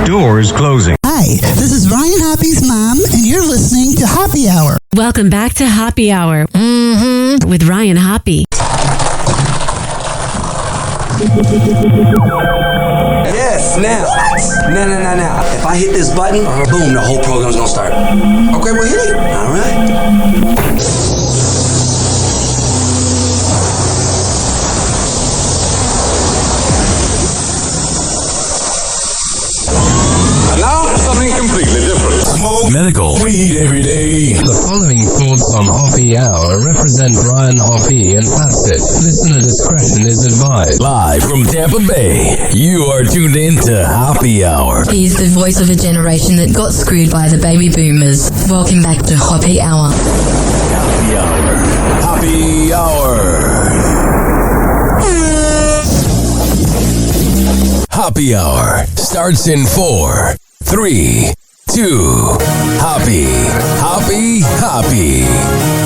Doors closing. Hi, this is Ryan Hoppy's mom, and you're listening to Happy Hour. Welcome back to Happy Hour with Ryan Hoppe. Yes, now. Now. If I hit this button, boom, the whole program's gonna start. Okay, well, hit it. All right. Now, something completely different. Smoke medical weed every day. The following thoughts on Happy Hour represent Ryan Hoppe and that's it. Listener discretion is advised. Live from Tampa Bay, you are tuned in to Happy Hour. He's the voice of a generation that got screwed by the baby boomers. Welcome back to Happy Hour. Happy Hour. Happy Hour. Happy Hour starts in 4, 3, 2. Happy.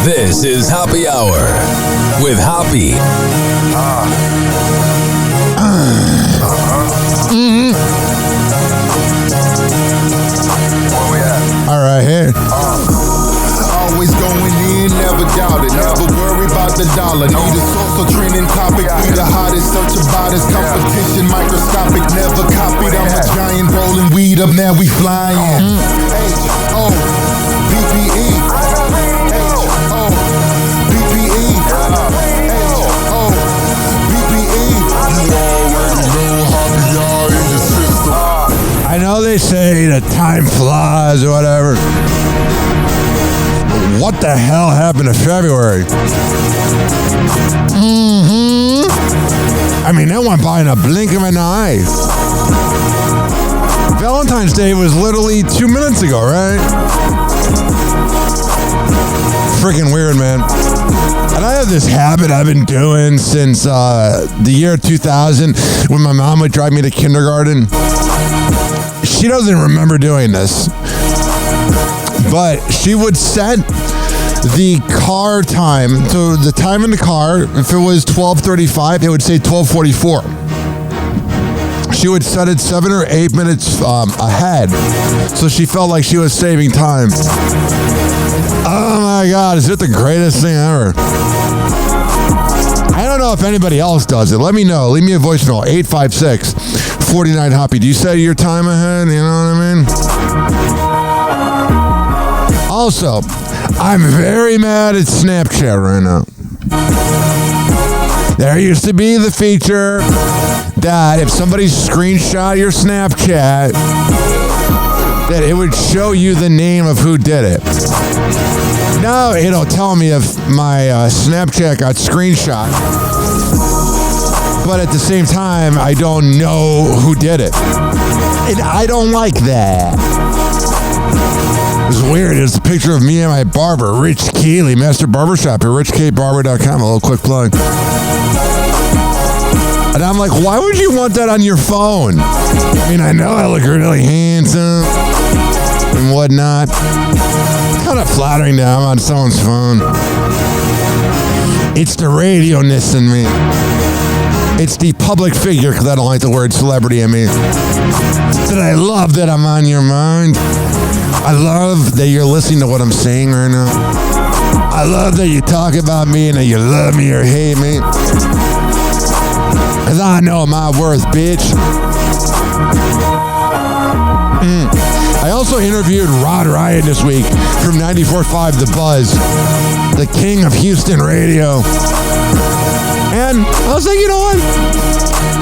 This is Happy Hour with Happy. All right, here. Always going in, never doubt it. Never worry about the dollar. Need a source or trending topic. Be the hottest, search about his competition. Microscopic, never copied. I'm a giant rolling weed up, now we flying. H-O-P-P-E. H-O-P-P-E. H-O-P-P-E. You already know Happy Hour in the system. I know they say that time flies or whatever. What the hell happened in February? I mean, that went by in a blink of an eye. Valentine's Day was literally 2 minutes ago, right? Freaking weird, man. And I have this habit I've been doing since the year 2000 when my mom would drive me to kindergarten. She doesn't remember doing this, but she would set the car time, so the time in the car, if it was 12:35, it would say 12:44. She would set it 7 or 8 minutes ahead, so she felt like she was saving time. Oh my God, is it the greatest thing ever? I don't know if anybody else does it. Let me know. Leave me a voicemail, 856-49-HOPPY. Do you set your time ahead? You know what I mean? Also, I'm very mad at Snapchat right now. There used to be the feature that if somebody screenshot your Snapchat, that it would show you the name of who did it. Now it'll tell me if my Snapchat got screenshot, but at the same time, I don't know who did it. And I don't like that. It's weird. It's a picture of me and my barber, Rich Keeley, Master Barbershop at richkbarber.com. A little quick plug. And I'm like, why would you want that on your phone? I mean, I know I look really handsome and whatnot. It's kind of flattering that I'm on someone's phone. It's the radio-ness in me. It's the public figure, because I don't like the word celebrity in me. That I love that I'm on your mind. I love that you're listening to what I'm saying right now. I love that you talk about me and that you love me or hate me. Because I know my worth, bitch. I also interviewed Rod Ryan this week from 94.5 The Buzz, the king of Houston radio. And I was like, you know what?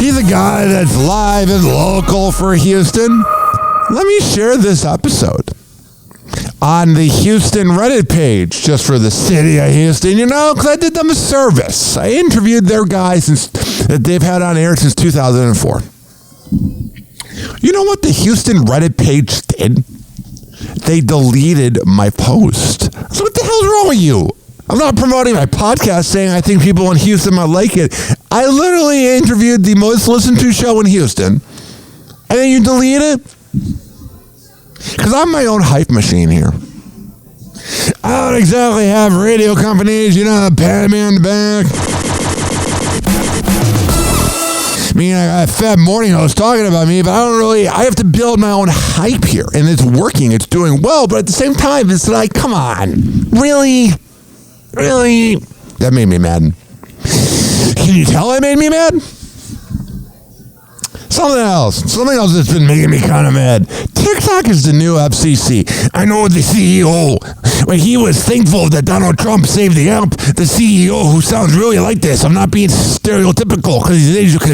He's a guy that's live and local for Houston. Let me share this episode on the Houston Reddit page just for the city of Houston, you know, because I did them a service. I interviewed their guys that they've had on air since 2004. You know what the Houston Reddit page did? They deleted my post. So what the hell's wrong with you? I'm not promoting my podcast saying I think people in Houston might like it. I literally interviewed the most listened to show in Houston, and then you delete it? Because I'm my own hype machine here. I don't exactly have radio companies, you know, pat me on the back. mean, I got Fab Morning host talking about me, but I have to build my own hype here. And it's working. It's doing well. But at the same time, it's like, come on. Really? Really? That made me mad. Can you tell it made me mad? Something else that's been making me kind of mad. TikTok is the new FCC. I know the CEO, when he was thankful that Donald Trump saved the app, the CEO, who sounds really like this, I'm not being stereotypical because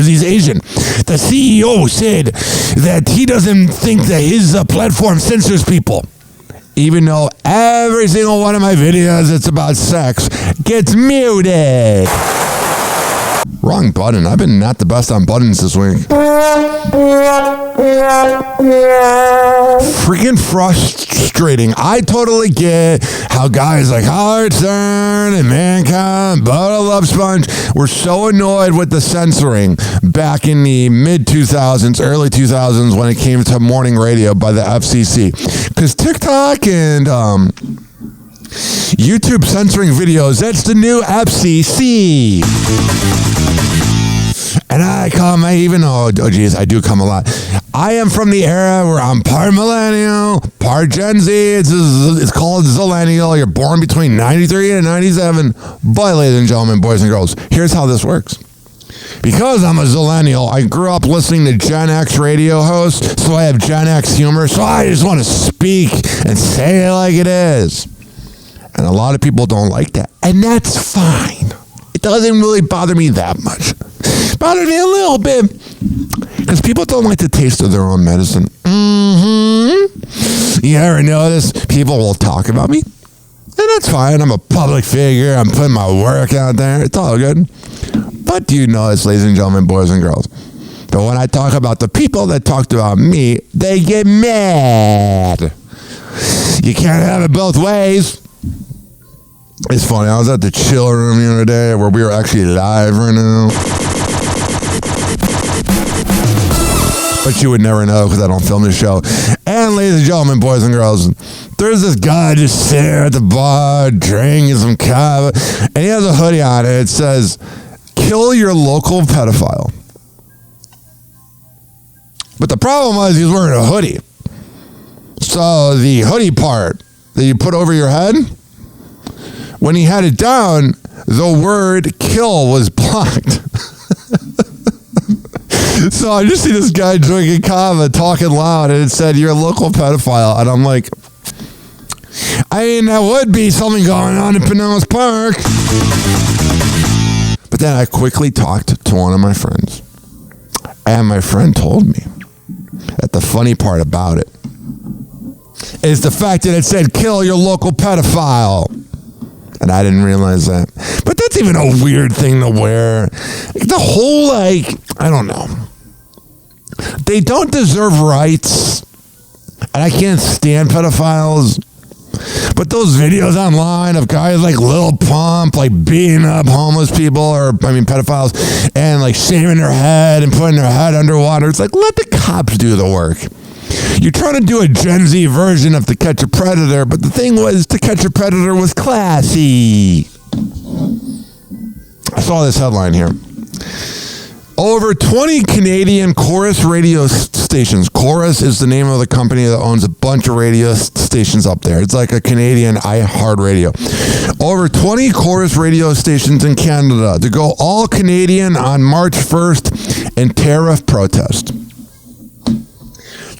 he's Asian. The CEO said that he doesn't think that his platform censors people. Even though every single one of my videos that's about sex gets muted. Wrong button. I've been not the best on buttons this week. Freaking frustrating. I totally get how guys like Howard Stern and Mankind, Butter Love Sponge were so annoyed with the censoring back in the mid-2000s, early 2000s when it came to morning radio by the FCC. Because TikTok and YouTube censoring videos, that's the new FCC. And I come, I do come a lot. I am from the era where I'm part millennial, part Gen Z. It's called Zillennial. You're born between 93 and 97. But, ladies and gentlemen, boys and girls, here's how this works. Because I'm a Zillennial, I grew up listening to Gen X radio hosts, so I have Gen X humor, so I just want to speak and say it like it is. And a lot of people don't like that. And that's fine. It doesn't really bother me that much. Bothered me a little bit. Because people don't like the taste of their own medicine. You ever notice people will talk about me? And that's fine. I'm a public figure. I'm putting my work out there. It's all good. But do you notice, ladies and gentlemen, boys and girls, that when I talk about the people that talked about me, they get mad. You can't have it both ways. It's funny. I was at the chill room the other day where we were actually live right now. But you would never know because I don't film the show. And ladies and gentlemen, boys and girls, there's this guy just sitting at the bar drinking some cava, and he has a hoodie on and it says, "Kill your local pedophile." But the problem was he was wearing a hoodie. So the hoodie part that you put over your head, when he had it down, the word "kill" was blocked. So I just see this guy drinking kava, talking loud, and it said, "You're a local pedophile." And I'm like, I mean, that would be something going on in Pinellas Park. But then I quickly talked to one of my friends. And my friend told me that the funny part about it is the fact that it said, "Kill your local pedophile." And I didn't realize that. But that's even a weird thing to wear. The whole, I don't know. They don't deserve rights. And I can't stand pedophiles. But those videos online of guys like Lil Pump, beating up homeless people, pedophiles, and shaving their head and putting their head underwater. It's let the cops do the work. You're trying to do a Gen Z version of To Catch a Predator, but the thing was, To Catch a Predator was classy. I saw this headline here. Over 20 Canadian Chorus radio stations. Chorus is the name of the company that owns a bunch of radio stations up there. It's like a Canadian iHeartRadio. Over 20 Chorus radio stations in Canada to go all Canadian on March 1st in tariff protest.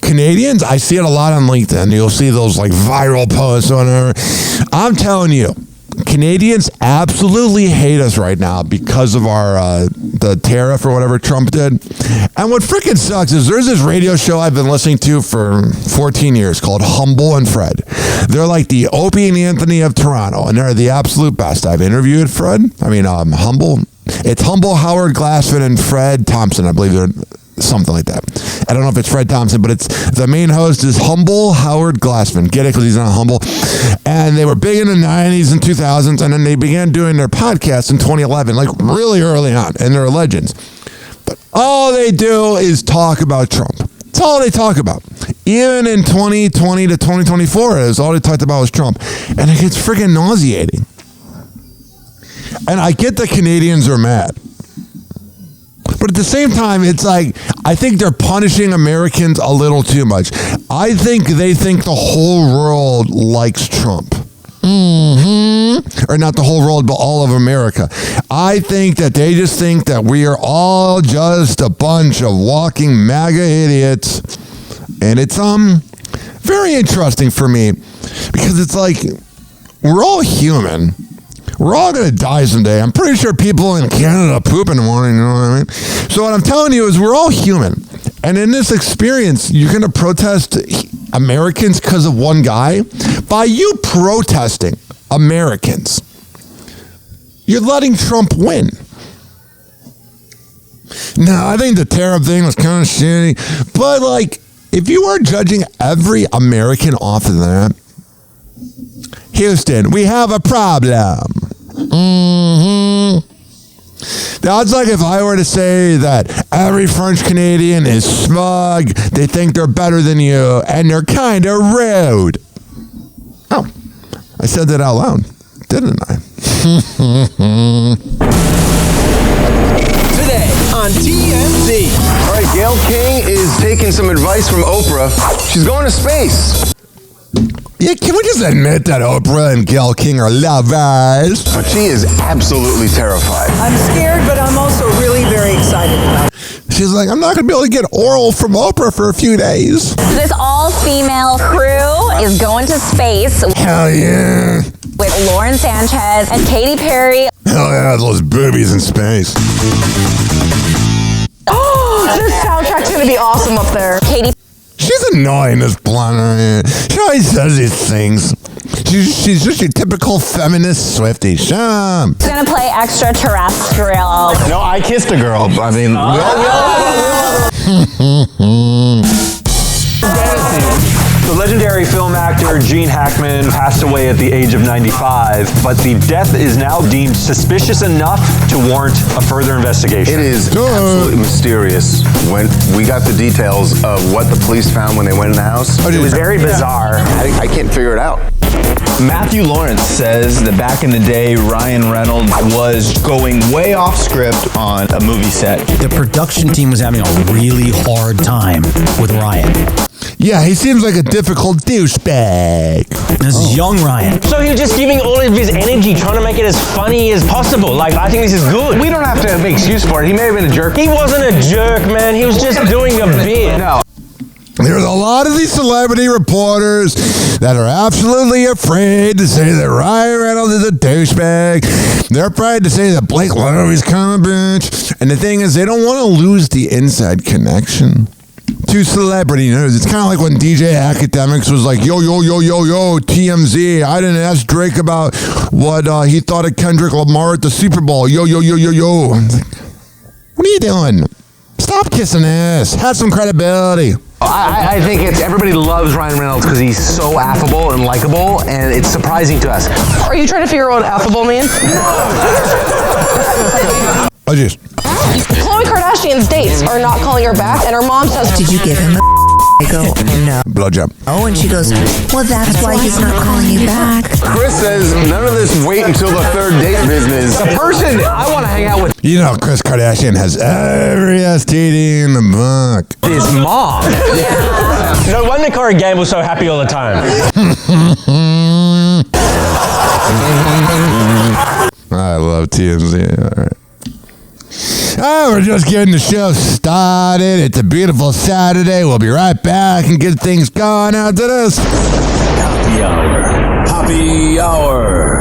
Canadians, I see it a lot on LinkedIn. You'll see those viral posts or whatever. I'm telling you, Canadians absolutely hate us right now because of our the tariff or whatever Trump did. And what freaking sucks is there's this radio show I've been listening to for 14 years called Humble and Fred. They're like the Opie and Anthony of Toronto, and they're the absolute best. I've interviewed Fred. Humble. It's Humble, Howard Glassman, and Fred Thompson. I believe they're something like that. I don't know if it's Fred Thompson, but it's the main host is Humble Howard Glassman. Get it? Because he's not humble. And they were big in the 90s and 2000s, and then they began doing their podcast in 2011, really early on, and they're legends. But all they do is talk about Trump. That's all they talk about. Even in 2020 to 2024, all they talked about was Trump. And it gets freaking nauseating. And I get that Canadians are mad. But at the same time, it's like, I think they're punishing Americans a little too much. I think they think the whole world likes Trump. Or not the whole world, but all of America. I think that they just think that we are all just a bunch of walking MAGA idiots. And it's very interesting for me because it's like, we're all human. We're all going to die someday. I'm pretty sure people in Canada poop in the morning, you know what I mean? So what I'm telling you is we're all human. And in this experience, you're going to protest Americans because of one guy. By you protesting Americans, you're letting Trump win. Now, I think the tariff thing was kind of shitty. But, like, if you are judging every American off of that, Houston, we have a problem. That's like if I were to say that every French Canadian is smug, they think they're better than you, and they're kind of rude. Oh, I said that out loud, didn't I? Today on TMZ. All right, Gayle King is taking some advice from Oprah. She's going to space. Yeah, can we just admit that Oprah and Gayle King are lovers? She is absolutely terrified. I'm scared, but I'm also really very excited about it. She's like, I'm not going to be able to get oral from Oprah for a few days. This all-female crew is going to space. Hell yeah. With Lauren Sanchez and Katy Perry. Hell yeah, those boobies in space. Oh, this soundtrack's going to be awesome up there. Katy. She's annoying, this planet. She always says these things. She's just your typical feminist Swiftie. Shum. She's gonna play extraterrestrial. No, I kissed a girl. I mean, The legendary film actor Gene Hackman passed away at the age of 95, but the death is now deemed suspicious enough to warrant a further investigation. It is absolutely mysterious. When we got the details of what the police found when they went in the house, It was very bizarre. I can't figure it out. Matthew Lawrence says that back in the day, Ryan Reynolds was going way off script on a movie set. The production team was having a really hard time with Ryan. Yeah, he seems like a difficult douchebag. This is young Ryan. So he was just giving all of his energy, trying to make it as funny as possible. Like, I think this is good. We don't have to make excuse for it. He may have been a jerk. He wasn't a jerk, man. He was just doing a bit. No. There's a lot of these celebrity reporters that are absolutely afraid to say that Ryan Reynolds is a douchebag. They're afraid to say that Blake Lively's kind of a bitch. And the thing is, they don't want to lose the inside connection to celebrity news. It's kind of like when DJ Academics was like, yo, TMZ. I didn't ask Drake about what he thought of Kendrick Lamar at the Super Bowl. Yo. I was like, what are you doing? Stop kissing ass. Have some credibility. I think everybody loves Ryan Reynolds because he's so affable and likable, and it's surprising to us. Are you trying to figure out what affable means? Oh, jeez. Khloe Kardashian's dates are not calling her back, and her mom says, "Did you give him a?" I go, "No." Blowjob. Oh, and she goes, "Well, that's why he's not calling you back." Chris says none of this wait until the third date business. The person I want to hang out with. You know, Kris Kardashian has every STD in the book. His mom. No wonder Corey Gamble's so happy all the time. I love TMZ. All right. Oh, we're just getting the show started. It's a beautiful Saturday. We'll be right back and get things going after this. Happy Hour. Happy Hour.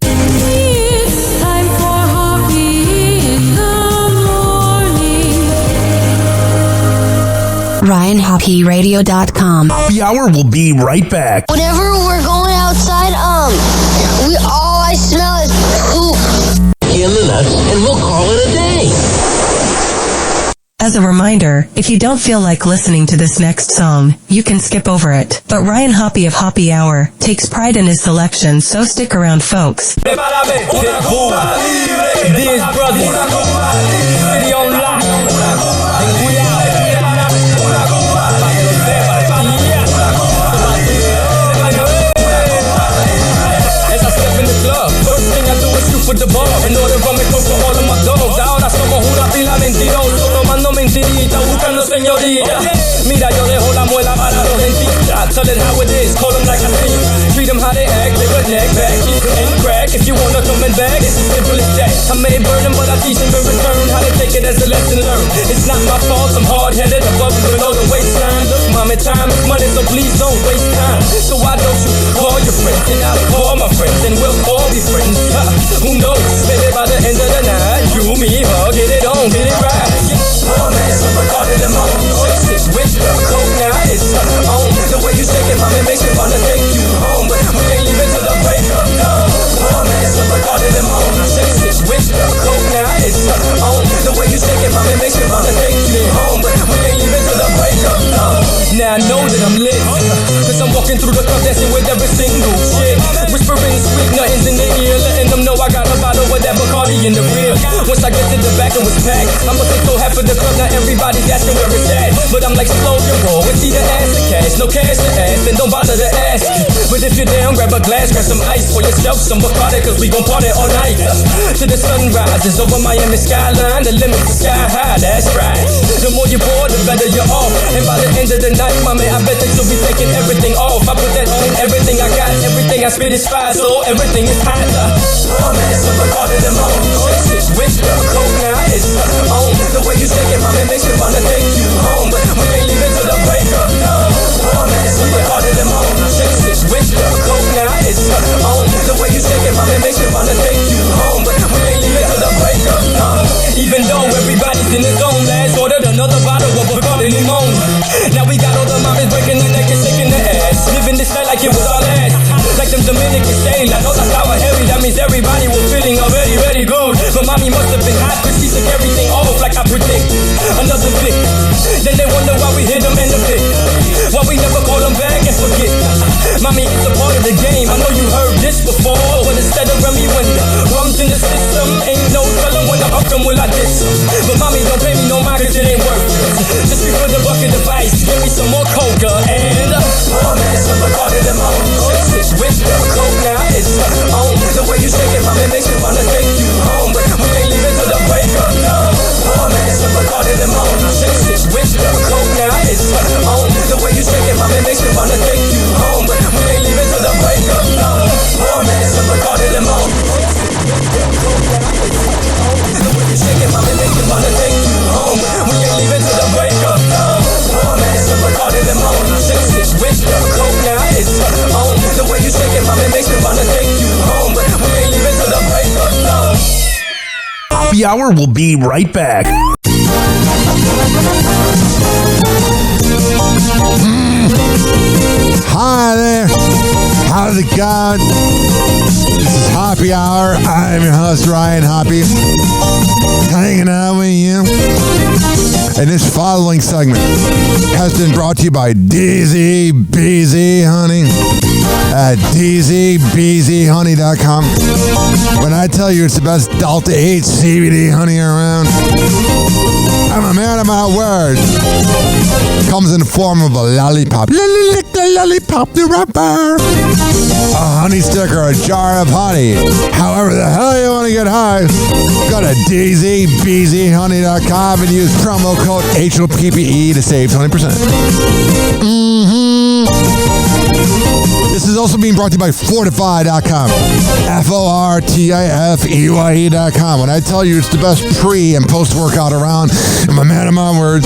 It's time for Hoppe in the morning. RyanHoppeRadio.com. Happy Hour will be right back. Whenever we're going outside, all I smell is poop. In the nuts, and we'll call it a day. As a reminder, if you don't feel like listening to this next song, you can skip over it. But Ryan Hoppe of Happy Hour takes pride in his selection, so stick around, folks. These brothers, city on lock. We out. As I step in the club, first thing I do is shoot for the bar. In order to make most of all of my señorita. Mira, yo dejo la muela para los dentistas. Tell it how it is, call them like I see. Treat them how they act, live a neck back. Keep it in crack, if you wanna come and back, it's as simple as that. I may burn them, but I teach them in return how to take it as a lesson learned. It's not my fault, I'm hard-headed, above and below the waistline. Look, mom, time is money, so please don't waste time. So why don't you call your friends, and I'll call my friends, and we'll all be friends. Who knows, maybe by the end of the night, you, me, her, get it on, get it right. Oh man, so recorded them on 6-6 with the coke, now it's on. The way you shake it, mommy, makes me wanna take you home, but we ain't leaving till the break of dawn. Oh man, so recorded them on 6-6 with the coke, now it's on. The way you shake it, mommy, makes me wanna take you home, but we ain't leaving till the break of dawn. Now I know that I'm lit, cause I'm walking through the club dancing with every single chick, whispering sweet nothings in the ear, letting them know I got a bottle of that Bacardi in the rear. Once I get to the back and was packed, I must have so half of the club, now everybody's asking where it's at. But I'm like, slow your roll, it's either ass or cash, no cash to ask, then don't bother to ask. But if you're down, grab a glass, grab some ice for yourself, some Bacardi, cause we gon' party all night. To the sun rises over Miami skyline, the limits are sky high, that's right. The more you pour, the better you're off, and by the end of the night, mommy, I bet that you'll be taking everything off. I put that on everything I got, everything I spit is fire, so everything is hot. Oh man, so recorded them on 6-6 with the coke, now it's on. The way you shake it, mommy, makes me wanna take you home, but we ain't leaving till the break of dawn. Oh man, so recorded them on 6-6 with the coke, now it's on. The way you shake it, mommy, makes me wanna take you home, but we ain't leaving till the break of dawn. Even though everybody's in the zone, last ordered another bottle of Bacardi Limon. Now we got all the mommies breaking the neck and shaking the ass, living this night like it was our last. Like them Dominican say, la nota estaba heavy, that means everybody was feeling already very good. But mommy must have been hot, cause she took everything off like I predict. Another flick, then they wonder why we hit them in the pit, why we never call them back and forget. Mommy, it's a part of the game, I know you heard this before, but instead of Remy when the rum's in the system, ain't no telling when I up them will I diss. But mommy, don't pay me no mind cause it ain't worth it. Just before the bucket of ice, give me some more coca and oh man, so recorded them on 6-6 with the coke, now it's on. The way you shake it, mommy, makes me wanna take you home, but we ain't leaving till the break of dawn. Oh man, so recorded them on 6-6 with the coke, now it's on. The way you shake it, mommy, makes me wanna take you home, but we ain't leaving till the break of dawn. Oh man, so recorded them on 6-6 with the coke, now it's on. The way you shake it, mommy, makes me wanna take you home, we ain't leaving till the break of dawn. Oh man, so recorded them on 6-6 with the coke, now it's on. The way you shake it, mommy, makes me wanna take you home, but we ain't leaving till the break of dawn. Happy Hour will be right back. Hi there. How's it going? This is Happy Hour. I'm your host, Ryan Hoppe. Hanging out with you. And this following segment has been brought to you by DZ BZ Honey at dzbzhoney.com. When I tell you it's the best Delta 8 CBD honey around, I'm a man of my word. Comes in the form of a lollipop. Lick the lollipop, the wrapper. A honey stick or a jar of honey. However the hell you want to get high, go to dzbzhoney.com and use promo code HOPPE to save 20%. This is also being brought to you by Fortify.com. FORTIFEYE.com. When I tell you it's the best pre- and post-workout around, I'm a man of my words.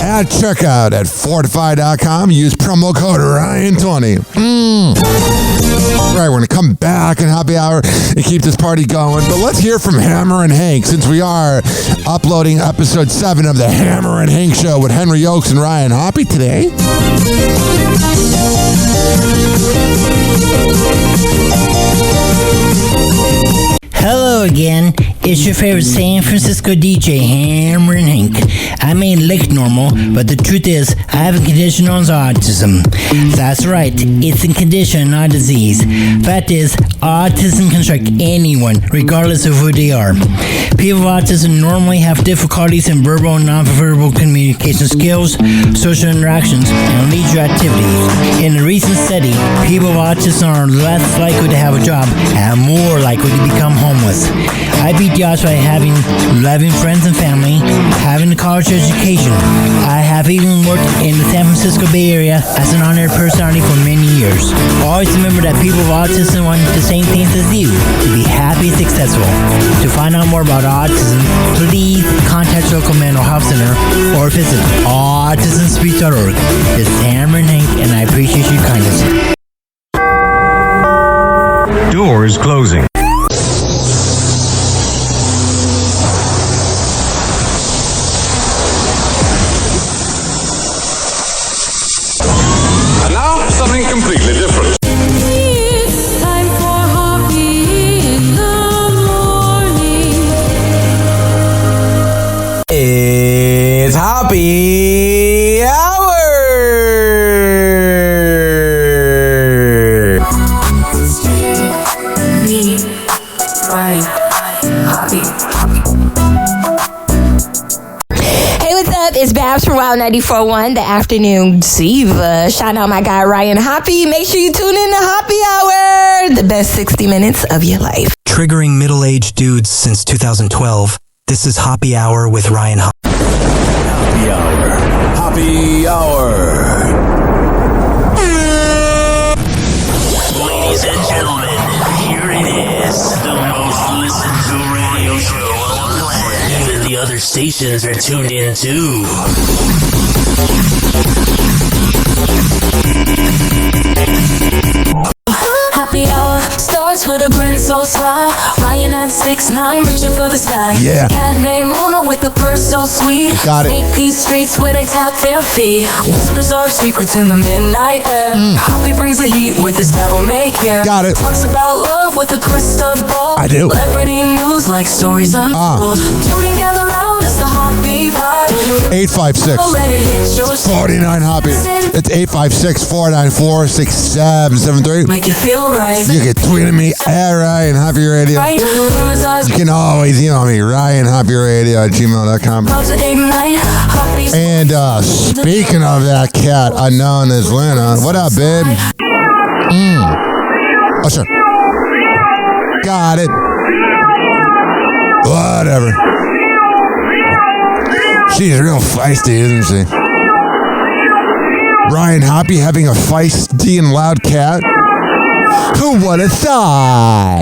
At checkout at Fortify.com, use promo code Ryan20. Right, we're going to come back in Happy Hour and keep this party going. But let's hear from Hammer and Hank, since we are uploading episode 7 of the Hammer and Hank Show with Henry Oakes and Ryan Hoppe today. Hello again, it's your favorite San Francisco DJ, Hammer and Hank. I may look normal, but the truth is, I have a condition known as autism. That's right, it's a condition, not a disease. Fact is, autism can strike anyone, regardless of who they are. People with autism normally have difficulties in verbal and non-verbal communication skills, social interactions, and leisure activities. In a recent study, people with autism are less likely to have a job and more likely to become homeless. I beat the odds by having loving friends and family, having a college education. I have even worked in the San Francisco Bay Area as an honored personality for many years. Always remember that people with autism want the same things as you, to be happy and successful. To find out more about autism, please contact your local mental health center or visit autismspeech.org. This is Hammer and Hank, and I appreciate your kindness. Doors closing. And now, something completely different. It's time for Hoppe in the morning. It's Hoppe Hour. Me, Ryan, Hoppe. Hey, what's up? It's Babs from Wild 94.1, the afternoon diva. Shout out my guy Ryan Hoppe. Make sure you tune in to Hoppe Hour, the best 60 minutes of your life. Triggering middle-aged dudes since 2012. This is Hoppe Hour with Ryan Hoppe. Happy Hour. Happy Hour. Ladies and gentlemen, here it is, the most listened to radio show on the planet. Even the other stations are tuned in too. Happy hour starts with a grin so sly. Ryan at 6'9", reaching for the sky. Yeah. Cat named Luna with a purse so sweet. Got it. Take these streets where they tap their feet. Whispers our secrets in the midnight air. Hoppe brings the heat with his devil may care. Got it. Talks about love with a crystal ball. I do. Celebrity news like stories untold. Tuning together loud as the Hoppe vibe. 856 49 Hoppe. It's 856-494-6773. Make you feel right. You can tweet at me at Ryan Hoppe Radio. You can always email me, RyanHoppeRadio@gmail.com. And speaking of that cat, unknown as Luna, what up, babe? Oh, sure. Got it. Whatever. She's real feisty, isn't she? Ryan Hoppe having a feisty and loud cat? Who would have thought?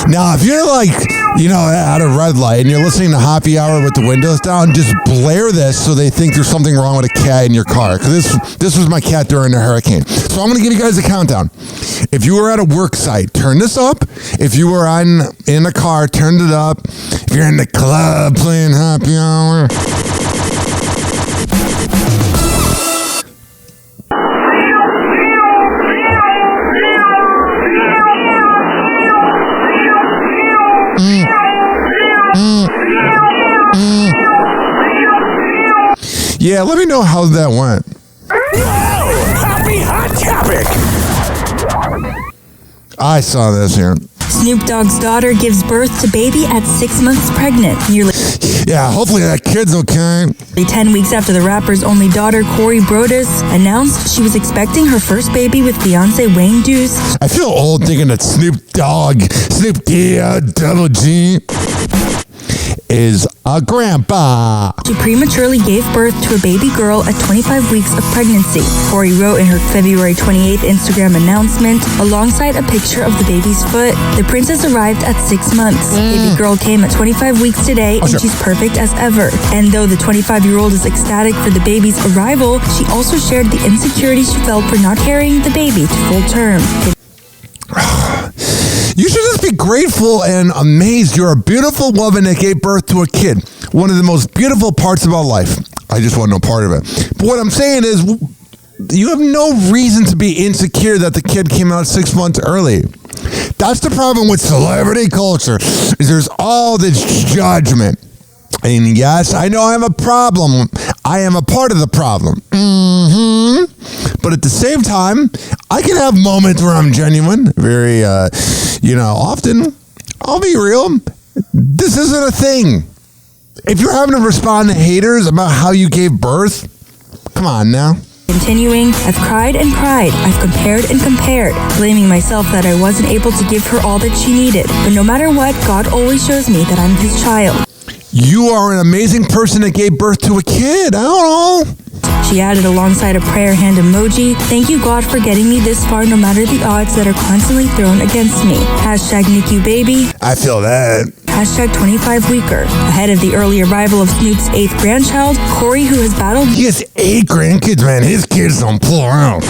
Now, if you're like, at a red light and you're listening to Hoppe Hour with the windows down, just blare this so they think there's something wrong with a cat in your car. Because this was my cat during the hurricane. So I'm going to give you guys a countdown. If you were at a work site, turn this up. If you were in a car, turn it up. If you're in the club playing Hoppe Hour. Yeah, let me know how that went. Happy Hot Topic. I saw this here. Snoop Dogg's daughter gives birth to baby at 6 months pregnant. Yeah, hopefully that kid's okay. 10 weeks after the rapper's only daughter, Corey Brodus, announced she was expecting her first baby with fiancé Wayne Deuce. I feel old thinking that Snoop Double G, is a grandpa. She prematurely gave birth to a baby girl at 25 weeks of pregnancy. Corey wrote in her February 28th Instagram announcement, alongside a picture of the baby's foot, the princess arrived at 6 months. Baby girl came at 25 weeks today, and she's perfect as ever. And though the 25-year-old is ecstatic for the baby's arrival, she also shared the insecurity she felt for not carrying the baby to full term. You should just be grateful and amazed. You're a beautiful woman that gave birth to a kid. One of the most beautiful parts about life. I just want no part of it. But what I'm saying is, you have no reason to be insecure that the kid came out 6 months early. That's the problem with celebrity culture. Is there's all this judgment. And yes, I know I have a problem. I am a part of the problem. But at the same time, I can have moments where I'm genuine. Very, often. I'll be real. This isn't a thing. If you're having to respond to haters about how you gave birth, come on now. Continuing, I've cried and cried. I've compared and compared, blaming myself that I wasn't able to give her all that she needed. But no matter what, God always shows me that I'm his child. You are an amazing person that gave birth to a kid. I don't know. She added alongside a prayer hand emoji, "Thank you, God, for getting me this far no matter the odds that are constantly thrown against me. Hashtag NICU baby. I feel that. Hashtag 25 weeker." Ahead of the early arrival of Snoop's 8th grandchild, Corey, who has battled... He has 8 grandkids, man. His kids don't pull around.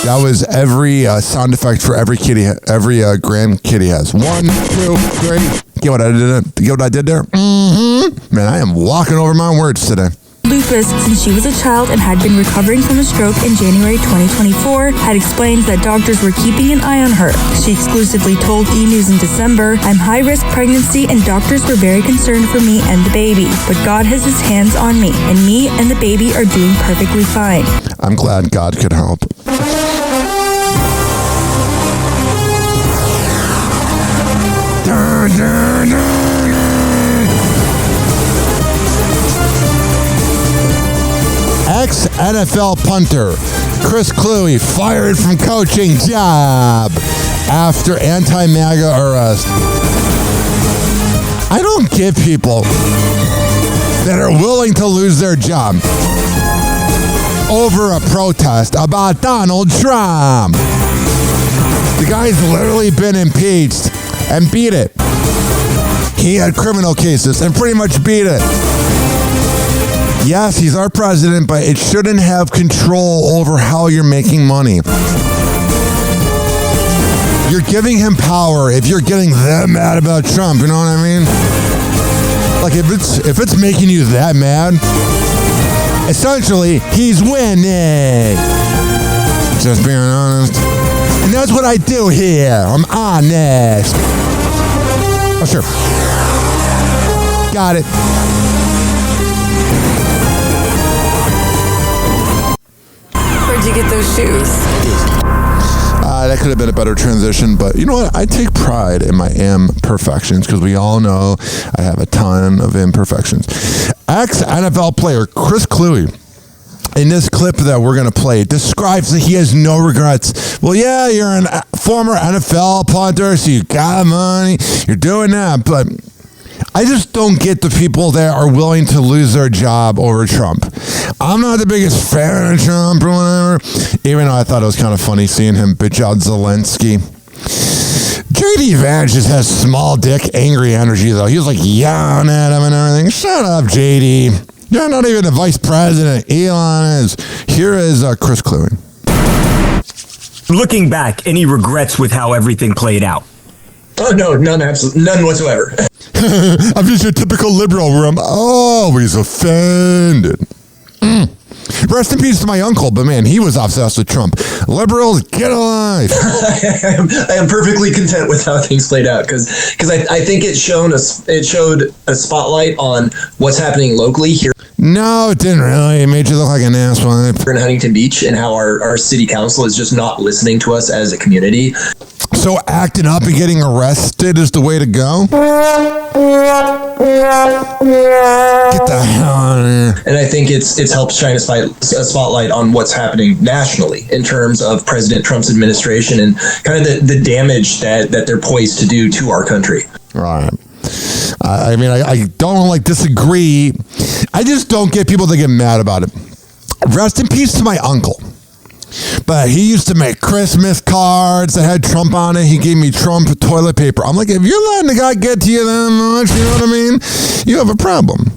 That was every sound effect for every kitty, every grandkid he has. 1, 2, 3. Get what I did? Get what I did there? Mm-hmm. Man, I am walking over my words today. Lupus, since she was a child and had been recovering from a stroke in January 2024, had explained that doctors were keeping an eye on her. She exclusively told E! News in December, "I'm high-risk pregnancy and doctors were very concerned for me and the baby. But God has his hands on me, and me and the baby are doing perfectly fine." I'm glad God could help. Ex-NFL punter Chris Clearwater fired from coaching job after anti-MAGA arrest. I don't get people that are willing to lose their job over a protest about Donald Trump. The guy's literally been impeached and beat it. He had criminal cases and pretty much beat it. Yes, he's our president, but it shouldn't have control over how you're making money. You're giving him power if you're getting that mad about Trump, you know what I mean? Like if it's making you that mad, essentially he's winning. Just being honest. And that's what I do here. I'm honest. Oh, sure. Got it. Where'd you get those shoes? That could have been a better transition, but you know what? I take pride in my imperfections because we all know I have a ton of imperfections. Ex-NFL player Chris Clearwater, in this clip that we're going to play, describes that he has no regrets. Well, yeah, you're a former NFL punter, so you got money, you're doing that, but I just don't get the people that are willing to lose their job over Trump. I'm not the biggest fan of Trump or whatever, even though I thought it was kind of funny seeing him bitch out Zelensky. JD Vance just has small dick, angry energy, though. He was like yelling at him and everything. Shut up, JD. You're not even the vice president. Elon is. Here is Chris Clearwater. Looking back, any regrets with how everything played out? Oh, no, none whatsoever. I'm just your typical liberal where I'm always offended. Rest in peace to my uncle, but man, he was obsessed with Trump. Liberals, get alive. I am perfectly content with how things played out because I think it showed a spotlight on what's happening locally here. No, it didn't really. It made you look like an asswipe. In Huntington Beach, and how our city council is just not listening to us as a community. So acting up and getting arrested is the way to go? Get the hell out of here. And I think it's helped shine a spotlight on what's happening nationally in terms of President Trump's administration and kind of the damage that they're poised to do to our country. Right. I mean, I don't disagree. I just don't get people that get mad about it. Rest in peace to my uncle. But he used to make Christmas cards that had Trump on it. He gave me Trump toilet paper. I'm like, if you're letting the guy get to you that much, you know what I mean? You have a problem.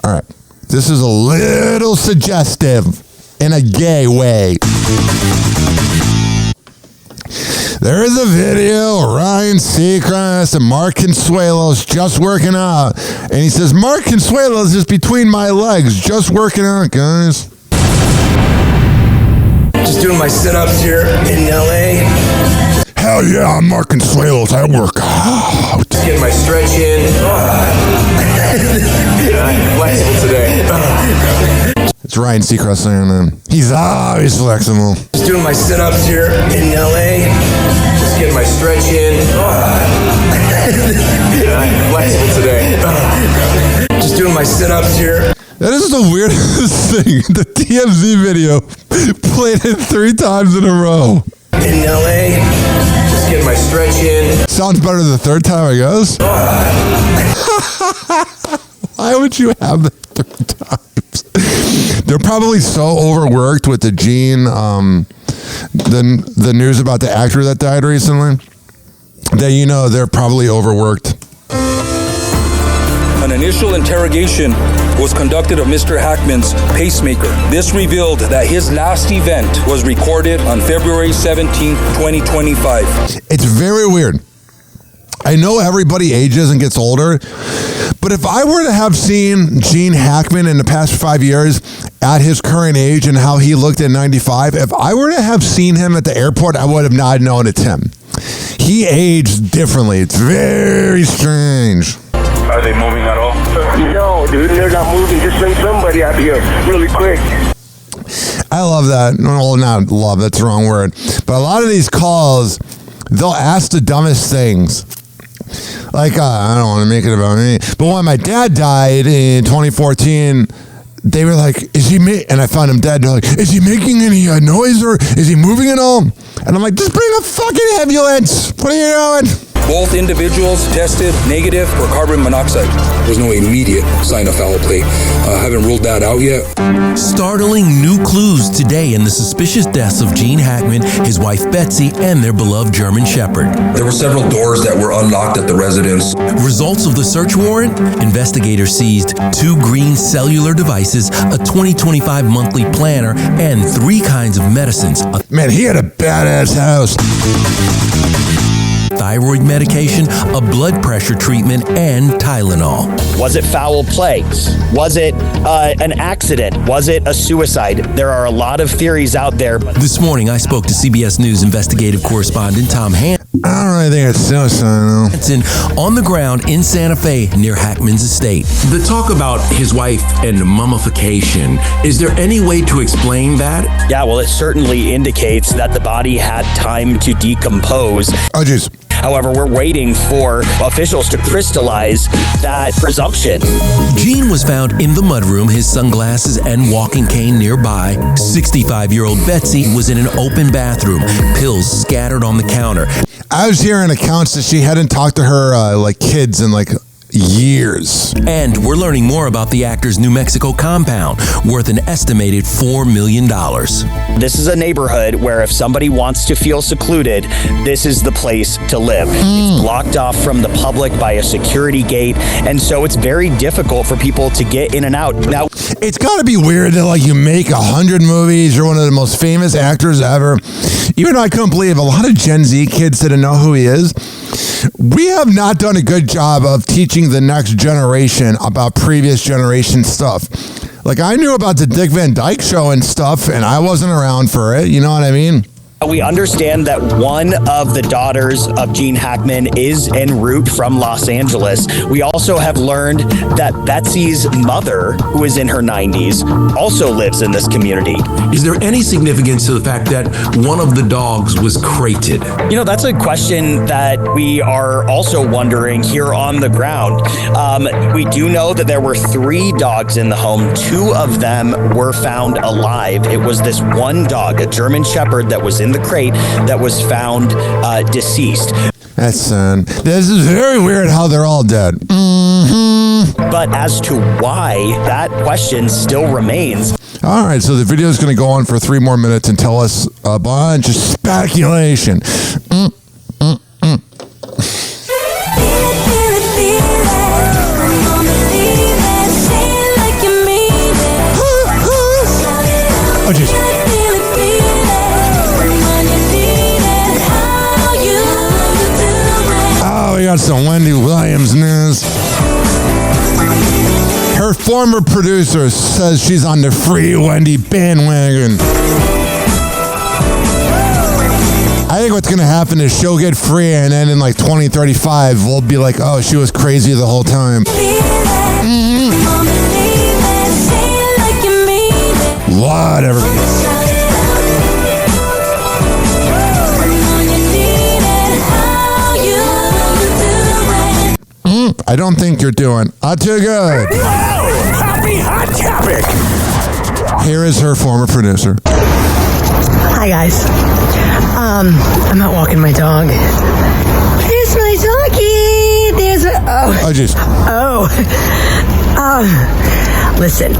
All right. This is a little suggestive in a gay way. There is a video of Ryan Seacrest and Mark Consuelos just working out. And he says, Mark Consuelos is between my legs, just working out, guys. Just doing my sit-ups here in LA. Hell yeah, I'm Mark Consuelos. I work out. Just getting my stretch in. I'm flexible today. It's Ryan Seacrest saying that. He's always flexible. Just doing my sit-ups here in LA. Just getting my stretch in. I'm flexible today. Just doing my sit-ups here. That is the weirdest thing. The TMZ video played it 3 times in a row. in LA. Just get my stretch in. Sounds better the third time it goes. Why would you have the third times? They're probably so overworked with the Gene, the news about the actor that died recently, that they're probably overworked. An initial interrogation was conducted of Mr. Hackman's pacemaker. This revealed that his last event was recorded on February 17, 2025. It's very weird. I know everybody ages and gets older, but if I were to have seen Gene Hackman in the past 5 years at his current age and how he looked at 95, if I were to have seen him at the airport, I would have not known it's him. He aged differently. It's very strange. Are they moving at all? No, dude, they're not moving. Just send somebody out here really quick. I love that. Well, not love, that's the wrong word. But a lot of these calls, they'll ask the dumbest things. Like, I don't want to make it about me, but when my dad died in 2014, they were like, and I found him dead. They're like, is he making any noise or is he moving at all? And I'm like, just bring a fucking ambulance. What are you doing? Both individuals tested negative for carbon monoxide. There's no immediate sign of foul play. Haven't ruled that out yet. Startling new clues today in the suspicious deaths of Gene Hackman, his wife Betsy, and their beloved German Shepherd. There were several doors that were unlocked at the residence. Results of the search warrant? Investigators seized 2 green cellular devices, a 2025 monthly planner, and 3 kinds of medicines. Man, he had a badass house. Thyroid medication, a blood pressure treatment, and Tylenol. Was it foul play? Was it an accident? Was it a suicide? There are a lot of theories out there. This morning, I spoke to CBS News investigative correspondent Tom Hansen. I don't really think it's suicide. On the ground in Santa Fe near Hackman's estate. The talk about his wife and mummification, is there any way to explain that? Yeah, well, it certainly indicates that the body had time to decompose. Oh, jeez. However, we're waiting for officials to crystallize that presumption. Gene was found in the mudroom, his sunglasses and walking cane nearby. 65-year-old Betsy was in an open bathroom, pills scattered on the counter. I was hearing accounts that she hadn't talked to her kids in years. And we're learning more about the actor's New Mexico compound, worth an estimated $4 million. This is a neighborhood where if somebody wants to feel secluded, this is the place to live. It's blocked off from the public by a security gate, and so it's very difficult for people to get in and out. Now, it's got to be weird that you make 100 movies, you're one of the most famous actors ever. Even though I couldn't believe a lot of Gen Z kids didn't know who he is. We have not done a good job of teaching the next generation about previous generation stuff. I knew about the Dick Van Dyke Show and stuff, and I wasn't around for it. You know what I mean? we understand that one of the daughters of Gene Hackman is en route from Los Angeles. We also have learned that Betsy's mother, who is in her 90s, also lives in this community. Is there any significance to the fact that one of the dogs was crated? You know, that's a question that we are also wondering here on the ground. We do know that there were 3 dogs in the home. 2 of them were found alive. It was this one dog, a German Shepherd, that was in the crate that was found deceased. That's sad. This is very weird how they're all dead. Mm-hmm. But as to why, that question still remains. All right, so the video is going to go on for 3 more minutes and tell us a bunch of speculation. Oh, jeez. Oh, we got some Wendy Williams news. Her former producer says she's on the free Wendy bandwagon. I think what's going to happen is she'll get free, and then in like 2035, we'll be like, oh, she was crazy the whole time. Whatever. I don't think you're doing too good. Happy Hot Topic. Here is her former producer. Hi Hi guys. I'm out walking my dog. There's my doggy. There's a listen.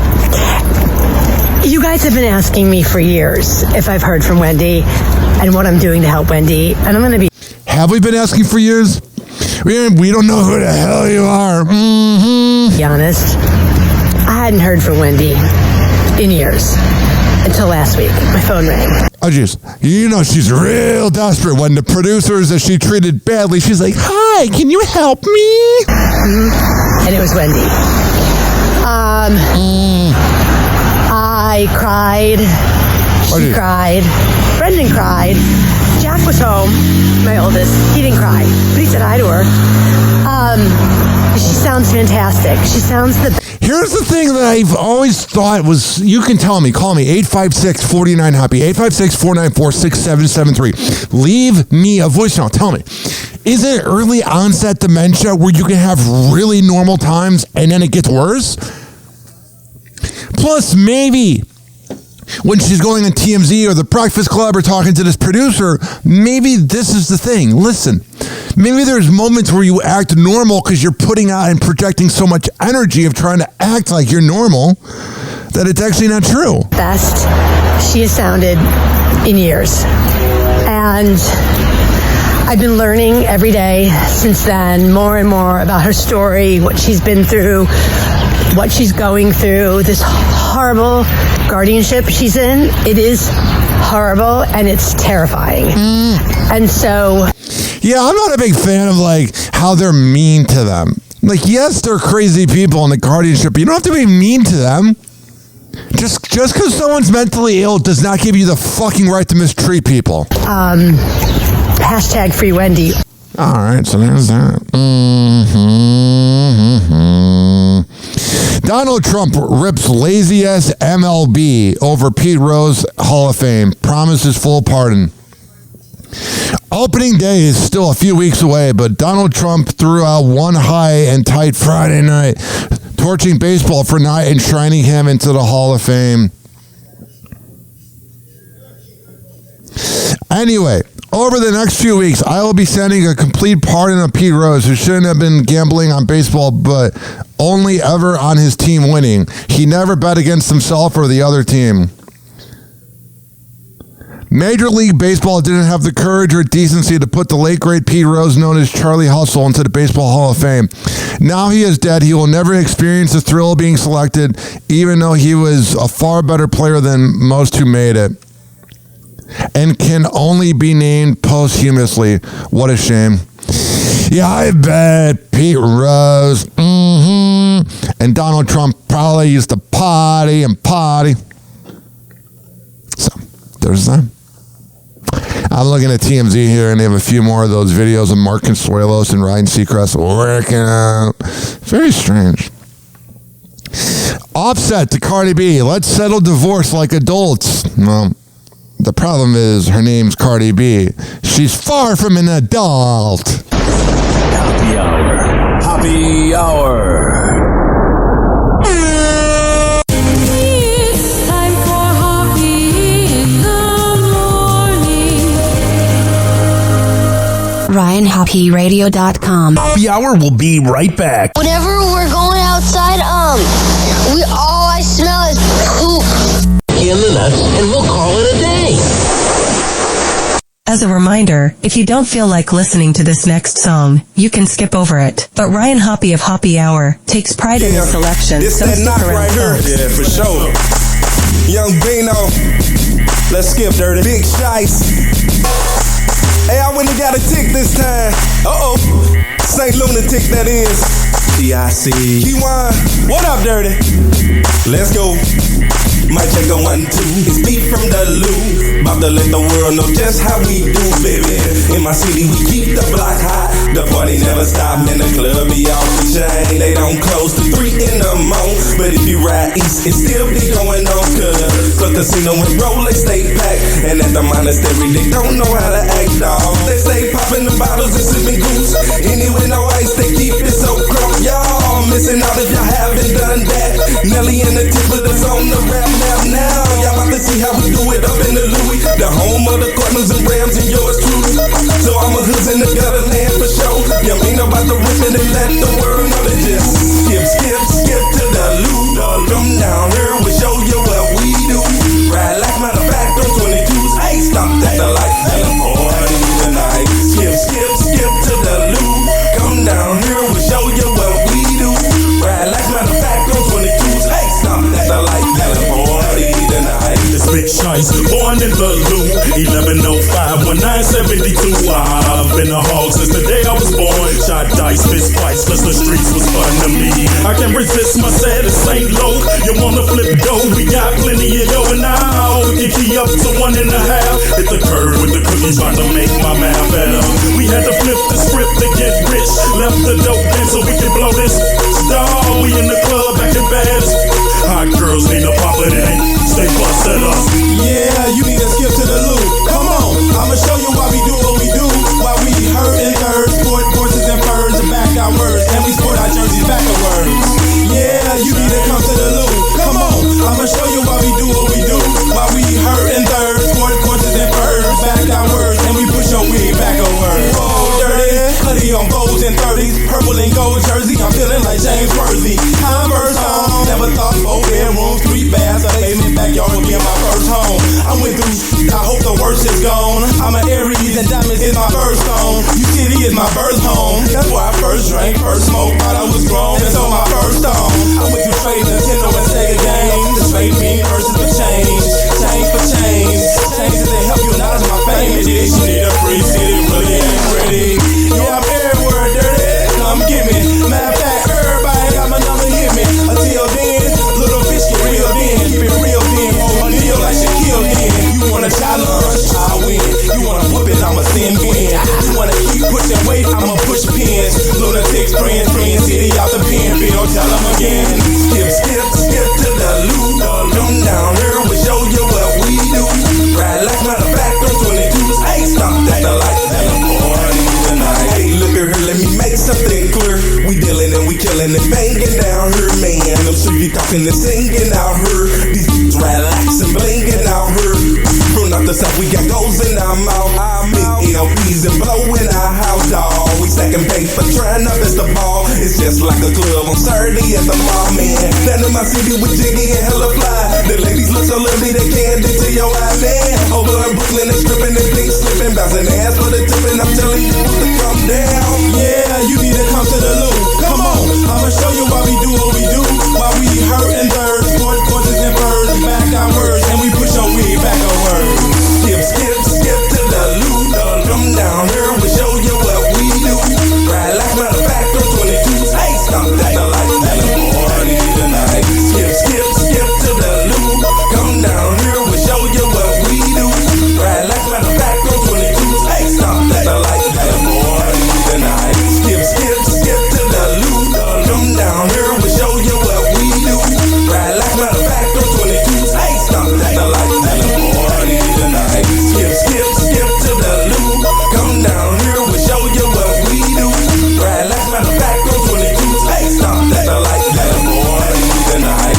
You guys have been asking me for years if I've heard from Wendy and what I'm doing to help Wendy, and I'm going to be. Have we been asking for years? We don't know who the hell you are. Be honest, I hadn't heard from Wendy in years until last week. My phone rang. Oh, jeez. You know she's real desperate when the producers that she treated badly, she's like, hi, can you help me? And it was Wendy. I cried. She cried. Brendan cried. Jack was home, my oldest. He didn't cry, but he said hi to her. She sounds fantastic. She sounds the... Here's the thing that I've always thought was, you can tell me, call me, 856-49-HOPPY, 856-494-6773. Leave me a voicemail. Tell me, is it early onset dementia where you can have really normal times and then it gets worse? Plus, maybe when she's going on TMZ or the Breakfast Club or talking to this producer, maybe this is the thing. Listen, maybe there's moments where you act normal because you're putting out and projecting so much energy of trying to act like you're normal that it's actually not true. Best she has sounded in years. And I've been learning every day since then more and more about her story, what she's been through, what she's going through, this horrible guardianship she's in. It is horrible and it's terrifying. And so... Yeah, I'm not a big fan of like how they're mean to them. Like, yes, they're crazy people in the guardianship, but you don't have to be mean to them. Just because someone's mentally ill does not give you the fucking right to mistreat people. Hashtag free Wendy. All right, so there's that. Donald Trump rips lazy ass MLB over Pete Rose Hall of Fame. Promises full pardon. Opening day is still a few weeks away, but Donald Trump threw out one high and tight Friday night, torching baseball for not enshrining him into the Hall of Fame. Anyway, over the next few weeks, I will be sending a complete pardon of Pete Rose, who shouldn't have been gambling on baseball, but only ever on his team winning. He never bet against himself or the other team. Major League Baseball didn't have the courage or decency to put the late great Pete Rose, known as Charlie Hustle, into the Baseball Hall of Fame. Now he is dead. He will never experience the thrill of being selected, even though he was a far better player than most who made it, and can only be named posthumously. What a shame. Yeah, I bet Pete Rose and Donald Trump probably used to party and party. So, there's that. I'm looking at TMZ here, and they have a few more of those videos of Mark Consuelos and Ryan Seacrest working out. Very strange. Offset to Cardi B. Let's settle divorce like adults. Well, the problem is her name's Cardi B. She's far from an adult. Happy hour. Happy hour. RyanHoppyRadio.com. Happy Hour will be right back. Whenever we're going outside, all I smell is poop. In the nuts, and we'll call it a day. As a reminder, if you don't feel like listening to this next song, you can skip over it. But Ryan Hoppy of Hoppy Hour takes pride in his selection. It's so that stick knock around right here. folks. Yeah, for sure. Young Bino. Let's skip dirty. Big Shice. Hey, I went and got a tick this time. Uh-oh. St. Lunatic, that is. TIC. Kiwan. What up, dirty? Let's go. Mic check on 1, 2. It's Pete from the Lou. About to let the world know just how we do, baby. In my city, we keep the block hot. The party never stop, man. The club be off the chain. They don't close till 3 in the morning. But if you ride east, it still be going on. Cause the casino and Rolex stay packed. And at the monastery, they don't know how to act, dog. They stay popping the bottles and sipping goose. Anyway, no ice, they keep it so crunk. Y'all missing out if y'all haven't done that. Nelly and the Tipper that's on the rap now. Y'all about to see how we do it up in the Louis. The home of the Kourtneys and Rams and yours truly. So I'm a hoods in the gutter land for sure. You ain't about to rip it and let the world know that just skip to the loop. Come down here, we'll show you what we do. Ride like matter of fact on 22s. Hey, stop that the light and the party tonight. Skip to the loop. Come down here, we'll show you what we do. Ride like matter of fact on 22s. Hey, stop that the light and the party tonight. This big shice, born in the loop. 1105, 1972. I've been a hog since the day I was born. Shot dice, fist fights, cause the streets was fun to me. I can't resist my status, ain't low. You wanna flip dough, we got plenty of yo and now. We can key up to 1.5. Hit the curve with the cookies, trying to make my math better. We had to flip the script to get rich. Left the dope in so we can blow this dog. We in the club acting bad. Hot girls need to pop it in. Stay busted up. Yeah, you need to skip to the loop. Come on, I'ma show you why we do what we do. Why we hurt and third, sport horses and furs and back our words. And we sport our jerseys backwards. Yeah, you need to come to the loop. Come on, I'ma show you why we do what we do. Why we hurt and third, sport horses and furs, back our words. And we push your wig backwards. Oh, dirty, hoodie on bows and 30s, purple and gold jersey. I'm feeling like James Worthy. Converse on, never thought 4 bedrooms, 3 baths, a basement, backyard would be my first home. I went through, I hope the worst is gone. I'm an Aries and diamonds is my first stone. You City is my birth home. That's where I first drank, first smoked, thought I was grown. And so my first stone. I went through trade Nintendo and Sega games. The trade mean versus the change. Change for change. Changes that help you acknowledge my fame. It is you need a free city, really ain't pretty. Yeah, I'm everywhere, dirty. Come get me. Matter of fact, everybody got my number, hit me. Until then, little fish get real then. Keep it real then. A deal like Shaquille then. You want a challenge? I win. You want a whoop it? I'ma send win. You wanna keep pushing weight? I'ma push pins. Lunatics, friends, city out the pen. Bill, tell them again. Skip to the loop. Come down here, we'll show you what we do. Ride like matter of fact on 22s. Hey, stop that the light and the party tonight. Hey, look at her, let me make something clear. We dealing and we killing and banging down here, man. I'm sure you talking and singing out here. These relax and blinging out here. From north to south, we got goals in our mouth. I make LPs and blow in our house, dawg. We stacking paper, trying to best the ball. It's just like a club on Saturday at the mall, man. Down in my city with Jiggy and hella fly. The ladies look so lovely, they can't dig to your eye, man. Over in Brooklyn, they stripping and pink slipping, bouncing ass for the tipping. I'm telling you to come down. Yeah, you need to come to the loop. Come on, I'ma show you why we do what we do. Why we hurt and third, sport horses and birds, back our words, and we push our wig back our words. Skip to the loop. Come down here, we'll show you what we do. Ride like matter of fact on 22s. Hey, stop that the light and the party tonight. Skip to the loop. Come down here, we'll show you what we do. Ride like matter of fact on 22s. Hey, stop that the light and the party tonight. Skip to the loop. Come down here, we'll show you what we do. Ride like matter of fact on 22s. Hey, stop that the light and the party tonight. Skip to the loop. Come down here, we'll show you what we do. Ride like matter of fact on 22s. Hey, stop that the light and the party tonight.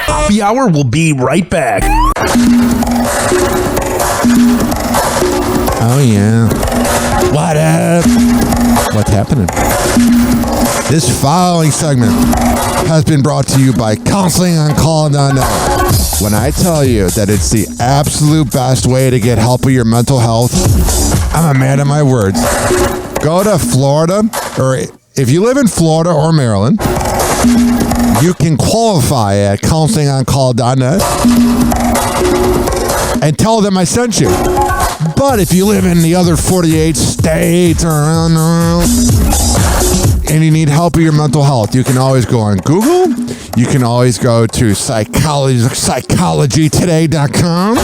Happy Hour will be right back. Oh, yeah. What up? What's happening? This following segment has been brought to you by Counseling on Call.net. When I tell you that it's the absolute best way to get help with your mental health, I'm a man of my words. Go to Florida, or if you live in Florida or Maryland, you can qualify at counselingoncall.net and tell them I sent you. But if you live in the other 48 states around the world and you need help with your mental health, you can always go on Google. You can always go to psychologytoday.com.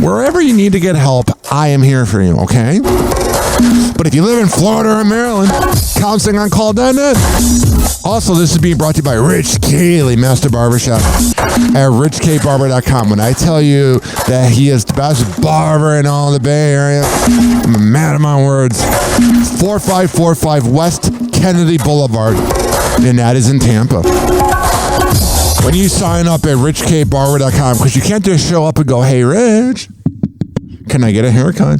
Wherever you need to get help, I am here for you, okay? But if you live in Florida or Maryland, counseling on call.net. Also, this is being brought to you by Rich Cayley, Master Barbershop at richkbarber.com. When I tell you that he is the best barber in all the Bay Area, I'm a man of my words. 4545 West Kennedy Boulevard, and that is in Tampa. When you sign up at richkbarber.com, because you can't just show up and go, hey, Rich, can I get a haircut?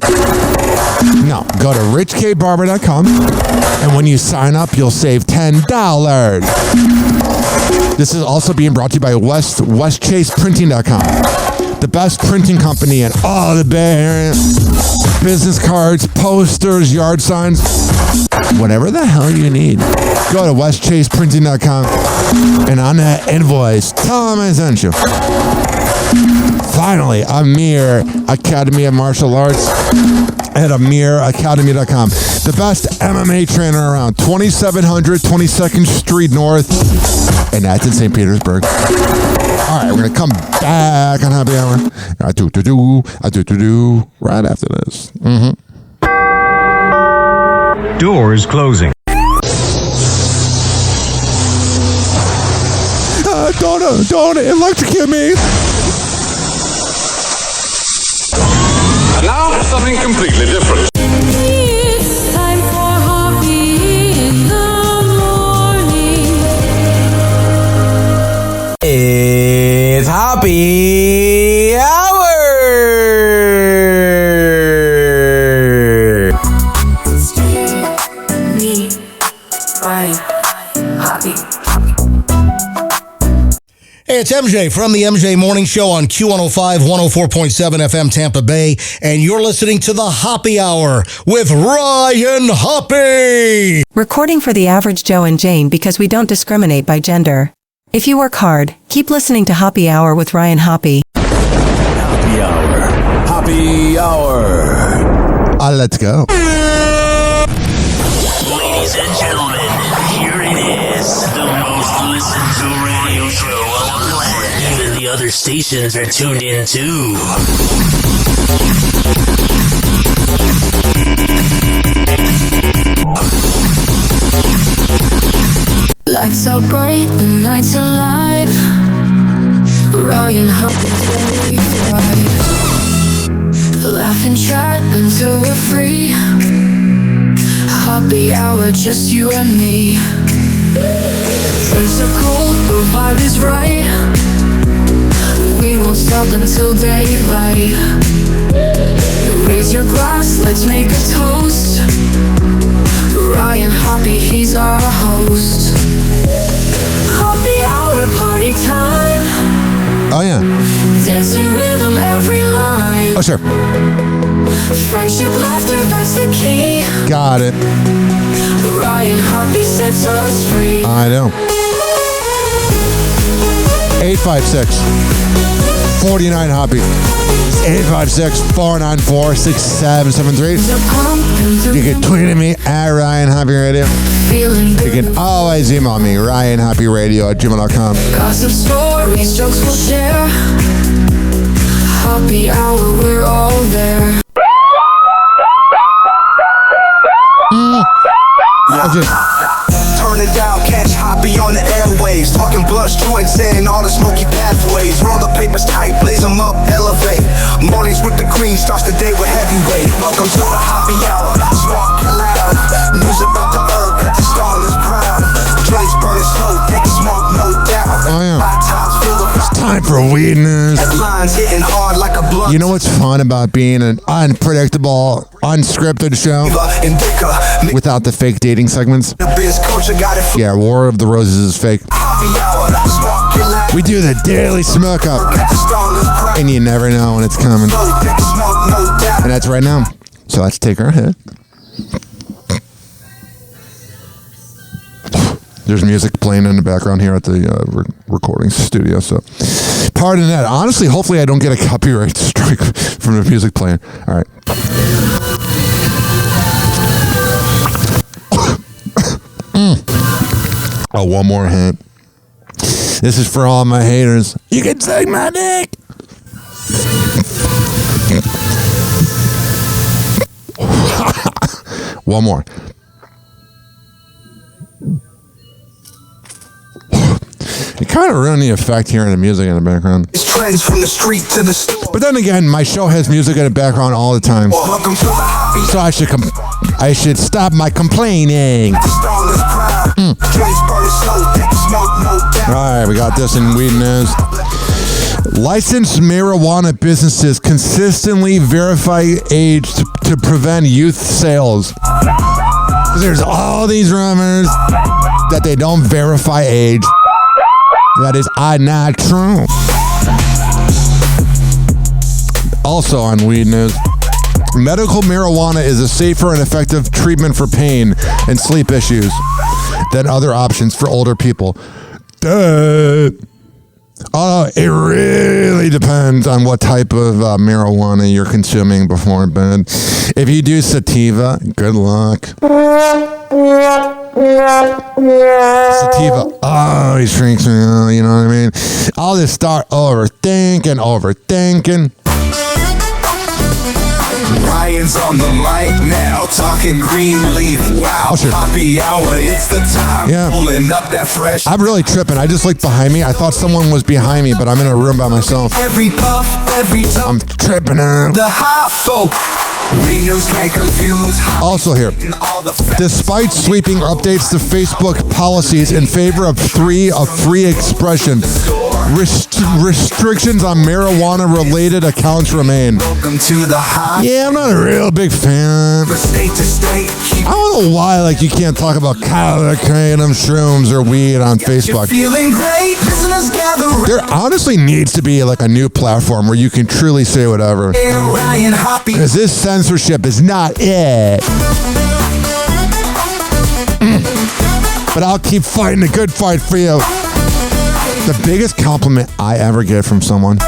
No, go to richkbarber.com, and when you sign up, you'll save $10. This is also being brought to you by westchaseprinting.com, the best printing company in all the Bay Area. Business cards, posters, yard signs, whatever the hell you need. Go to westchaseprinting.com, and on that invoice, tell them I sent you. Finally, Amir Academy of Martial Arts at amiracademy.com. The best MMA trainer around. 2700 22nd Street North. And that's in St. Petersburg. All right, we're going to come back on Happy Hour. I do right after this. Doors closing. Don't electrocute me. Now for something completely different. It's time for Hoppe in the morning. It's Hoppe Hour. Me, right, Hoppe. Hey, it's MJ from the MJ Morning Show on Q105, 104.7 FM Tampa Bay, and you're listening to the Hoppe Hour with Ryan Hoppe. Recording for the average Joe and Jane because we don't discriminate by gender. If you work hard, keep listening to Hoppe Hour with Ryan Hoppe. Hoppe Hour. Hoppe Hour. Let's go. Ladies and gentlemen, here it is, the most listened to radio show on the planet. Even the other stations are tuned in too. Lights are bright, the nights alive. Ryan Hoppe's very bright. Laugh and chat until we're free. Hoppe Hour, just you and me. Friends are cool, the vibe is right. We won't stop until daylight. Raise your glass, let's make a toast. Ryan Hoppe, he's our host. Hoppe Hour, party time. Oh, yeah. Dancing rhythm, every line. Oh, sure. Friendship, laughter, that's the key. Got it. Ryan Hoppe sets us free. I know. 856-49 Hoppe. 856-494-6773. You can tweet at me at Ryan Hoppe Radio. You can always email me, RyanHoppeRadio@gmail.com. Gossip stories, jokes we'll share. Hoppe Hour, we're all there. Turn it down, catch Hoppe on the airwaves. Talking blunt joints and all the smoky pathways. Roll the papers tight, blaze them up, elevate. Mornings with the cream, starts the day with heavyweight. Welcome to the Hoppe Hour, spark loud. News about the earth, that the starless proud. Joints burning slow, take a smoke, no doubt. Oh, yeah. Hot tops fill up. It's time for weed news. Headlines hitting hard like a blunt. You know what's fun about being an unpredictable, unscripted show without the fake dating segments? Yeah, War of the Roses is fake. We do the daily smoke up, and you never know when it's coming. And that's right now. So let's take our hit. There's music playing in the background here at the recording studio, so pardon that. Honestly, hopefully I don't get a copyright strike from the music playing. All right. Oh, one more hint. This is for all my haters. You can take my dick. One more. You kind of ruined the effect hearing the music in the background. It's trends from the street to the store. But then again, my show has music in the background all the time. So I should stop my complaining. All right, we got this in weed news. Licensed marijuana businesses consistently verify age to prevent youth sales. There's all these rumors that they don't verify age. That is not true. Also on weed news, medical marijuana is a safer and effective treatment for pain and sleep issues than other options for older people. Duh. It really depends on what type of marijuana you're consuming before bed. If you do sativa, good luck. Sativa always freaks me out, you know what I mean? I'll just start overthinking. Ryan's on the mic now, talking Greenleaf. Wow, happy hour, it's the time. Yeah. Pulling up that fresh. I'm really tripping. I just looked behind me. I thought someone was behind me, but I'm in a room by myself. Every puff, every top. I'm tripping out. The hot folk. News can't confuse. Also here, despite sweeping updates to Facebook policies in favor of free expression, restrictions on marijuana-related accounts remain. Yeah, I'm not a real big fan. I don't know why, you can't talk about cocaine and shrooms or weed on Facebook. There honestly needs to be a new platform where you can truly say whatever. Because this censorship is not it. But I'll keep fighting the good fight for you. The biggest compliment I ever get from someone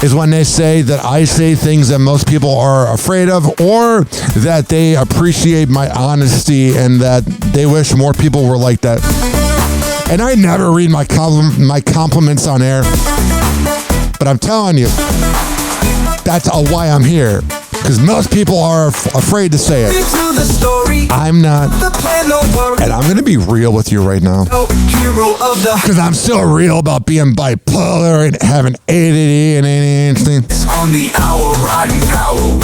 is when they say that I say things that most people are afraid of, or that they appreciate my honesty and that they wish more people were like that. And I never read my compliments on air. But I'm telling you, that's why I'm here. Because most people are afraid to say it. I'm not. And I'm going to be real with you right now. Because I'm still real about being bipolar and having ADD and anything.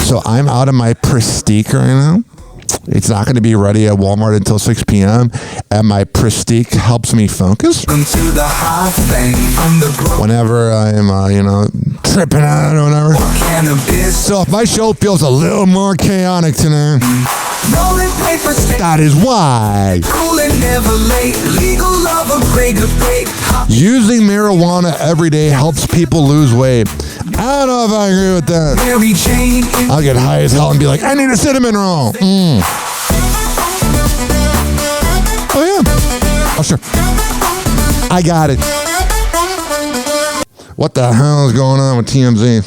So I'm out of my Prestige right now. It's not going to be ready at Walmart until 6 p.m. And my Prestige helps me focus whenever I'm, tripping out or whatever. So if my show feels a little more chaotic today, that is why. Using marijuana every day helps people lose weight. I don't know if I agree with that. I'll get high as hell and be like, I need a cinnamon roll. Oh, yeah. Oh, sure. I got it. What the hell is going on with TMZ?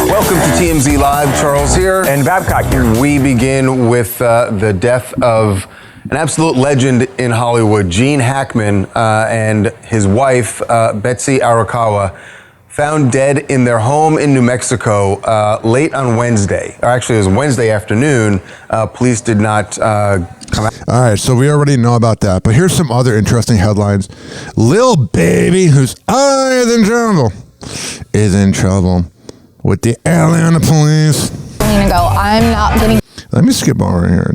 Welcome to TMZ Live. Charles here. And Babcock here. We begin with the death of an absolute legend in Hollywood, Gene Hackman, and his wife, Betsy Arakawa, found dead in their home in New Mexico late on Wednesday. Or actually, it was Wednesday afternoon. Police did not come out. All right, so we already know about that. But here's some other interesting headlines. Lil Baby, who's is in trouble with the Atlanta police. I'm not getting... Let me skip over here.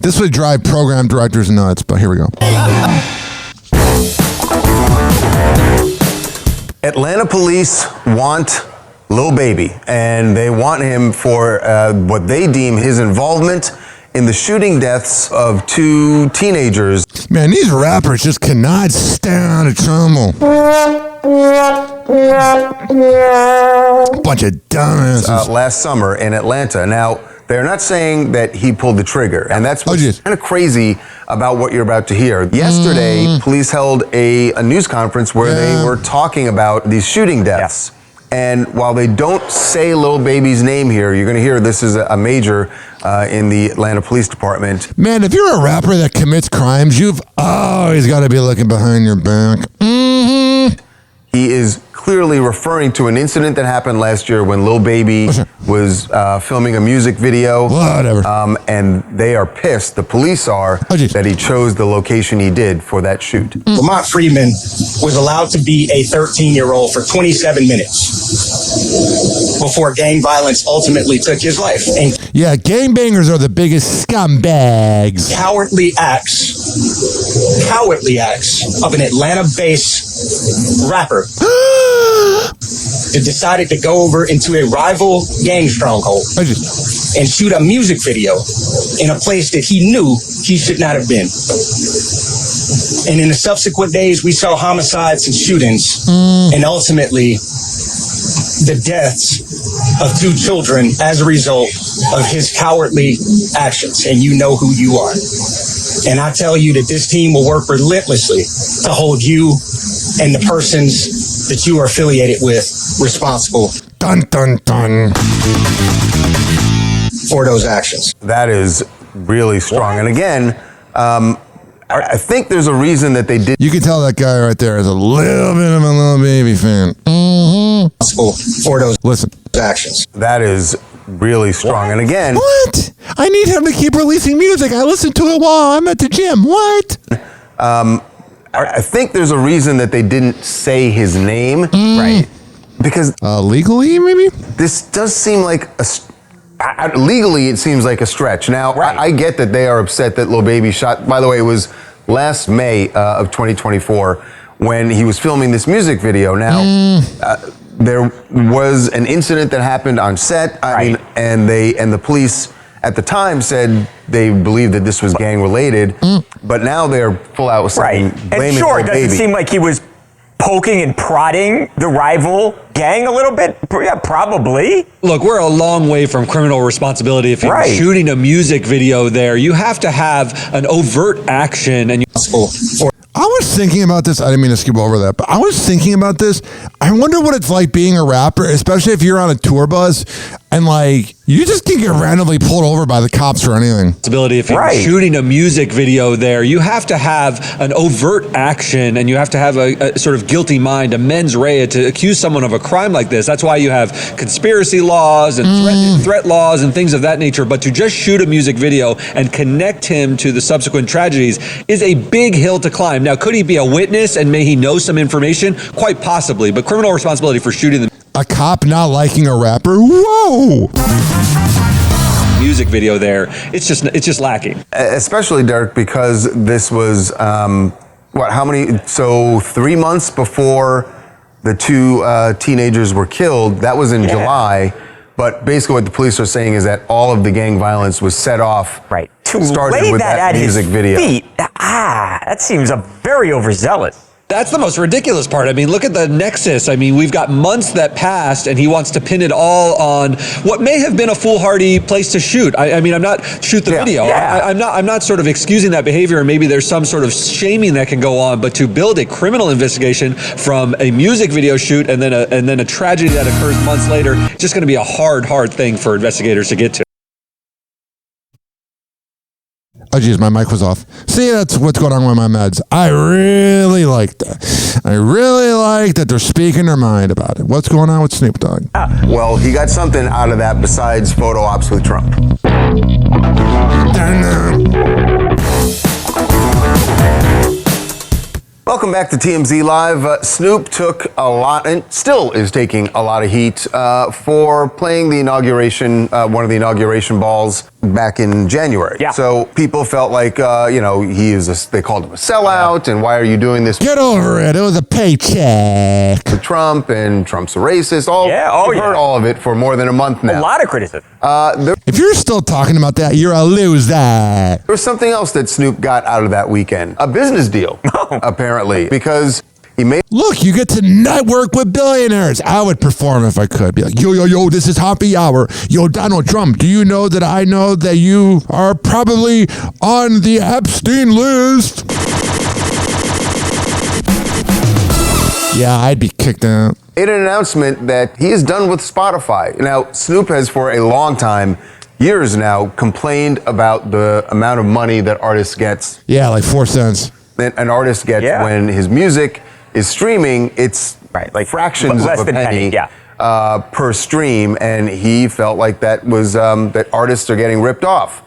This would drive program directors nuts, but here we go. Atlanta police want Lil Baby, and they want him for what they deem his involvement in the shooting deaths of 2 teenagers. Man, these rappers just cannot stay out of trouble. Bunch of dumbasses. Last summer in Atlanta. Now, they're not saying that he pulled the trigger, and that's what's kind of crazy about what you're about to hear. Yesterday, police held a news conference where they were talking about these shooting deaths. And while they don't say Lil Baby's name here, you're going to hear this is a major in the Atlanta Police Department. Man, if you're a rapper that commits crimes, you've always got to be looking behind your back. Mm-hmm. He is clearly referring to an incident that happened last year when Lil Baby was filming a music video. Whatever. And they are pissed, the police are, that he chose the location he did for that shoot. Lamont Freeman was allowed to be a 13-year-old for 27 minutes before gang violence ultimately took his life. And yeah, gangbangers are the biggest scumbags. Cowardly acts of an Atlanta-based rapper that decided to go over into a rival gang stronghold and shoot a music video in a place that he knew he should not have been. And in the subsequent days, we saw homicides and shootings, and ultimately the deaths of 2 children as a result of his cowardly actions. And you know who you are. And I tell you that this team will work relentlessly to hold you and the persons that you are affiliated with responsible. Dun, dun, dun. For those actions. That is really strong. And again, I think there's a reason that they did. You can tell that guy right there is a little bit of a Lil Baby fan. Mm-hmm. For those actions. That is really strong. And again, what? I need him to keep releasing music. I listen to it while I'm at the gym. What? I think there's a reason that they didn't say his name. Right. Because legally, maybe? This does seem like legally, it seems like a stretch. Now, I get that they are upset that Lil Baby shot. By the way, it was last May of 2024 when he was filming this music video. Now, there was an incident that happened on set. I mean, and the police at the time said they believed that this was gang related, but now they're full out saying blaming and sure, Lil it doesn't Baby. seem like he was poking and prodding the rival gang a little bit? Yeah, probably. Look, we're a long way from criminal responsibility. If you're shooting a music video there, you have to have an overt action and I was thinking about this. I didn't mean to skip over that, but I was thinking about this. I wonder what it's like being a rapper, especially if you're on a tour bus and like you just can get randomly pulled over by the cops for anything. If you're shooting a music video there, you have to have an overt action and you have to have a sort of guilty mind, a mens rea to accuse someone of a crime like this. That's why you have conspiracy laws and threat laws and things of that nature. But to just shoot a music video and connect him to the subsequent tragedies is a big hill to climb. Now, could he be a witness and may he know some information? Quite possibly, but criminal responsibility for shooting the a cop not liking a rapper? Whoa! Music video there, it's just lacking. Especially, Derek, because this was so 3 months before the 2 teenagers were killed. That was in July. But basically what the police are saying is that all of the gang violence was set off. Started with that music video. That seems very overzealous. That's the most ridiculous part. I mean, look at the nexus. I mean, we've got months that passed, and he wants to pin it all on what may have been a foolhardy place to shoot. I mean, I'm not shoot the video. I'm not sort of excusing that behavior, and maybe there's some sort of shaming that can go on. But to build a criminal investigation from a music video shoot and then a tragedy that occurs months later, it's just going to be a hard thing for investigators to get to. Oh, geez, my mic was off. See, that's what's going on with my meds. I really like that. I really like that they're speaking their mind about it. What's going on with Snoop Dogg? Well, he got something out of that besides photo ops with Trump. Welcome back to TMZ Live. Snoop took a lot, and still is taking a lot of heat for playing the inauguration, one of the inauguration balls back in January. So people felt like, they called him a sellout, and why are you doing this? Get over it. It was a paycheck. To Trump, and Trump's a racist. We've heard all of it for more than a month now. A lot of criticism. If you're still talking about that, you're a loser. There was something else that Snoop got out of that weekend. A business deal, apparently, because he made... Look, you get to network with billionaires. I would perform if I could. Be like, yo, this is Happy Hour. Yo, Donald Trump, do you know that I know that you are probably on the Epstein list? Yeah, I'd be kicked out. Made an announcement that he is done with Spotify. Now, Snoop has for a long time, years now, complained about the amount of money that artists gets. Yeah, like 4 cents. That an artist gets when his music is streaming. It's like fractions less of a than penny. yeah. Per stream, and he felt like that was that artists are getting ripped off.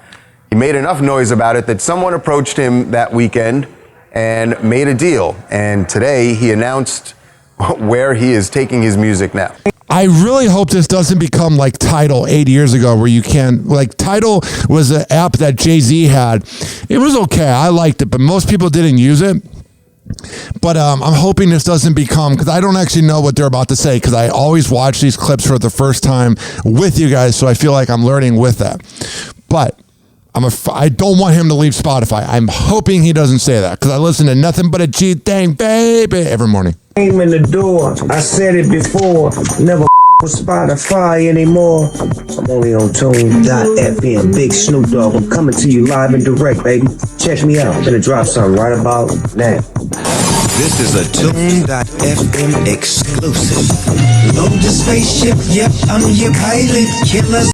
He made enough noise about it that someone approached him that weekend and made a deal. And today he announced where he is taking his music now. I really hope this doesn't become like Tidal 8 years ago, where you can, like, Tidal was an app that Jay-Z had. It was okay. I liked it, but most people didn't use it. But I'm hoping this doesn't become, because I don't actually know what they're about to say, because I always watch these clips for the first time with you guys, so I feel like I'm learning with that. But I don't want him to leave Spotify. I'm hoping he doesn't say that, because I listen to nothing but a G thing, baby, every morning. Came in the door, I said it before, never with Spotify anymore. I'm only on Tune.fm, Big Snoop Dogg. I'm coming to you live and direct, baby. Check me out. I'm gonna drop something right about now. This is a Tune.fm exclusive. Load the spaceship, yep, I'm your pilot, killer.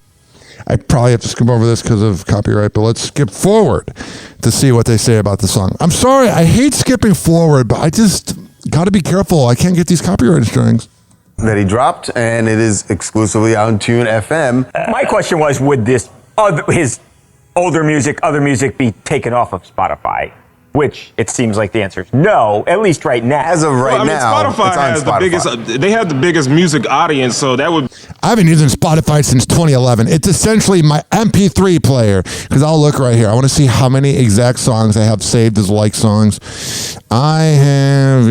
I probably have to skip over this because of copyright, but let's skip forward to see what they say about the song. I'm sorry, I hate skipping forward, but I just got to be careful. I can't get these copyright strings. That he dropped, and it is exclusively on Tune FM. My question was, would his other music be taken off of Spotify? Which it seems like the answer is no, at least right now. As of right now, Spotify has the biggest. They have the biggest music audience, so that would. I've been using Spotify since 2011. It's essentially my MP3 player, because I'll look right here. I want to see how many exact songs I have saved as like songs. I have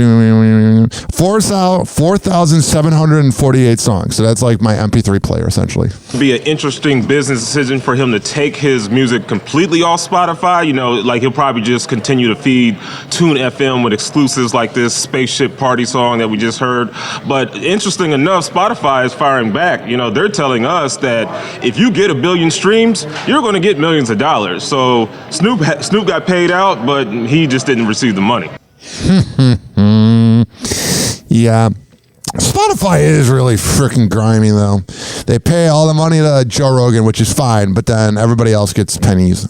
4,748 songs. So that's like my MP3 player, essentially. It'd be an interesting business decision for him to take his music completely off Spotify. You know, like he'll probably just continue to feed Tune FM with exclusives like this Spaceship Party song that we just heard. But interesting enough, Spotify is firing back. You know, they're telling us that if you get 1 billion streams, you're going to get millions of dollars. So Snoop got paid out, but he just didn't receive the money. Yeah. Spotify is really freaking grimy, though. They pay all the money to Joe Rogan, which is fine, but then everybody else gets pennies.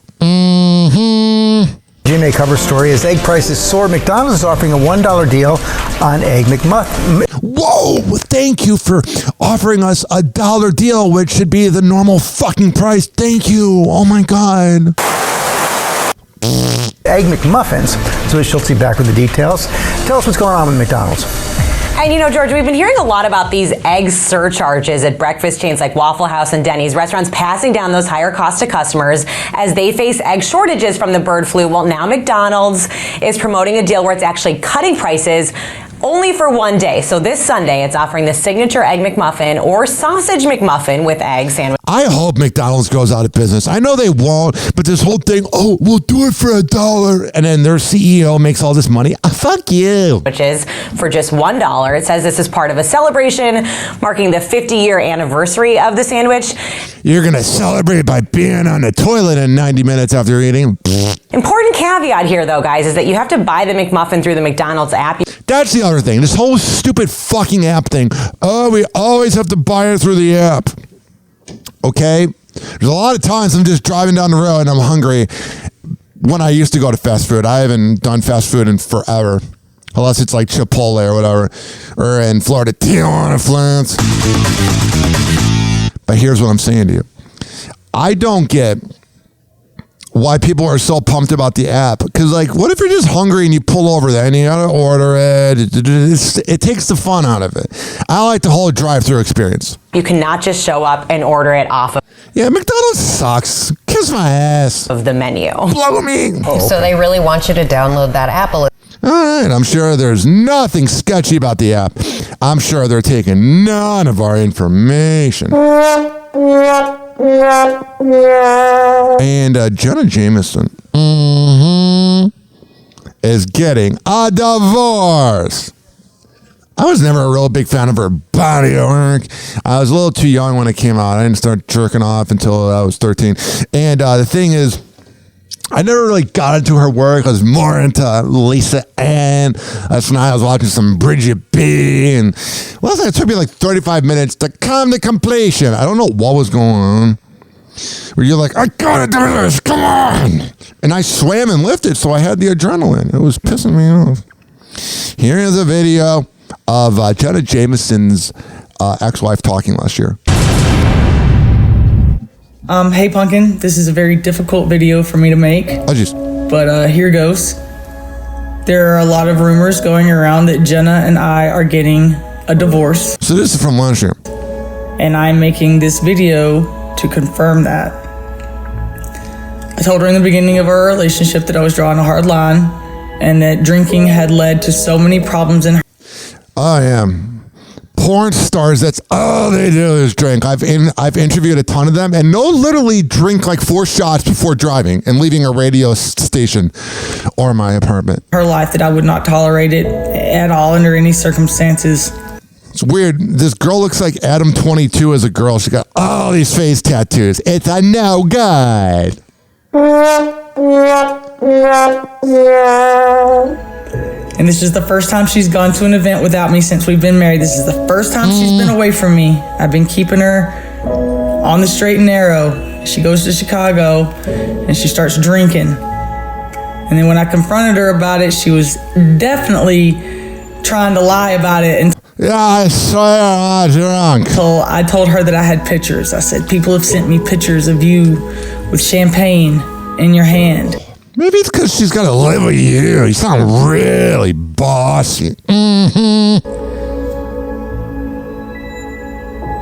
GMA cover story as egg prices soar. McDonald's is offering a $1 deal on Egg McMuffin. Whoa! Thank you for offering us a $1 deal, which should be the normal fucking price. Thank you. Oh my God. Egg McMuffins. So Schultz back with the details. Tell us what's going on with McDonald's. And you know, George, we've been hearing a lot about these egg surcharges at breakfast chains like Waffle House and Denny's. Restaurants passing down those higher costs to customers as they face egg shortages from the bird flu. Well, now McDonald's is promoting a deal where it's actually cutting prices only for one day. So this Sunday, it's offering the signature Egg McMuffin or Sausage McMuffin with egg sandwich. I hope McDonald's goes out of business. I know they won't, but this whole thing, oh, we'll do it for $1. And then their CEO makes all this money. Fuck you. Which is for just $1. It says this is part of a celebration marking the 50-year anniversary of the sandwich. You're going to celebrate by being on the toilet in 90 minutes after eating. Important caveat here, though, guys, is that you have to buy the McMuffin through the McDonald's app. That's the other thing. This whole stupid fucking app thing. Oh, we always have to buy it through the app. Okay? There's a lot of times I'm just driving down the road and I'm hungry when I used to go to fast food. I haven't done fast food in forever. Unless it's like Chipotle or whatever. Or in Florida, Tijuana Flats. But here's what I'm saying to you. I don't get why people are so pumped about the app. Because, like, what if you're just hungry and you pull over there and you gotta order it? It takes the fun out of it. I like the whole drive-through experience. You cannot just show up and order it off of. Yeah, McDonald's sucks. Kiss my ass. Of the menu. Blow me. So they really want you to download that app. All right, I'm sure there's nothing sketchy about the app. I'm sure they're taking none of our information. And Jenna Jameson is getting a divorce. I was never a real big fan of her body work. I was a little too young when it came out. I didn't start jerking off until I was 13. And the thing is, I never really got into her work. I was more into Lisa Ann. Last night I was watching some Bridget B. And last night it took me like 35 minutes to come to completion. I don't know what was going on. Where you're like, I gotta do this, come on. And I swam and lifted, so I had the adrenaline. It was pissing me off. Here is a video of Jenna Jameson's ex-wife talking last year. Hey Pumpkin, this is a very difficult video for me to make. But here goes. There are a lot of rumors going around that Jenna and I are getting a divorce. So this is from last year. And I'm making this video to confirm that. I told her in the beginning of our relationship that I was drawing a hard line and that drinking had led to so many problems in her. I am. Porn stars, that's all they do is drink. I've interviewed a ton of them, and they'll literally drink like 4 shots before driving and leaving a radio station or my apartment. Her life that I would not tolerate it at all under any circumstances. It's weird. This girl looks like Adam 22 as a girl. She got all these face tattoos. It's a no good. And this is the first time she's gone to an event without me since we've been married. This is the first time she's been away from me. I've been keeping her on the straight and narrow. She goes to Chicago and she starts drinking. And then when I confronted her about it, she was definitely trying to lie about it. And yeah, I swear I'm drunk. So I told her that I had pictures. I said, people have sent me pictures of you with champagne in your hand. Maybe it's because she's got to live with you. You sound really bossy.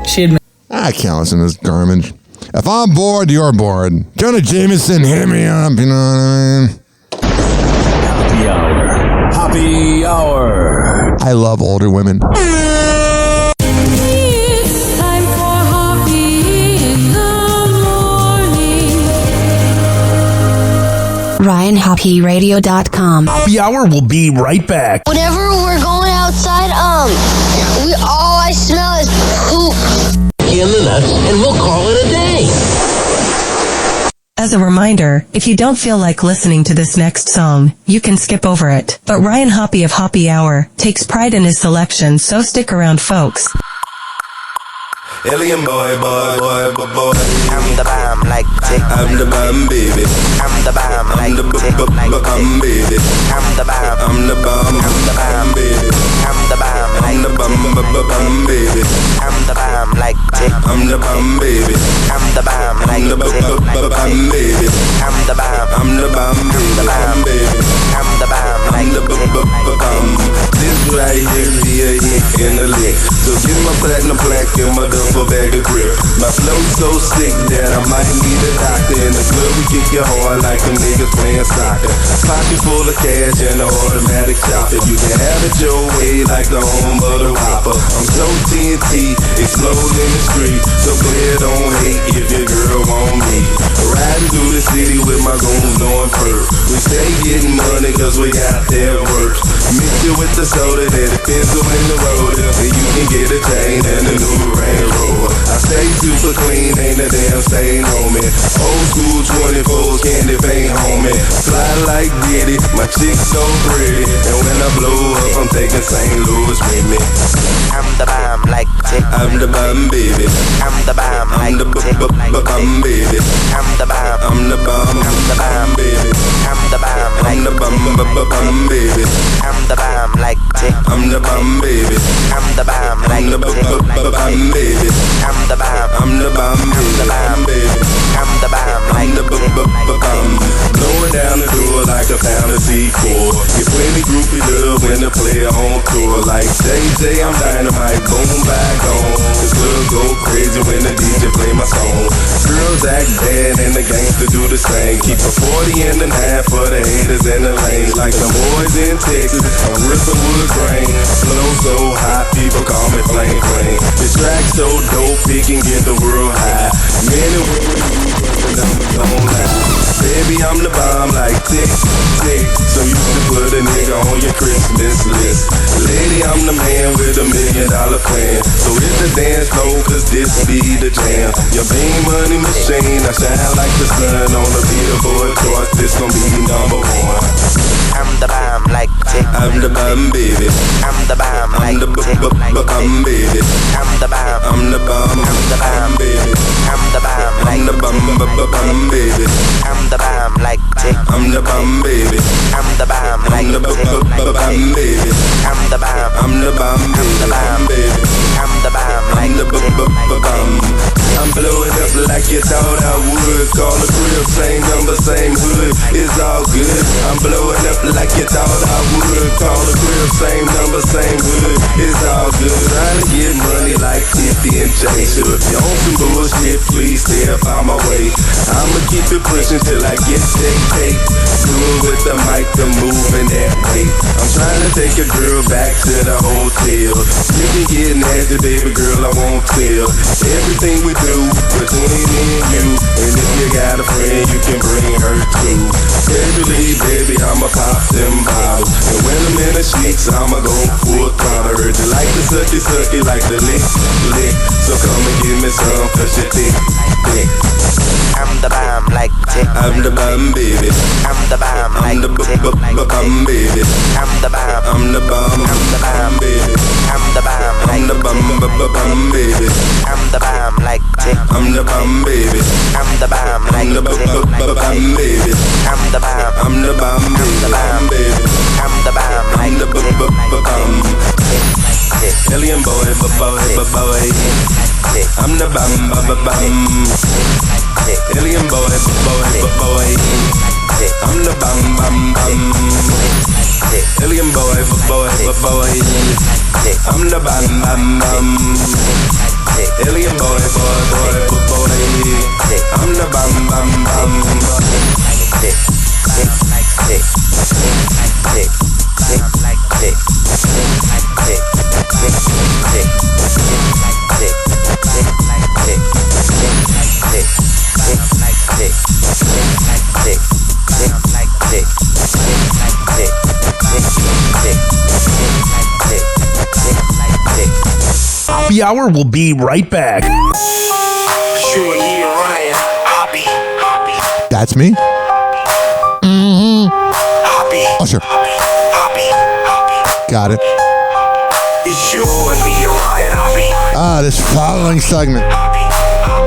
She admitted. I can't listen to this garbage. If I'm bored, you're bored. Jenna Jameson, hit me up, you know what I mean? Happy hour. Happy hour. I love older women. RyanHoppyRadio.com. Happy hour will be right back. Whenever we're going outside, all I smell is poop. In the nuts, and we'll call it a day. As a reminder, if you don't feel like listening to this next song, you can skip over it. But Ryan Hoppe of Hoppe Hour takes pride in his selection, so stick around, folks. Alien boy. I'm the bomb like tick. I'm the bomb, baby. I'm the bomb like tick. I'm baby. I'm the bomb. I'm the bomb. I'm the bomb, baby. I'm the bomb like I'm the bomb, baby. I'm the bomb like tick. I'm the bomb, baby. I'm the bomb like I'm the tick. bomb, baby. I'm the bomb. I'm the bomb, baby. I'm the bomb like I'm the bomb. This right here be a hit in the lick. So get my platinum plaque and my duffel bag of grip. My flow so sick that I might need a doctor. In the club we kick you hard like them niggas playing soccer. Pocket full of cash and an automatic chopper. You can have it your way like the home of the Whopper. I'm so TNT, explode in the street. So clear, don't hate if your girl want me. Riding through the city with my goons on perp. We stay getting money cause we got their work. Mix it with the soda, then the pencil in the roller. And you can get a chain and a new Range Rover. I stay super clean, ain't a damn stain on me. Old school 24s, candy paint homie. Fly like Diddy, my chick so pretty. And when I blow up, I'm taking St. Louis with me. I'm the bomb like tick. I'm the bomb, baby. I'm the bomb like tick. I'm baby. I'm the bomb. I'm the bomb. I'm the bomb, baby. I'm the bomb like I'm the bomb, baby. I'm the bomb like tick. I'm the bomb, baby. I'm the bomb like I'm the bomb, baby. I'm the bomb. I'm the bomb, baby. I'm the bomb like I'm the bomb. Blowing down the door like a fantasy core. Get plenty groupie love when the player on tour. Like JJ, I'm dynamite, boom, back on. The club go crazy when the DJ play my song. Girls act bad and the gangster do the same. Keep a 40 in the 9 for the haters in the lane. Like the boys in Texas, I'm ripping wood grain. Flow so high, people call me flame. This track so dope, it can get the world high. Men and women, the numbers don't lie. Baby, I'm the bomb like tick, tick. So you can put a nigga on your Christmas list. Lady, I'm the man with $1 million plan. So hit the dance floor, cause this be the jam. Your beam money machine, I shine like the sun on the Billboard chart. This gon' be number one. I'm the bomb like tick. I'm the bomb, baby. I'm the bomb like tick. I'm baby. I'm the bomb. I'm the bomb. I'm the bomb, baby. I'm the bomb like I'm the bomb, baby. I'm the bomb like tick. I'm the bomb, baby. I'm the bomb like I'm the bomb, baby. I'm the bomb. I'm the bomb, baby. I'm the bomb like bomb. I'm blowing up like you thought I would. Call the crib, same number, same hood. It's all good. I'm blowing up like you thought I would. Call the crib, same number, same hood. It's all good. Trying to get money like 50 and J. So if you on some bullshit, please stay up on my way. I'ma keep it pushing till I get that cake. Do it with the mic, the moving that way. I'm trying to take a girl back to the hotel. You can get nasty, baby girl, I won't tell. Everything we do between me and you. And if you got a friend, you can bring her too. Baby, baby, I'ma pop them bottles. And when I'm in the sheets, I'ma go full throttle. Heard you like the sucky, like the lick. So come and give me some, cause you thick. I'm the bomb like tick. I'm the bomb, baby. I'm the bomb like tick. Bomb, baby. I'm the bomb. I'm the bomb. I'm the bomb, baby. I'm the bomb like I'm the bomb, baby. I'm the bomb like tick. I'm the bomb, baby. I'm the bomb like I'm the bomb, baby. I'm the bomb. I'm the bomb, baby. I'm the bomb like I'm the bomb. Alien boy. I'm the bomb. Alien boy. I'm the bomb. Alien boy. I'm the bomb. Alien boy. I'm the Happy Hour will be right back. Sure, yeah, Ryan. Hoppe. That's me. Hoppe. Usher. Got it. It's you and me, Ryan. Hoppe. This following segment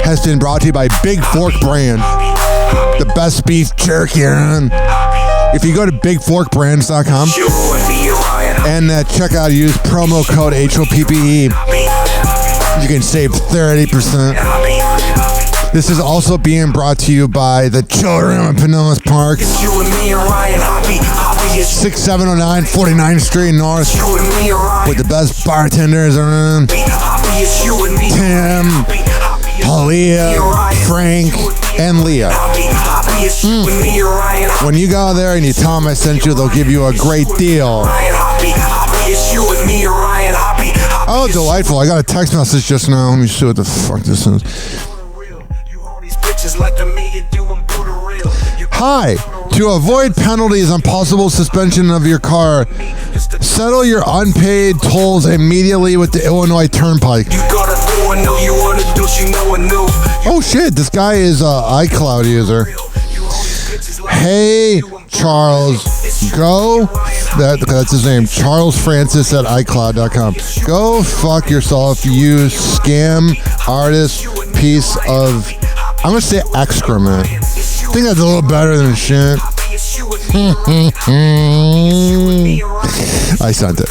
has been brought to you by Big Fork Brand, the best beef jerky around. If you go to bigforkbrands.com and check out, use promo code HOPPE, you can save 30%. This is also being brought to you by the children of Pinellas Park, 6709 49th Street North, with the best bartenders around. Tim, Halia, Frank, and Leah. When you go there and you tell them I sent you, they'll give you a great deal. Oh, delightful. I got a text message just now. Let me see what the fuck this is. Hi. To avoid penalties and possible suspension of your car, settle your unpaid tolls immediately with the Illinois Turnpike. Oh shit, this guy is an iCloud user. Hey, Charles, that's his name, Charles Francis at iCloud.com. Go fuck yourself, you scam artist piece of, I'm gonna say excrement. I think that's a little better than shit. I sent it.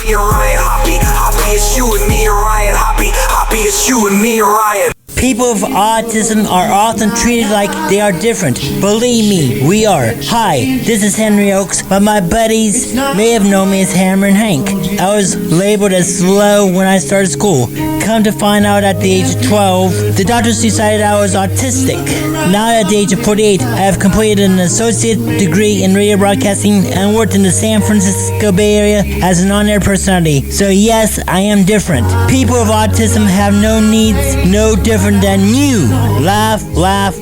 People with autism are often treated like they are different. Believe me, we are. Hi, this is Henry Oakes, but my buddies may have known me as Hammer and Hank. I was labeled as slow when I started school. Come to find out at the age of 12, the doctors decided I was autistic. Now at the age of 48, I have completed an associate degree in radio broadcasting and worked in the San Francisco Bay Area as an on-air personality. So yes, I am different. People with autism have no needs, no different learn than you. Laugh,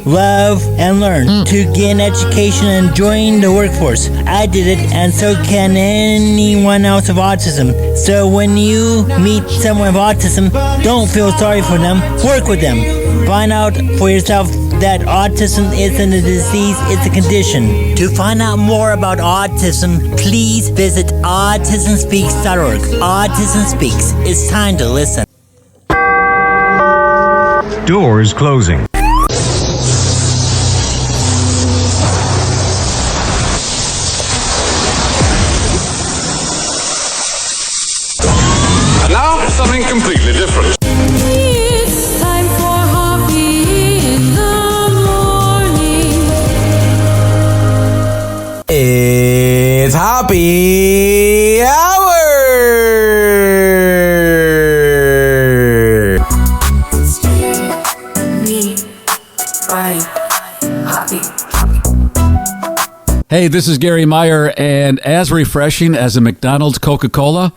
love, and learn to gain education and join the workforce. I did it, and so can anyone else with autism. So when you meet someone with autism, don't feel sorry for them. Work with them. Find out for yourself that autism isn't a disease, it's a condition. To find out more about autism, please visit autismspeaks.org. Autism Speaks. It's time to listen. Doors closing. And now for something completely different. It's time for Hoppe in the morning. It's Hoppe Hour! Hey, this is Gary Meyer, and as refreshing as a McDonald's Coca-Cola,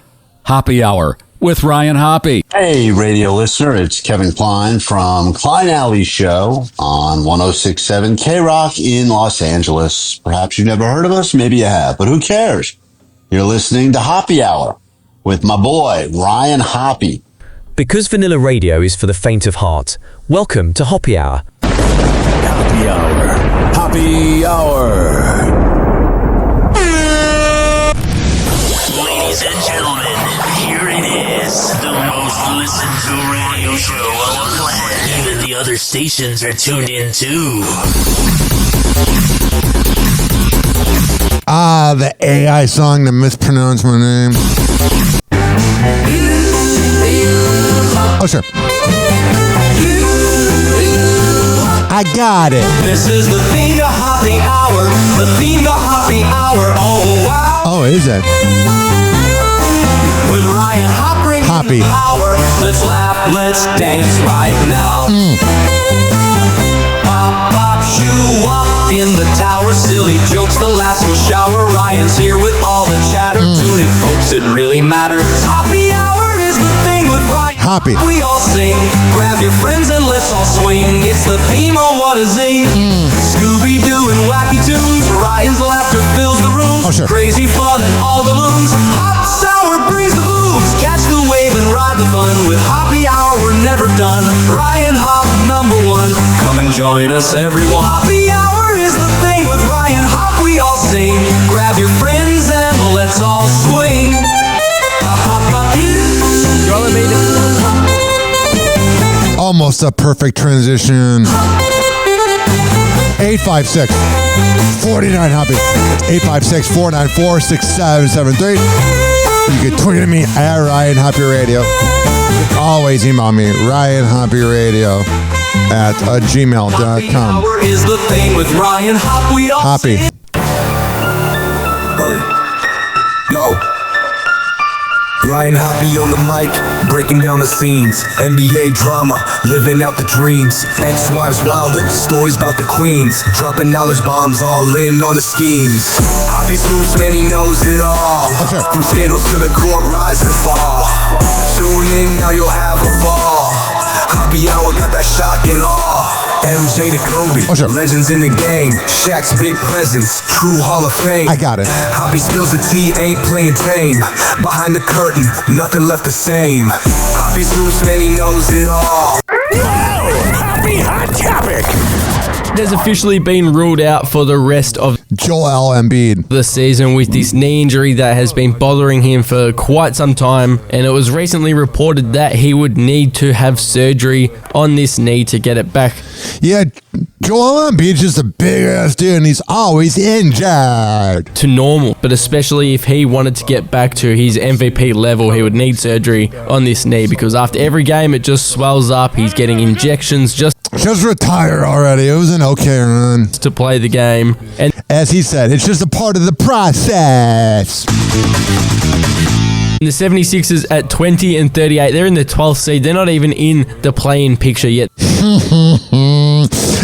Hoppe Hour with Ryan Hoppe. Hey, radio listener, it's Kevin Klein from Klein Alley Show on 106.7 K-Rock in Los Angeles. Perhaps you've never heard of us, maybe you have, but who cares? You're listening to Hoppe Hour with my boy, Ryan Hoppe. Because vanilla radio is for the faint of heart, welcome to Hoppe Hour. Hoppe Hour. Hoppe Hour. Ladies and gentlemen, here it is, the most listened to radio show on the planet. Even the other stations are tuned in too. The AI song that mispronounced my name. Oh, sure. I got it. This is the theme to Hoppe Hour. The theme to Hoppe Hour. Oh, wow. Oh, is it? With Ryan Hoppe. Hoppe. Hour. Let's laugh, let's dance right now. Pop, pop, shoo up in the tower. Silly jokes, the last will shower. Ryan's here with all the chatter. Tune in, folks, it really matters. Hoppe Hour is the thing with Ryan. Hoppe. We all sing. Grab your friends and let's all swing. It's the theme, oh what a zing. Scooby-Doo and wacky tunes. Ryan's laughter fills the room. Oh, sure. Crazy fun and all the balloons. Hot sour brings the booze. Catch the wave and ride the fun. With Hoppe Hour we're never done. Ryan Hoppe #1. Come and join us everyone. Hoppe Hour is the thing with Ryan Hoppe. We all sing. Grab your friends and let's all swing. Almost a perfect transition. 856-49 Hoppe. 856-494-6773. You can tweet at me at Ryan Hoppe Radio. You can always email me, ryanhopperadio@gmail.com. Hour is the thing with Ryan Hoppe. We all Hoppe. sing. Yo. Ryan Hoppe on the mic, breaking down the scenes. NBA drama, living out the dreams. Ex-wives wilder, stories about the queens. Dropping knowledge bombs, all in on the schemes. Hoppe Smooths, man, he knows it all. From scandals to the court, rise and fall. Tune in, now you'll have a ball. Hoppe Hour got that shock and awe. MJ to Kobe, legends in the game. Shaq's big presence, true Hall of Fame. I got it. Hoppe spills the tea, ain't playing tame. Behind the curtain, nothing left the same. Hoppe Smooths, man, he knows it all. Hoppe Hot Topic. Has officially been ruled out for the rest of Joel Embiid the season with this knee injury that has been bothering him for quite some time, and it was recently reported that he would need to have surgery on this knee to get it back. Yeah, Joel Embiid's just a big ass dude and he's always injured. To normal, but especially if he wanted to get back to his MVP level, he would need surgery on this knee because after every game it just swells up. He's getting injections just retire already. It was an okay run to play the game. And as he said, it's just a part of the process. The 76ers at 20-38, they're in the 12th seed. They're not even in the play-in picture yet.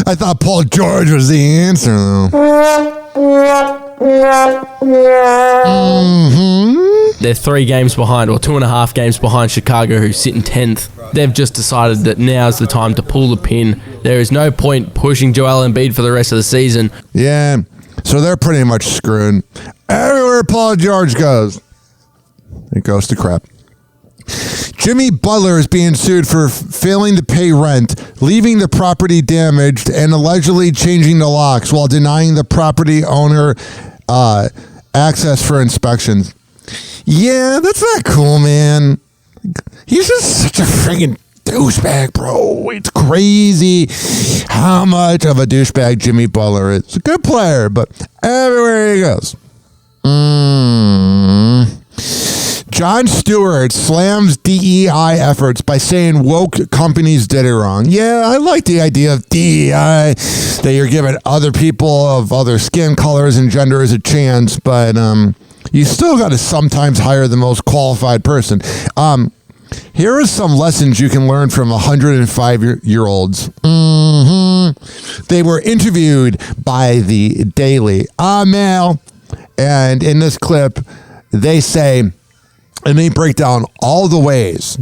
I thought Paul George was the answer, though. They're they're 3 games behind, or 2.5 games behind Chicago, who's sitting 10th. They've just decided that now's the time to pull the pin. There is no point pushing Joel Embiid for the rest of the season. Yeah, so they're pretty much screwed. Everywhere Paul George goes, it goes to crap. Jimmy Butler is being sued for failing to pay rent, leaving the property damaged, and allegedly changing the locks while denying the property owner access for inspections. Yeah, that's not cool, man. He's just such a freaking douchebag, bro. It's crazy how much of a douchebag Jimmy Butler is. He's a good player, but everywhere he goes. Jon Stewart slams DEI efforts by saying woke companies did it wrong. Yeah, I like the idea of DEI, that you're giving other people of other skin colors and genders a chance, but you still got to sometimes hire the most qualified person. Here are some lessons you can learn from 105-year-olds. They were interviewed by the Daily Mail, and in this clip, they say, and they break down all the ways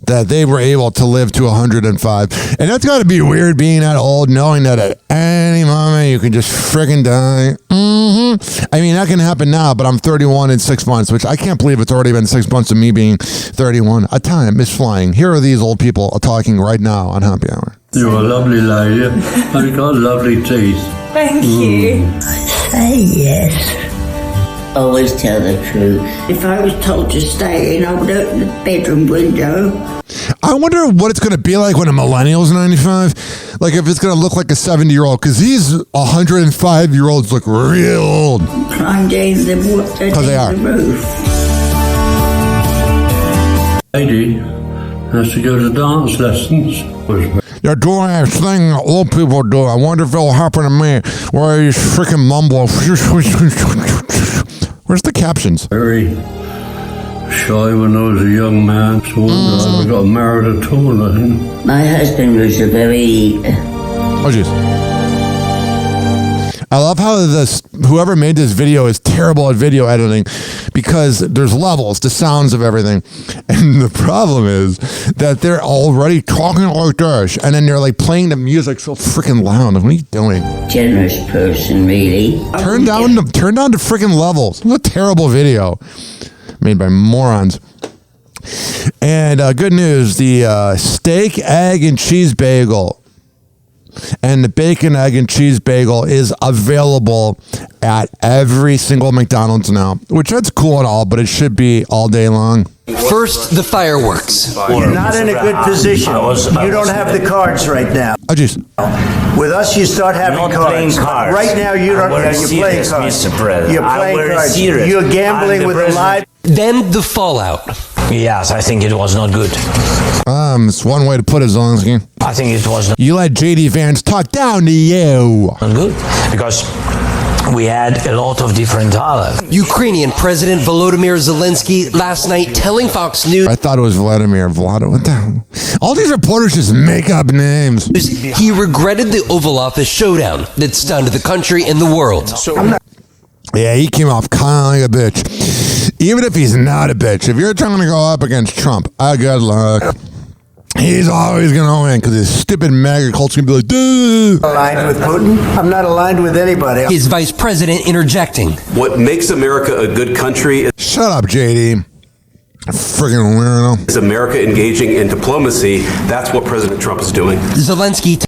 that they were able to live to 105. And that's got to be weird being that old, knowing that at any moment you can just friggin' die. I mean, that can happen now, but I'm 31 in 6 months, which I can't believe it's already been 6 months of me being 31. A time is flying. Here are these old people talking right now on Happy Hour. You're a lovely lady. I've got lovely teeth. Thank you. Say yes. Always tell the truth. If I was told to stay in, I would open the bedroom window. I wonder what it's going to be like when a millennial's 95. Like if it's going to look like a 70-year-old, because these 105-year-olds look real old. Climbing because they are. Lady has to go to dance lessons. They're doing that thing old people do. I wonder if it'll happen to me, where you freaking mumble. Where's the captions? Very shy when I was a young man, so I never got married at all, I think. My husband was a very... Oh, jeez. I love how whoever made this video is terrible at video editing, because there's levels to sounds of everything. And the problem is that they're already talking like this, and then they're like playing the music so freaking loud. What are you doing? Generous person, really. Turn down the freaking levels. What a terrible video made by morons. And good news, the steak, egg, and cheese bagel and the bacon, egg, and cheese bagel is available at every single McDonald's now, which that's cool and all, but it should be all day long. First, the fireworks. You're not in a good position. You don't have the cards right now. Oh, jeez. With us, you start having cards. Right now, you don't. You're playing cards. You're playing cards. You're gambling with a live. Then the fallout. Yes, I think it was not good. It's one way to put it, Zelensky. I think it was not. You let JD Vance talk down to you. Not good, because we had a lot of different dialogue. Ukrainian President Volodymyr Zelensky last night telling Fox News. I thought it was Vladimir. What the hell? All these reporters just make up names. He regretted the Oval Office showdown that stunned the country and the world. Yeah, he came off kind of like a bitch. Even if he's not a bitch, if you're trying to go up against Trump, good luck. He's always going to win because his stupid MAGA cult's going to be like, duh. Aligned with Putin? I'm not aligned with anybody. His vice president interjecting. What makes America a good country is... Shut up, JD. Friggin' weirdo. Is America engaging in diplomacy. That's what President Trump is doing. Zelensky.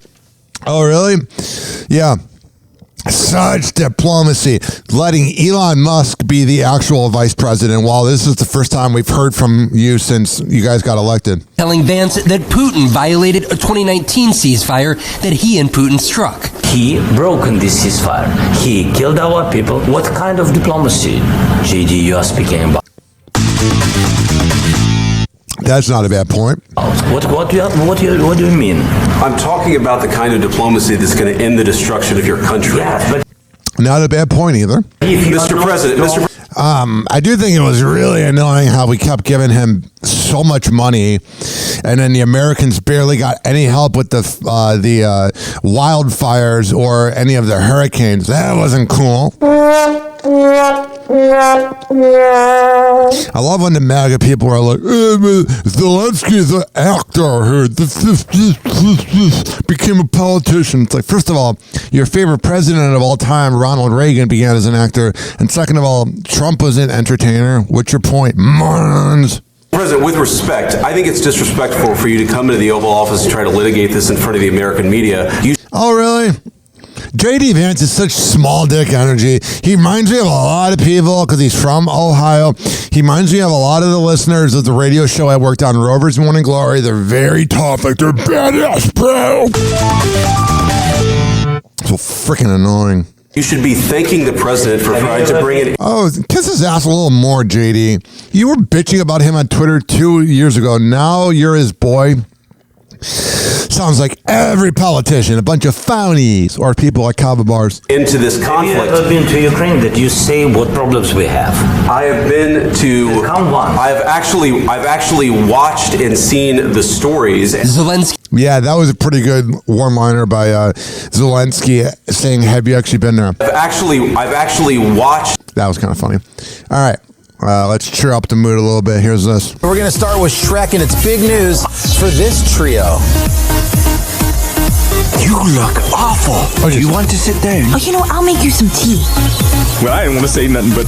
Oh, really? Yeah. Such diplomacy, letting Elon Musk be the actual vice president, while this is the first time we've heard from you since you guys got elected. Telling Vance that Putin violated a 2019 ceasefire that he and Putin struck. He broken this ceasefire. He killed our people. What kind of diplomacy, JD, you are speaking about? That's not a bad point. What do you mean? I'm talking about the kind of diplomacy that's going to end the destruction of your country. Yeah, but not a bad point either. Mr. President, I do think it was really annoying how we kept giving him so much money, and then the Americans barely got any help with the wildfires or any of the hurricanes. That wasn't cool. I love when the MAGA people are like, Zelensky's an actor who became a politician. It's like, first of all, your favorite president of all time, Ronald Reagan, began as an actor. And second of all, Trump was an entertainer. What's your point, morons? President, with respect, I think it's disrespectful for you to come into the Oval Office and try to litigate this in front of the American media. Oh, really? J.D. Vance is such small dick energy. He reminds me of a lot of people because he's from Ohio. He reminds me of a lot of the listeners of the radio show I worked on, Rover's Morning Glory. They're very tough, like they're badass, bro. So freaking annoying. You should be thanking the president for trying to bring it. Oh, kiss his ass a little more, JD. You were bitching about him on Twitter 2 years ago. Now you're his boy. Sounds like every politician, a bunch of phonies, or people like kava bars. Into this conflict. Have you ever been to Ukraine that you say what problems we have? I have been to. Come on. I've actually watched and seen the stories. Zelensky. Yeah, that was a pretty good one-liner by Zelensky saying, "Have you actually been there?" I've actually watched. That was kind of funny. All right. Let's cheer up the mood a little bit. Here's this. We're going to start with Shrek, and it's big news for this trio. You look awful. Do you want to sit down? Oh, you know, I'll make you some tea. Well, I didn't want to say nothing, but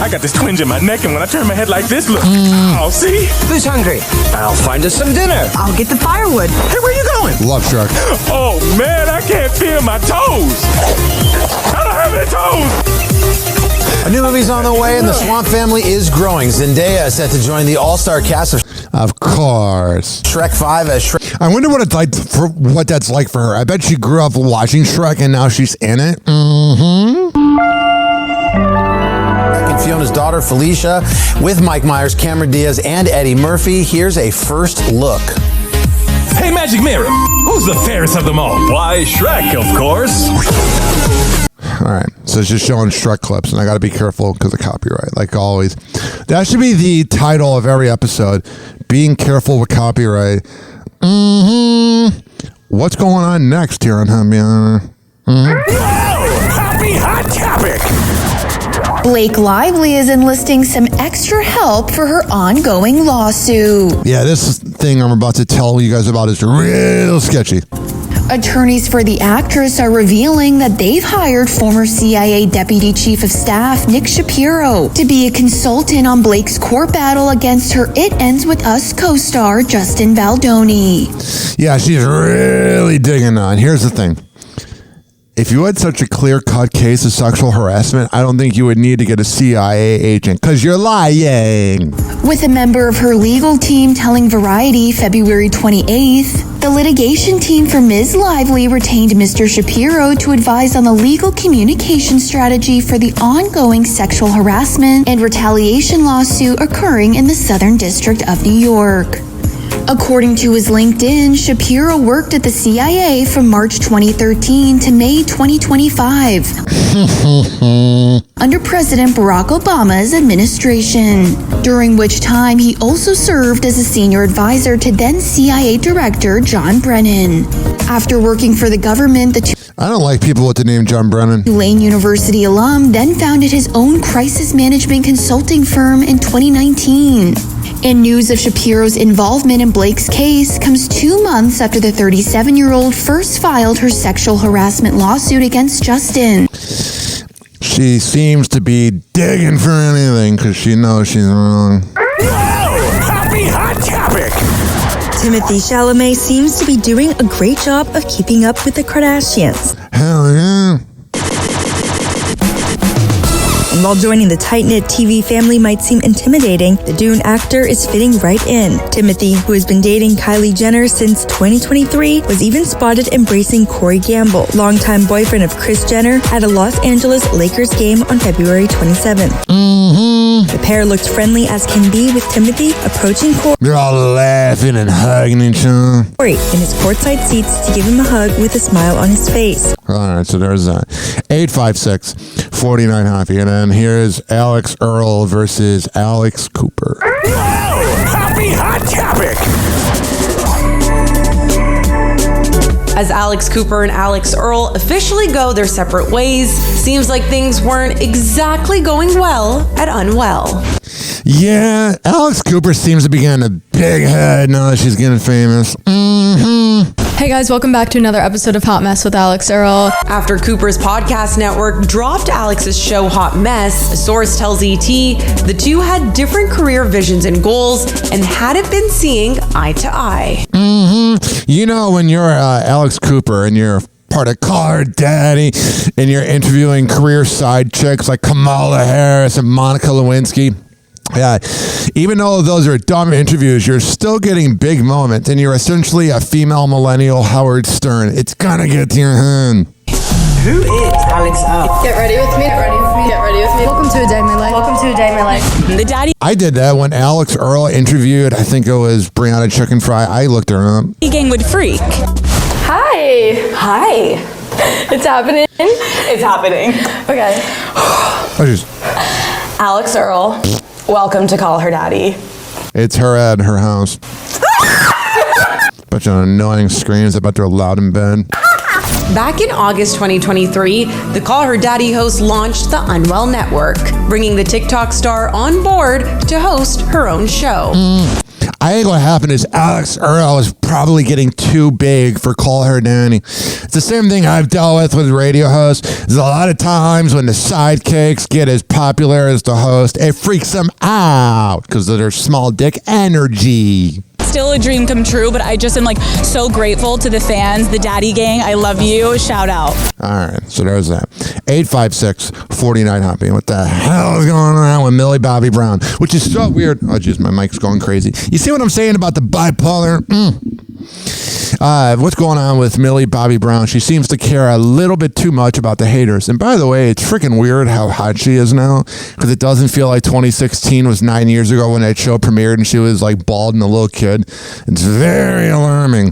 I got this twinge in my neck, and when I turn my head like this, look. Oh, see? Who's hungry? I'll find us some dinner. I'll get the firewood. Hey, where are you going? Love Shrek. Oh, man, I can't feel my toes. I don't have any toes. A new movie's on the way, and the Swamp Family is growing. Zendaya is set to join the all-star cast of course. Shrek 5 as Shrek. I wonder what it's like for what that's like for her. I bet she grew up watching Shrek and now she's in it. And Fiona's daughter Felicia with Mike Myers, Cameron Diaz, and Eddie Murphy. Here's a first look. Hey, Magic Mirror, who's the fairest of them all? Why, Shrek, of course. All right, so it's just showing Shrek clips, and I got to be careful because of copyright, like always. That should be the title of every episode, being careful with copyright. What's going on next here on Happy Hour? Happy Hot Topic! Blake Lively is enlisting some extra help for her ongoing lawsuit. Yeah, this thing I'm about to tell you guys about is real sketchy. Attorneys for the actress are revealing that they've hired former CIA Deputy Chief of Staff Nick Shapiro to be a consultant on Blake's court battle against her It Ends With Us co-star Justin Baldoni. Yeah, she's really digging on. Here's the thing. If you had such a clear-cut case of sexual harassment, I don't think you would need to get a CIA agent, because you're lying. With a member of her legal team telling Variety February 28th, the litigation team for Ms. Lively retained Mr. Shapiro to advise on the legal communication strategy for the ongoing sexual harassment and retaliation lawsuit occurring in the Southern District of New York. According to his LinkedIn, Shapiro worked at the CIA from March 2013 to May 2025 under President Barack Obama's administration, during which time he also served as a senior advisor to then CIA Director John Brennan. After working for the government, I don't like people with the name John Brennan. Tulane University alum then founded his own crisis management consulting firm in 2019. And news of Shapiro's involvement in Blake's case comes 2 months after the 37-year-old first filed her sexual harassment lawsuit against Justin. She seems to be digging for anything because she knows she's wrong. Happy Hot Topic! Timothée Chalamet seems to be doing a great job of keeping up with the Kardashians. Hell yeah. And while joining the tight-knit TV family might seem intimidating, the Dune actor is fitting right in. Timothy, who has been dating Kylie Jenner since 2023, was even spotted embracing Corey Gamble, longtime boyfriend of Kris Jenner, at a Los Angeles Lakers game on February 27th. The pair looked friendly as can be, with Timothy approaching Corey. They're all laughing and hugging each other. Corey in his courtside seats to give him a hug with a smile on his face. All right, so there's that. 856-49-HAPPY. And then here's Alex Earl versus Alex Cooper. Happy Hot Topic! As Alex Cooper and Alex Earl officially go their separate ways, seems like things weren't exactly going well at Unwell. Yeah, Alex Cooper seems to be getting a big head now that she's getting famous. Hey guys, welcome back to another episode of Hot Mess with Alex Earl. After Cooper's podcast network dropped Alex's show Hot Mess, a source tells ET the two had different career visions and goals and hadn't been seeing eye to eye. You know, when you're Alex Cooper and you're part of Call Her Daddy and you're interviewing career side chicks like Kamala Harris and Monica Lewinsky, yeah, even though those are dumb interviews, you're still getting big moments, and you're essentially a female millennial Howard Stern. It's gonna get to your head. Who is Alex Earl? Get ready with me, get ready with me, get ready with me. Welcome to a day in my life. Welcome to a day in my life. The daddy I did that when Alex Earl interviewed, I think it was Brianna Chicken Fry. I looked her up. gang would freak. Hi. Hi. It's happening. It's happening. Okay. Alex Earl, welcome to Call Her Daddy. It's her at her house. Bunch of annoying screams. I bet they're loud in bed. Back in August 2023, the Call Her Daddy host launched the Unwell Network, bringing the TikTok star on board to host her own show. I think what happened is Alex Earl is probably getting too big for Call Her Daddy. It's the same thing I've dealt with radio hosts. There's a lot of times when the sidekicks get as popular as the host, it freaks them out because of their small dick energy. Still a dream come true, but I just am so grateful to the fans, the daddy gang. I love you. Shout out. All right, so there's that. 856-49-HOPPY. What the hell is going on with Millie Bobby Brown? Which is so weird. Oh, jeez, my mic's going crazy. You see what I'm saying about the bipolar? What's going on with Millie Bobby Brown? She seems to care a little bit too much about the haters. And by the way, it's freaking weird how hot she is now, because it doesn't feel like 2016 was 9 years ago when that show premiered and she was bald and a little kid. It's very alarming.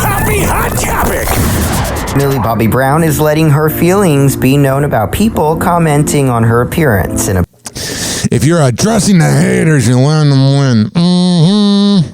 Happy Hot Topic! Millie Bobby Brown is letting her feelings be known about people commenting on her appearance in a If you're addressing the haters, you learn them win.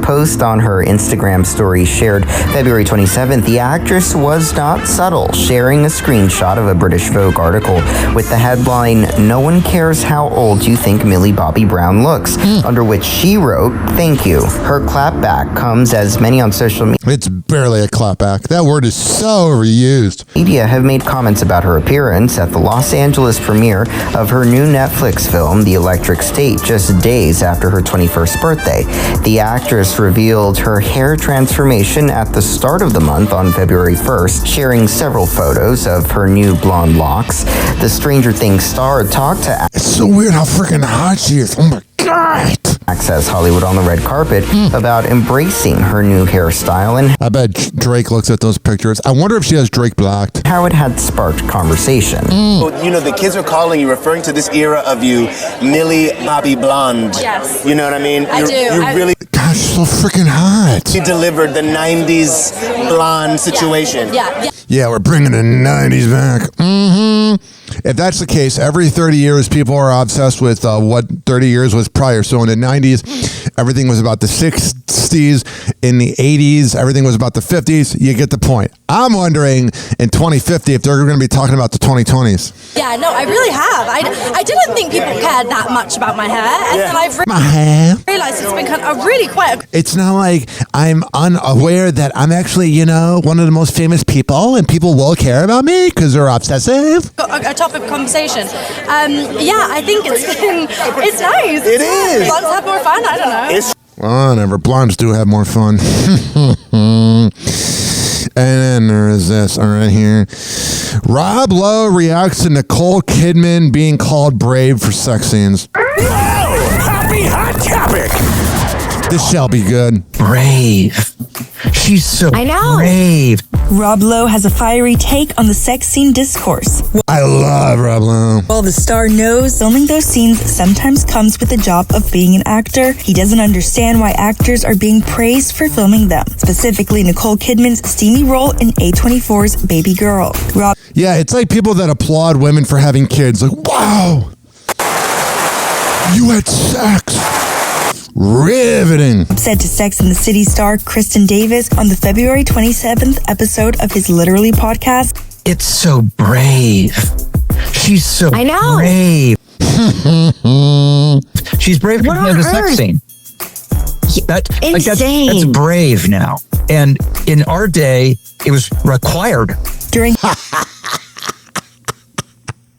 post on her Instagram story shared February 27th. The actress was not subtle, sharing a screenshot of a British Vogue article with the headline, "No one cares how old you think Millie Bobby Brown looks," under which she wrote, "Thank you." Her clapback comes as many on social media. It's barely a clapback. That word is so overused. Media have made comments about her appearance at the Los Angeles premiere of her new Netflix film, The Electric State, just days after her 21st birthday. The actress revealed her hair transformation at the start of the month on February 1st, sharing several photos of her new blonde locks. The Stranger Things star talked to... It's so weird how freaking hot she is. Oh my God. Access Hollywood on the red carpet about embracing her new hairstyle and I bet Drake looks at those pictures. I wonder if she has Drake blocked. How it had sparked conversation. You know, the kids are calling you, referring to this era of you, Millie Bobby Blonde. Yes. You know what I mean? I do. You really... Gosh, so freaking hot. She delivered the 90s blonde situation. Yeah. Yeah, we're bringing the 90s back. If that's the case, every 30 years, people are obsessed with what 30 years was prior. So in the 90s, everything was about the 60s. In the 80s, everything was about the 50s. You get the point. I'm wondering in 2050 if they're going to be talking about the 2020s. Yeah, no, I really have. I didn't think people cared that much about my hair. And then I've My hair? realized it's been really quite a It's not like I'm unaware that I'm actually, one of the most famous people and people will care about me because they're obsessive. topic of conversation. I think it's nice. It is. Blondes have more fun. I don't know. Whatever. Blondes do have more fun. And then there is this, all right, here. Rob Lowe reacts to Nicole Kidman being called brave for sex scenes. Happy Hot Topic! This shall be good. Brave. She's so brave. Rob Lowe has a fiery take on the sex scene discourse. I love Rob Lowe. While the star knows filming those scenes sometimes comes with the job of being an actor, he doesn't understand why actors are being praised for filming them, specifically Nicole Kidman's steamy role in A24's Baby Girl. Yeah, it's like people that applaud women for having kids. Like, wow, you had sex. Riveting. Said to Sex and the City star Kristen Davis on the February 27th episode of his Literally podcast. It's so brave. She's so I know. brave. She's brave to have a sex scene. Insane. That's brave now. And in our day, it was required. During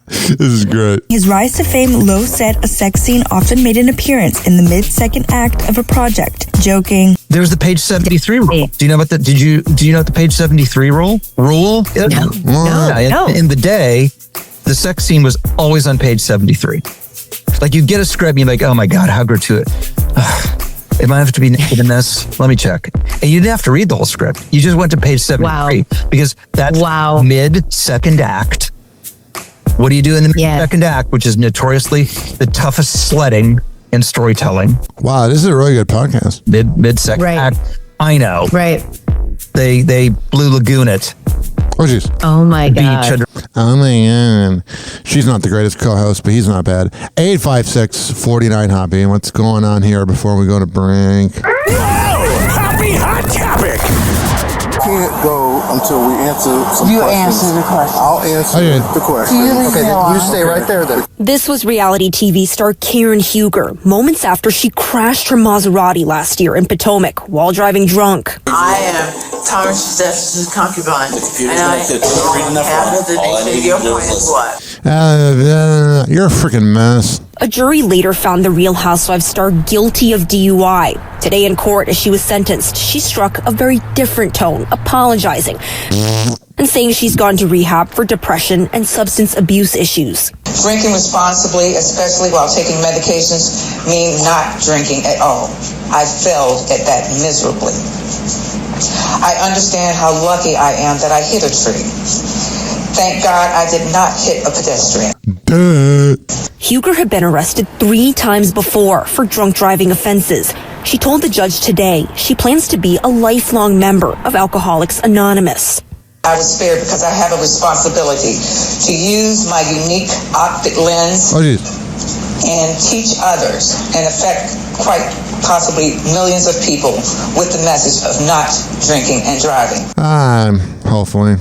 This is great. his rise to fame, Lowe said a sex scene often made an appearance in the mid-second act of a project, joking. There's the page 73 rule. Do you know about the? Do you know what the page 73 rule? No. In the day, the sex scene was always on page 73. Like you'd get a script, and you're like, oh my god, how gratuitous! It might have to be naked in this. Let me check. And you didn't have to read the whole script. You just went to page 73 because that's mid-second act. What do you do in the second act, which is notoriously the toughest sledding in storytelling? Wow, this is a really good podcast. Mid-second act. I know. Right. They Blue Lagoon it. Oh, jeez. Oh, my God. Oh, my God. She's not the greatest co-host, but he's not bad. 856-49-HOPPY. What's going on here before we go to break? Happy Hot Topic! Can't go until we answer some questions. answer the question. I'll answer the question. Okay, you stay right there then. This was reality TV star Karen Huger moments after she crashed her Maserati last year in Potomac while driving drunk. I am Thomas Justice's concubine, and I have the your point is what? You're a freaking mess. A jury later found the Real Housewives star guilty of DUI. Today in court, as she was sentenced, she struck a very different tone, apologizing and saying she's gone to rehab for depression and substance abuse issues. Drinking responsibly, especially while taking medications, mean not drinking at all. I failed at that miserably. I understand how lucky I am that I hit a tree. Thank God I did not hit a pedestrian. Huger had been arrested 3 times before for drunk driving offenses. She told the judge today she plans to be a lifelong member of Alcoholics Anonymous. I was spared because I have a responsibility to use my unique optic lens and teach others and affect quite possibly millions of people with the message of not drinking and driving. Hopefully.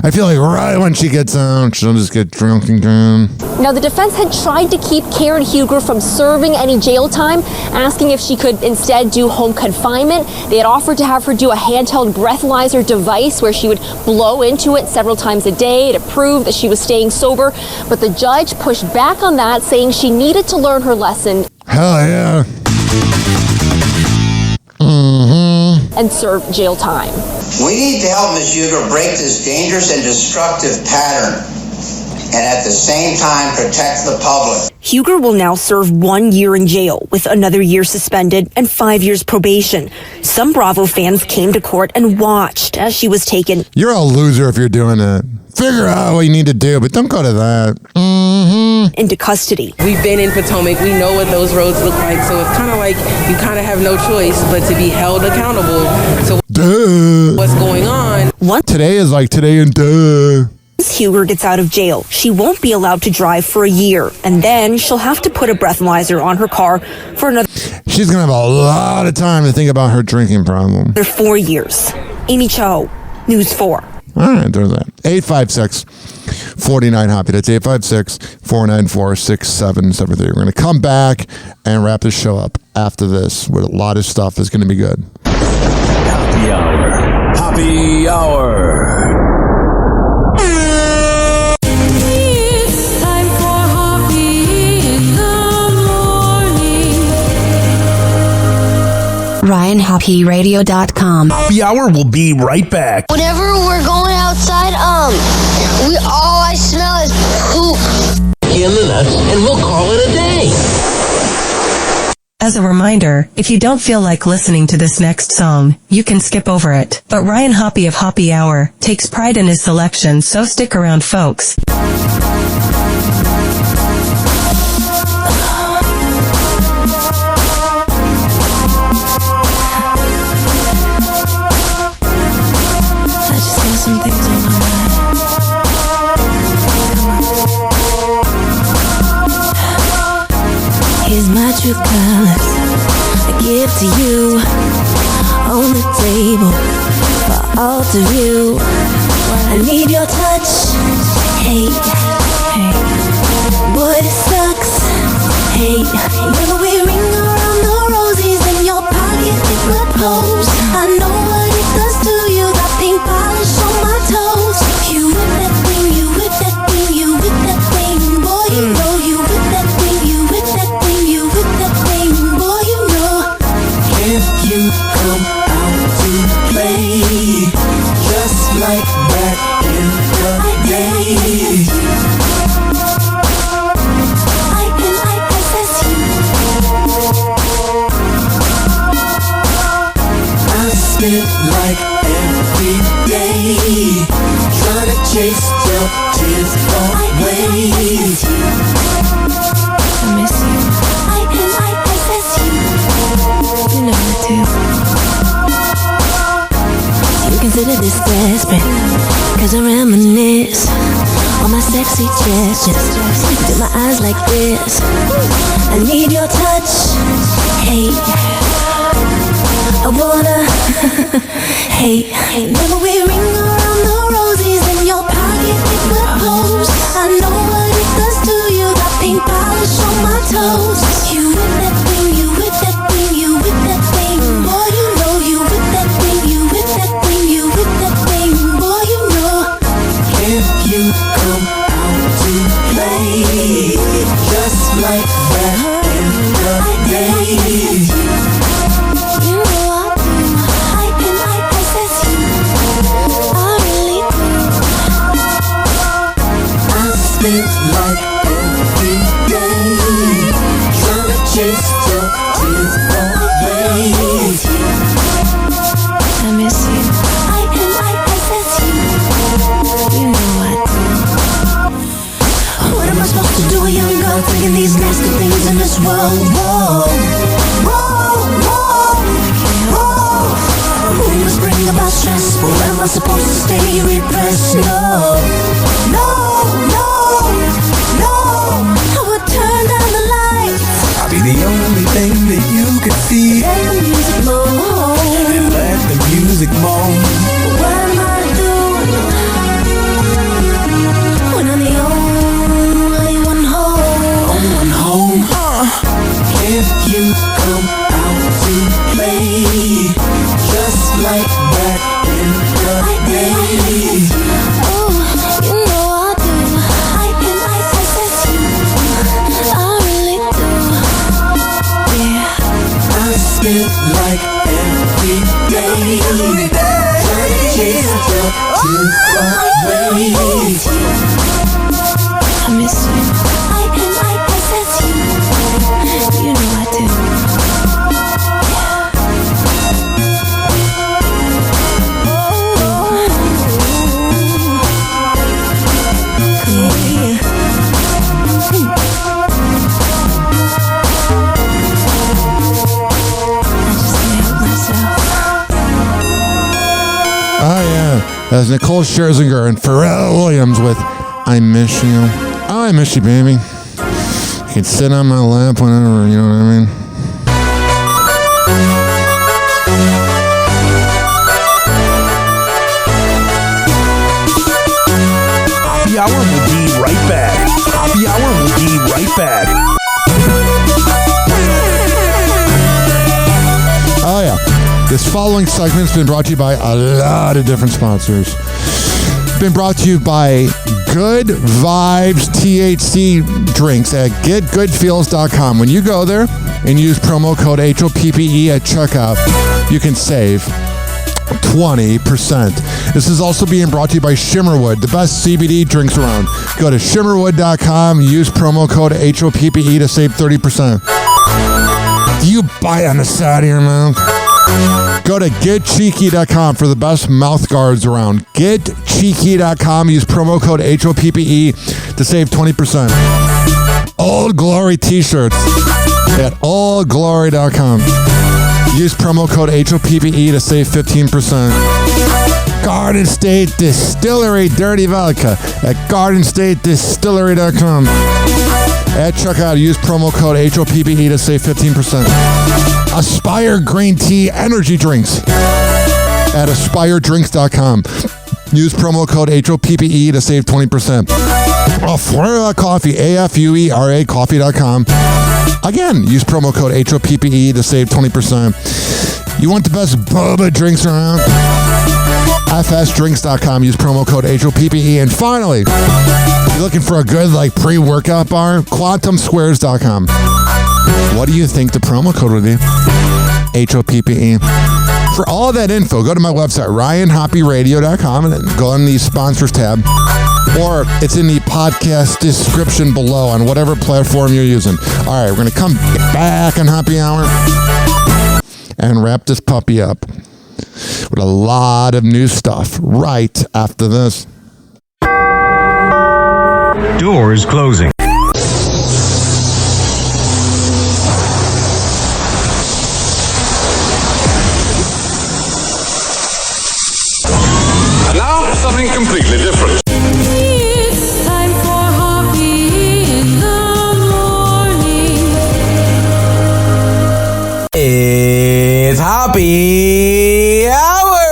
I feel like right when she gets out, she'll just get drunk again. Now, the defense had tried to keep Karen Huger from serving any jail time, asking if she could instead do home confinement. They had offered to have her do a handheld breathalyzer device where she would blow into it several times a day to prove that she was staying sober. But the judge pushed back on that, saying she needed to learn her lesson. Hell yeah. And serve jail time. We need to help Ms. Huger break this dangerous and destructive pattern and at the same time protect the public. Huger will now serve 1 year in jail with another year suspended and 5 years probation. Some Bravo fans came to court and watched as she was taken. You're a loser if you're doing it. Figure out what you need to do, but don't go to that. Into custody. We've been in Potomac. We know what those roads look like. So it's kind of like you kind of have no choice but to be held accountable. So what's going on? Today is like today and duh. Once Huger gets out of jail, she won't be allowed to drive for a year. And then she'll have to put a breathalyzer on her car for another. She's going to have a lot of time to think about her drinking problem. 4 years. Amy Cho, News 4. All right, there's that. 856-49-HOPPY. That's 856-494-6773. We're going to come back and wrap this show up after this with a lot of stuff that's going to be good. Happy Hour. Happy Hour. It's time for Hoppy in the morning. RyanHoppyRadio.com. Happy Hour will be right back. Whenever we're going outside, all I smell is poop. In the nuts, and we'll call it a day. As a reminder, if you don't feel like listening to this next song, you can skip over it. But Ryan Hoppy of Hoppy Hour takes pride in his selection, so stick around, folks. Here's my true colors. to you on the table for all to view. I need your touch. Hey, hey. Boy, this sucks. Hey, never we ring around the rosies in your pocket. It would pose. I know what it does to you. Got pink polish on my toes. You whip that thing, you whip that thing, you whip that thing. Boy, you know you whip that thing, you whip that thing, you whip that thing. Boy, you know. If you come out to play, just like back in the day. Spend like every day trying to chase your tears away. I miss you. I possess you. You know it too. You consider this desperate, cause I reminisce on my sexy gestures. Do my eyes like this. I need your touch. Hey, I wanna. Hey, never we ring around the rosies in your pocket. It will pose. I know what it does to you. Got pink polish on my toes. You whip that thing, you whip that thing, you whip that thing. Boy, you know you whip that thing, you whip that thing, you whip that thing. Boy, you know. If you come out to play, just like back in the day. Spend like every day trying to chase your tears away. I miss you. I possess you. You know I do. What am I supposed to do, a young girl, thinking these nasty things in this world? Whoa, whoa, whoa, whoa. We must bring about stress, but am I supposed to stay repressed? No, no, no. I'll be the only thing that you can see. Let the music moan. And let the music moan. What am I doing when I'm the only one home? Only one home. If you come out to play, just like back in the day. Oh, you know I do. I possess you. I really do. Spend like every day trying to chase your tears away. I miss you. I possess you. You know I do. Oh, yeah. That's Nicole Scherzinger and Pharrell Williams with I Miss You. Oh, I miss you, baby. You can sit on my lap whenever, you know what I mean? Happy Hour will be right back. Happy Hour will be right back. Oh, yeah. This following segment's been brought to you by a lot of different sponsors. Been brought to you by Good Vibes THC drinks at getgoodfeels.com. When you go there and use promo code HOPPE at checkout, you can save 20%. This is also being brought to you by Shimmerwood, the best CBD drinks around. Go to shimmerwood.com, use promo code HOPPE to save 30%. Do you bite on the side of your mouth? Go to getcheeky.com for the best mouth guards around. Getcheeky.com. Use promo code HOPPE to save 20%. Old Glory t-shirts at oldglory.com. Use promo code HOPPE to save 15%. Garden State Distillery Dirty Vodka at gardenstatedistillery.com. At checkout, use promo code HOPPE to save 15%. Aspire Green Tea Energy Drinks at aspiredrinks.com. Use promo code HOPPE to save 20%. Afuera Coffee, AFUERA coffee.com. Again, use promo code HOPPE to save 20%. You want the best boba drinks around? FSDrinks.com. Use promo code HOPPE. And finally, if you're looking for a good pre-workout bar, QuantumSquares.com. What do you think the promo code would be? HOPPE. For all that info, go to my website, RyanHoppyRadio.com, and then go on the sponsors tab. Or it's in the podcast description below on whatever platform you're using. All right, we're going to come back on Happy Hour and wrap this puppy up with a lot of new stuff right after this. Doors closing. And now, something completely different. It's time for Hoppy in the morning. It's Happy Hour!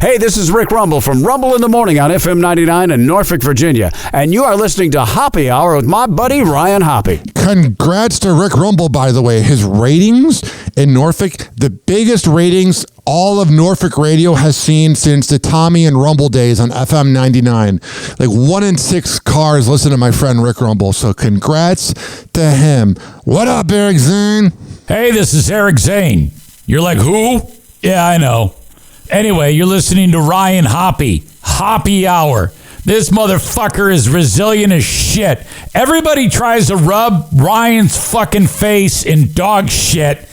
Hey, this is Rick Rumble from Rumble in the Morning on FM 99 in Norfolk, Virginia. And you are listening to Hoppy Hour with my buddy, Ryan Hoppy. Congrats to Rick Rumble, by the way. His ratings in Norfolk, the biggest ratings all of Norfolk radio has seen since the Tommy and Rumble days on FM 99. 1 in 6 cars listen to my friend Rick Rumble. So congrats to him. What up, Eric Zane? Hey, this is Eric Zane. You're like, who? Yeah, I know. Anyway, you're listening to Ryan Hoppy. Hoppy Hour. This motherfucker is resilient as shit. Everybody tries to rub Ryan's fucking face in dog shit,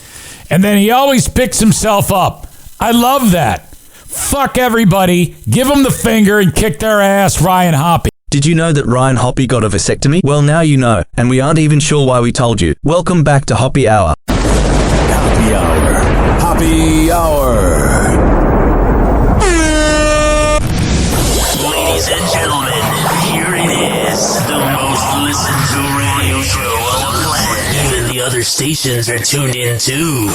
and then he always picks himself up. I love that. Fuck everybody. Give them the finger and kick their ass, Ryan Hoppy. Did you know that Ryan Hoppy got a vasectomy? Well, now you know, and we aren't even sure why we told you. Welcome back to Hoppy Hour. Happy Hour. Happy Hour. Ladies and gentlemen, here it is, the most listened to radio show on the planet. Even the other stations are tuned in too.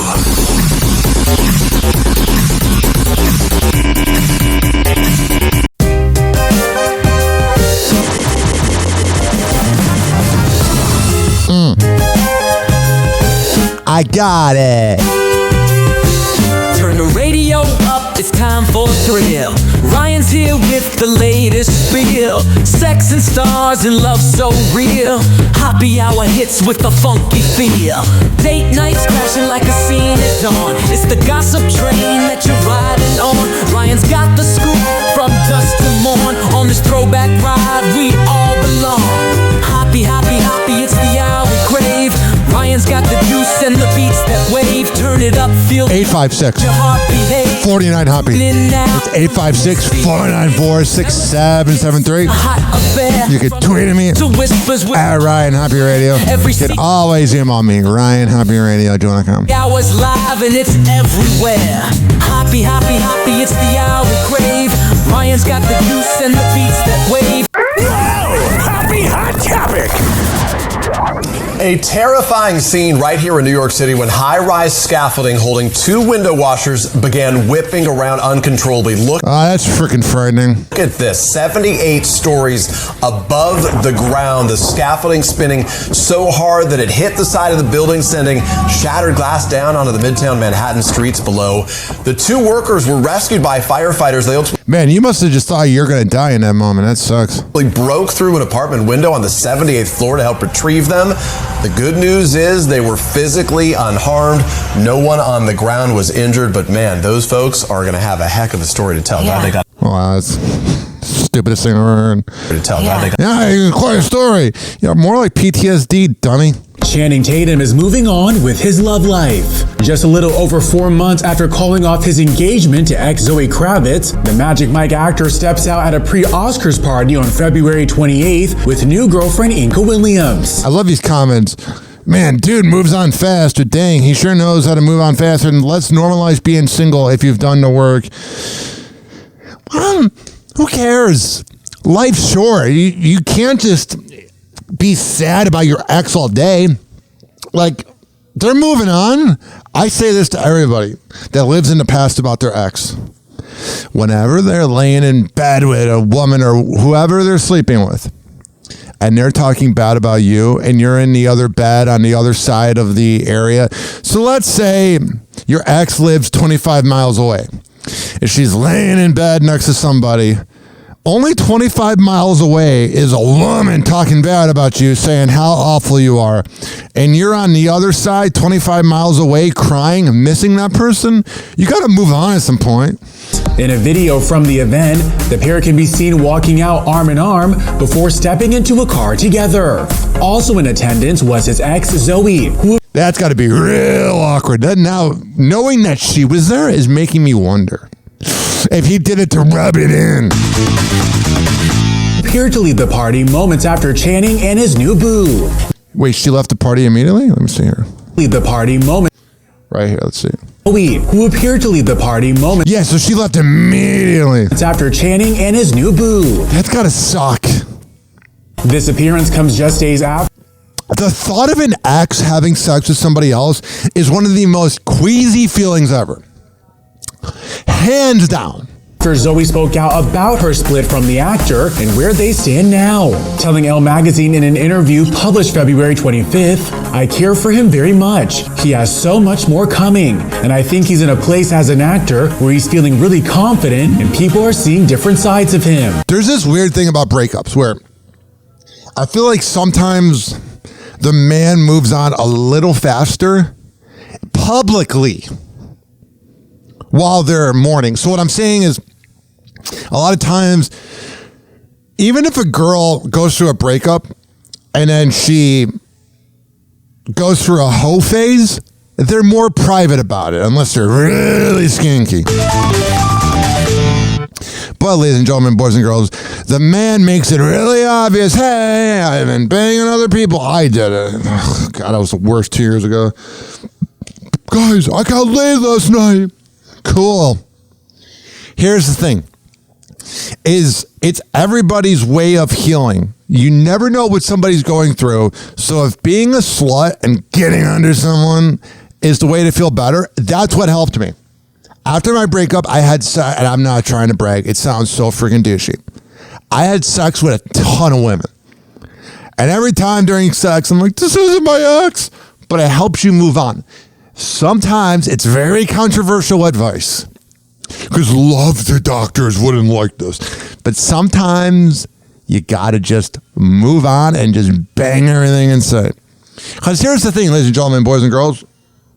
I got it. Turn the radio up, it's time for a thrill. Ryan's here with the latest spiel. Sex and stars and love so real. Happy Hour hits with a funky feel. Date nights crashing like a scene at dawn. It's the gossip train that you're riding on. Ryan's got the scoop from dusk to morn. On this throwback ride, we all belong. Happy, happy, happy, it's the hour we crave. Ryan's got the juice and the beats that wave. Turn it up, feel 856 49 Hoppy. It's 856-494-6773. You can tweet at me at Ryan Hoppy Radio. You can always email me, RyanHoppyRadio.com. Hours live and it's everywhere. Happy, happy, happy, it's the hour we crave. Ryan's got the juice and the beats that wave. Whoa! Happy Hot Topic! A terrifying scene right here in New York City when high-rise scaffolding holding 2 window washers began whipping around uncontrollably. Look, that's freaking frightening. Look at this, 78 stories above the ground. The scaffolding spinning so hard that it hit the side of the building, sending shattered glass down onto the Midtown Manhattan streets below. The 2 workers were rescued by firefighters. They ultimately Man, you must have just thought you're going to die in that moment. That sucks. broke through an apartment window on the 78th floor to help retrieve them. The good news is they were physically unharmed. No one on the ground was injured, but man, those folks are going to have a heck of a story to tell. Glad they got Wow, that's the stupidest thing I've ever heard. To tell. Yeah, it's quite a story. Yeah, more like PTSD, dummy. Channing Tatum is moving on with his love life. Just a little over 4 months after calling off his engagement to ex Zoe Kravitz, the Magic Mike actor steps out at a pre-Oscars party on February 28th with new girlfriend Inka Williams. I love these comments. Man, dude moves on faster. Dang, he sure knows how to move on faster. And let's normalize being single if you've done the work. Who cares? Life's short. You can't just be sad about your ex all day. Like, they're moving on. I say this to everybody that lives in the past about their ex. Whenever they're laying in bed with a woman or whoever they're sleeping with, and they're talking bad about you, and you're in the other bed on the other side of the area. So let's say your ex lives 25 miles away, and she's laying in bed next to somebody. Only 25 miles away is a woman talking bad about you, saying how awful you are. And you're on the other side, 25 miles away, crying, missing that person. You got to move on at some point. In a video from the event, the pair can be seen walking out arm in arm before stepping into a car together. Also in attendance was his ex, Zoe, who... That's got to be real awkward. Now, knowing that she was there is making me wonder if he did it to rub it in. Appeared to leave the party moments after Channing and his new boo. Wait, she left the party immediately? Let me see here. Leave the party moment. Right here, let's see. Who appeared to leave the party moment. Yeah, so she left immediately. It's after Channing and his new boo. That's gotta suck. This appearance comes just days after. The thought of an ex having sex with somebody else is one of the most queasy feelings ever. Hands down. After Zoe spoke out about her split from the actor and where they stand now, telling Elle magazine in an interview published February 25th, "I care for him very much. He has so much more coming, and I think he's in a place as an actor where he's feeling really confident and people are seeing different sides of him." There's this weird thing about breakups where I feel like sometimes the man moves on a little faster publicly while they're mourning. So what I'm saying is, a lot of times, even if a girl goes through a breakup and then she goes through a hoe phase, they're more private about it, unless they're really skanky. But, ladies and gentlemen, boys and girls, the man makes it really obvious, hey, I've been banging other people. I did it. Oh, God, that was the worst 2 years ago. Guys, I got laid last night. Cool. Here's the thing. It's everybody's way of healing. You never know what somebody's going through. So if being a slut and getting under someone is the way to feel better, that's what helped me. After my breakup, I had sex, and I'm not trying to brag. It sounds so freaking douchey. I had sex with a ton of women. And every time during sex, I'm like, this isn't my ex. But it helps you move on. Sometimes it's very controversial advice. Because love the doctors wouldn't like this. But sometimes you got to just move on and just bang everything in sight. Because here's the thing, ladies and gentlemen, boys and girls.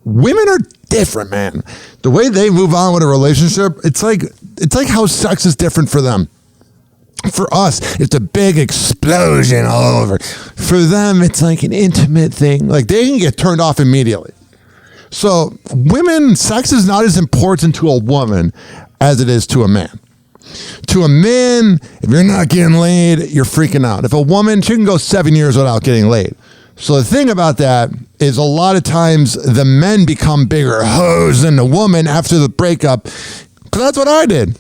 Women are different, man. The way they move on with a relationship, it's like how sex is different for them. For us, it's a big explosion all over. For them, it's like an intimate thing. Like, they can get turned off immediately. So women, sex is not as important to a woman as it is to a man. To a man, if you're not getting laid, you're freaking out. If a woman, she can go 7 years without getting laid. So the thing about that is a lot of times the men become bigger hoes than the woman after the breakup. Because that's what I did.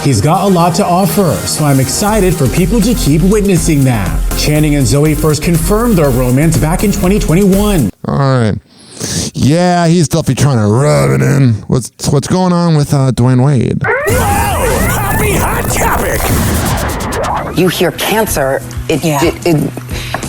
He's got a lot to offer, so I'm excited for people to keep witnessing that. Channing and Zoe first confirmed their romance back in 2021. All right. Yeah, he's definitely trying to rub it in. What's going on with Dwayne Wade? Happy hot topic. You hear cancer,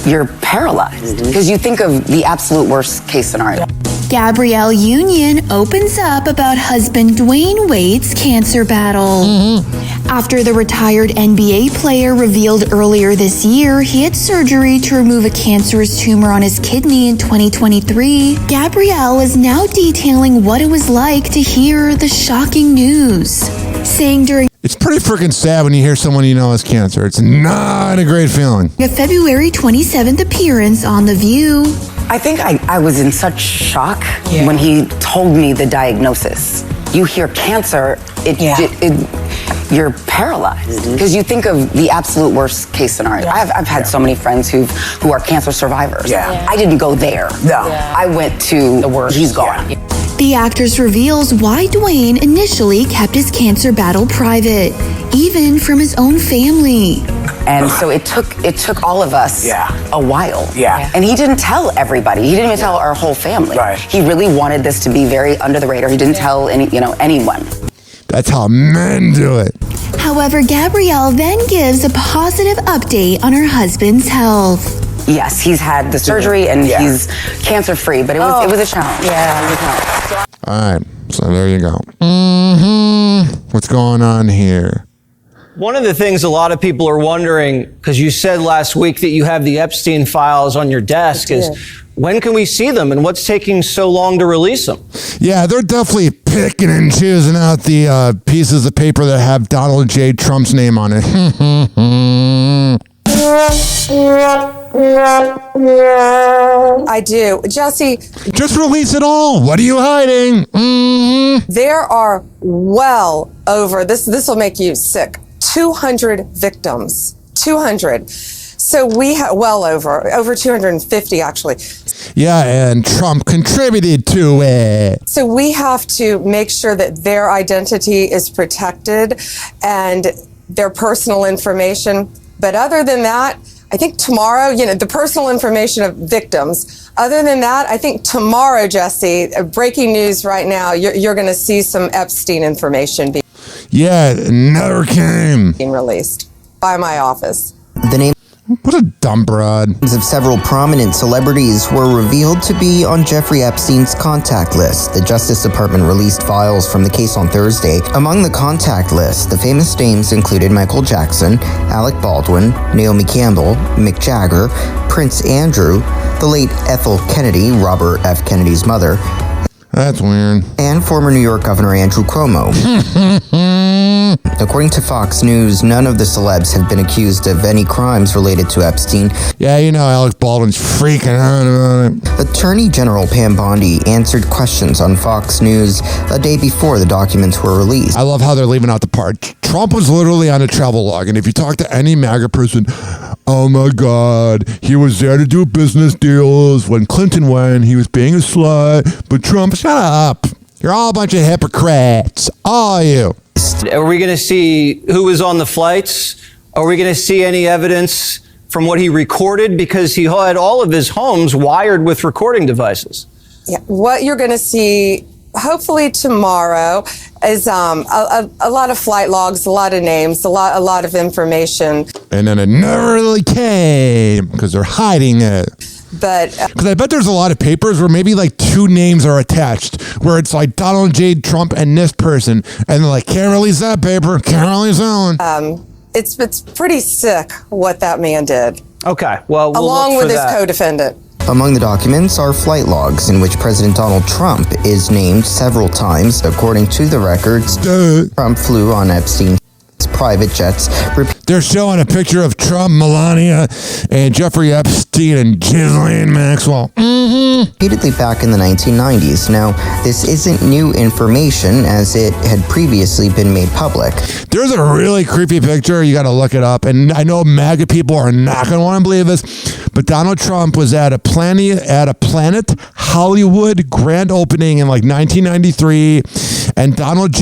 you're paralyzed because you think of the absolute worst case scenario. Gabrielle Union opens up about husband Dwayne Wade's cancer battle. After the retired NBA player revealed earlier this year he had surgery to remove a cancerous tumor on his kidney in 2023, Gabrielle is now detailing what it was like to hear the shocking news, saying during It's pretty freaking sad when you hear someone you know has cancer. It's not a great feeling. a February 27th appearance on The View. I think I was in such shock when he told me the diagnosis. You hear cancer, you're paralyzed because you think of the absolute worst case scenario. I've had so many friends who are cancer survivors. I didn't go there. I went to the worst. He's gone. The actress reveals why Dwayne initially kept his cancer battle private, even from his own family. And so it took all of us a while. And he didn't tell everybody. He didn't even tell our whole family. He really wanted this to be very under the radar. He didn't tell anyone. That's how men do it. However, Gabrielle then gives a positive update on her husband's health. Yes, he's had the surgery and he's cancer-free, but it was a challenge. It was a challenge. All right, so there you go. What's going on here? One of the things a lot of people are wondering, because you said last week that you have the Epstein files on your desk, is when can we see them and what's taking so long to release them? Yeah, they're definitely picking and choosing out the pieces of paper that have Donald J. Trump's name on it. I do. Jesse. Just release it all. What are you hiding? There are well over, this will make you sick, 200 victims. 200. So we have well over 250 actually. Yeah, and Trump contributed to it. So we have to make sure that their identity is protected and their personal information. But other than that, I think tomorrow, the personal information of victims. Other than that, I think tomorrow, Jesse, breaking news right now, you're going to see some Epstein information never came. being released by my office. The name What a dumb broad. of several prominent celebrities were revealed to be on Jeffrey Epstein's contact list. The Justice Department released files from the case on Thursday. Among the contact list, the famous names included Michael Jackson, Alec Baldwin, Naomi Campbell, Mick Jagger, Prince Andrew, the late Ethel Kennedy, Robert F. Kennedy's mother. That's weird. And former New York Governor Andrew Cuomo. According to Fox News, none of the celebs have been accused of any crimes related to Epstein. Yeah, Alec Baldwin's freaking out about it. Attorney General Pam Bondi answered questions on Fox News a day before the documents were released. I love how they're leaving out the part. Trump was literally on a travel log, and if you talk to any MAGA person, oh my God, he was there to do business deals. When Clinton went, he was being a slut. But Trump, shut up. You're all a bunch of hypocrites. All you. Are we going to see who was on the flights? Are we going to see any evidence from what he recorded? Because he had all of his homes wired with recording devices. Yeah, what you're going to see hopefully tomorrow is a lot of flight logs, a lot of names, a lot of information. And then it never really came because they're hiding it. But because I bet there's a lot of papers where maybe like two names are attached, where it's like Donald J. Trump and this person, and they're like, can't release that paper, can't release that one. It's pretty sick what that man did. Okay, well, we'll along look with for his that. co-defendant. Among the documents are flight logs in which President Donald Trump is named several times. According to the records, Trump flew on Epstein's private jets. They're showing a picture of Trump, Melania, and Jeffrey Epstein and Ghislaine Maxwell. Repeatedly back in the 1990s. Now, this isn't new information as it had previously been made public. There's a really creepy picture. You got to look it up. And I know MAGA people are not going to want to believe this, but Donald Trump was at a Planet Hollywood grand opening in like 1993, and Donald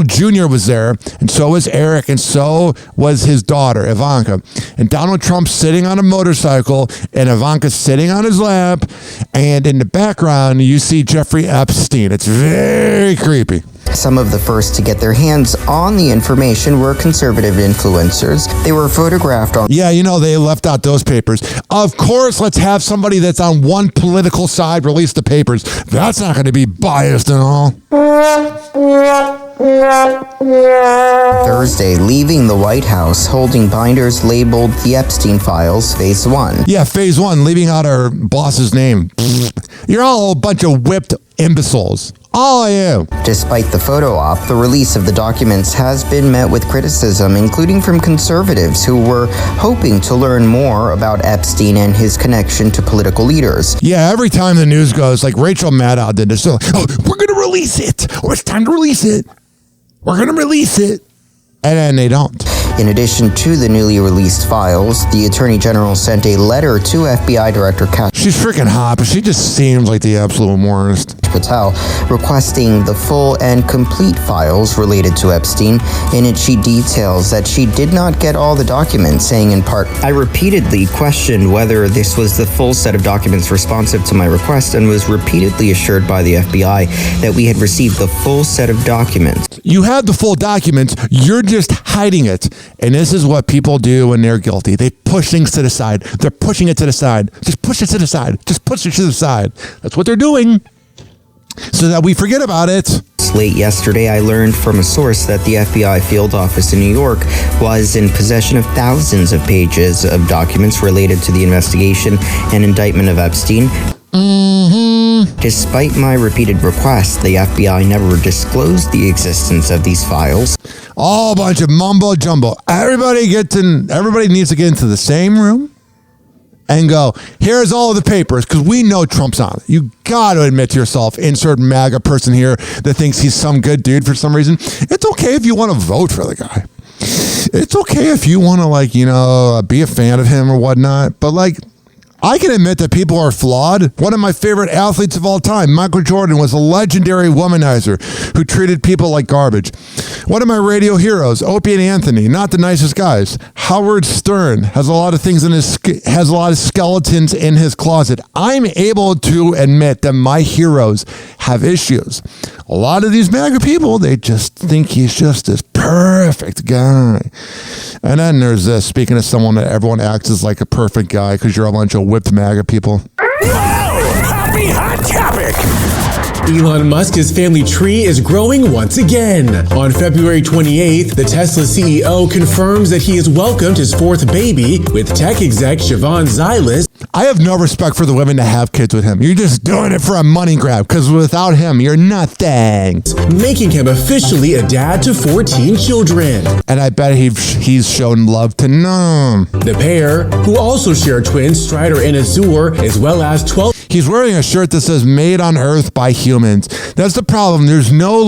Jr. was there, and so was Eric, and so was his daughter, Ivanka. And Donald Trump's sitting on a motorcycle, and Ivanka's sitting on his lap, and in the background, you see Jeffrey Epstein. It's very creepy. Some of the first to get their hands on the information were conservative influencers. They were photographed on... Yeah, they left out those papers. Of course, let's have somebody that's on one political side release the papers. That's not going to be biased at all. Thursday, leaving the White House, holding binders labeled the Epstein Files, Phase 1. Yeah, Phase 1, leaving out our boss's name. You're all a bunch of whipped imbeciles. All of you. Despite the photo op, the release of the documents has been met with criticism, including from conservatives who were hoping to learn more about Epstein and his connection to political leaders. Yeah, every time the news goes, like Rachel Maddow did this, so, we're going to release it. Or it's time to release it. We're going to release it. And then they don't. In addition to the newly released files, the Attorney General sent a letter to FBI Director She's freaking hot, but she just seems like the absolute worst. Patel, requesting the full and complete files related to Epstein. In it, she details that she did not get all the documents, saying in part, I repeatedly questioned whether this was the full set of documents responsive to my request and was repeatedly assured by the FBI that we had received the full set of documents. You have the full documents, you're just hiding it. And this is what people do when they're guilty. They push things to the side. They're pushing it to the side. Just push it to the side. Just push it to the side. That's what they're doing, so that we forget about it. Late yesterday, I learned from a source that the FBI field office in New York was in possession of thousands of pages of documents related to the investigation and indictment of Epstein. Despite my repeated requests, the FBI never disclosed the existence of these files. All a bunch of mumbo jumbo. Everybody needs to get into the same room and go, here's all of the papers, because we know Trump's on it. You got to admit to yourself, insert MAGA person here that thinks he's some good dude for some reason. It's okay if you want to vote for the guy. It's okay if you want to, be a fan of him or whatnot. But, I can admit that people are flawed. One of my favorite athletes of all time, Michael Jordan, was a legendary womanizer who treated people like garbage. One of my radio heroes, Opie and Anthony, not the nicest guys. Howard Stern has a lot of things has a lot of skeletons in his closet. I'm able to admit that my heroes have issues. A lot of these MAGA people, they just think he's just this perfect guy. And then there's this, speaking of someone that everyone acts as like a perfect guy because you're a bunch of whipped MAGA people. Happy Hot Topic! Elon Musk's family tree is growing once again. On February 28th, the Tesla CEO confirms that he has welcomed his fourth baby with tech exec Siobhan Zylis. I have no respect for the women that have kids with him. You're just doing it for a money grab, because without him, you're nothing. Making him officially a dad to 14 children. And I bet he's shown love to none. The pair, who also share twins Strider and Azur, as well as 12... He's wearing a shirt that says made on Earth by humans. That's the problem. There's no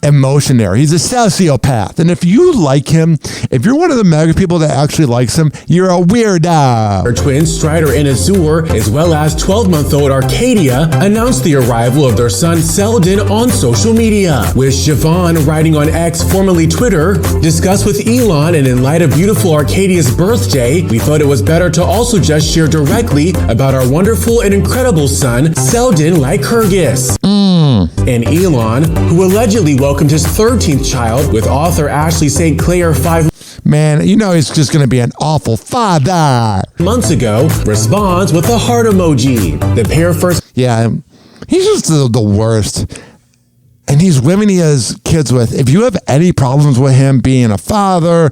emotion there. He's a sociopath. And if you like him, if you're one of the MAGA people that actually likes him, you're a weirdo. Her twins Strider and Azur, as well as 12-month-old Arcadia, announced the arrival of their son Selden on social media. With Siobhan writing on X, formerly Twitter, discussed with Elon, and in light of beautiful Arcadia's birthday, we thought it was better to also just share directly about our wonderful and incredible son, Selden Lycurgus. And Elon, who allegedly welcomed his 13th child with author Ashley St. Clair 5 Man, he's just going to be an awful father. months ago, responds with the heart emoji. The pair first... Yeah, he's just the worst. And these women he has kids with, if you have any problems with him being a father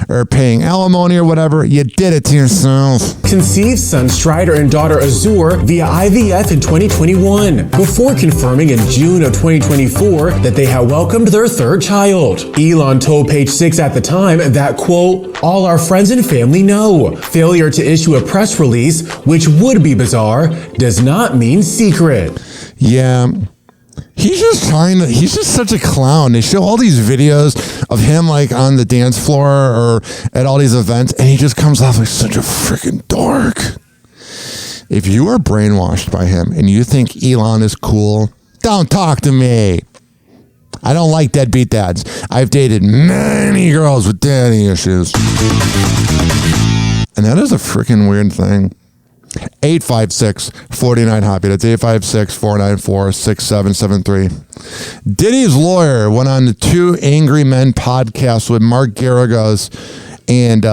or paying alimony or whatever, you did it to yourself. Conceived son Strider and daughter Azur via IVF in 2021, before confirming in June of 2024 that they had welcomed their third child. Elon told Page 6 at the time that, quote, all our friends and family know. Failure to issue a press release, which would be bizarre, does not mean secret. Yeah. He's just such a clown. They show all these videos of him on the dance floor or at all these events, and he just comes off like such a freaking dork. If you are brainwashed by him and you think Elon is cool, don't talk to me. I don't like deadbeat dads. I've dated many girls with daddy issues. And that is a freaking weird thing. 856-49-HOPPY. That's 856-494-6773. Diddy's lawyer went on the Two Angry Men podcast with Mark Garagos and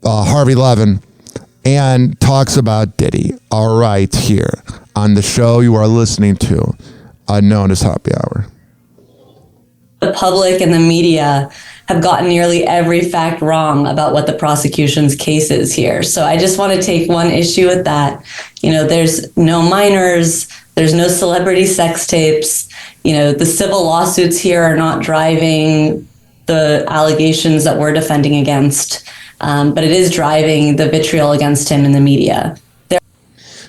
Harvey Levin and talks about Diddy. All right, here on the show you are listening to, known as Happy Hour. The public and the media have gotten nearly every fact wrong about what the prosecution's case is here. So I just want to take one issue with that. There's no minors, there's no celebrity sex tapes. The civil lawsuits here are not driving the allegations that we're defending against, but it is driving the vitriol against him in the media.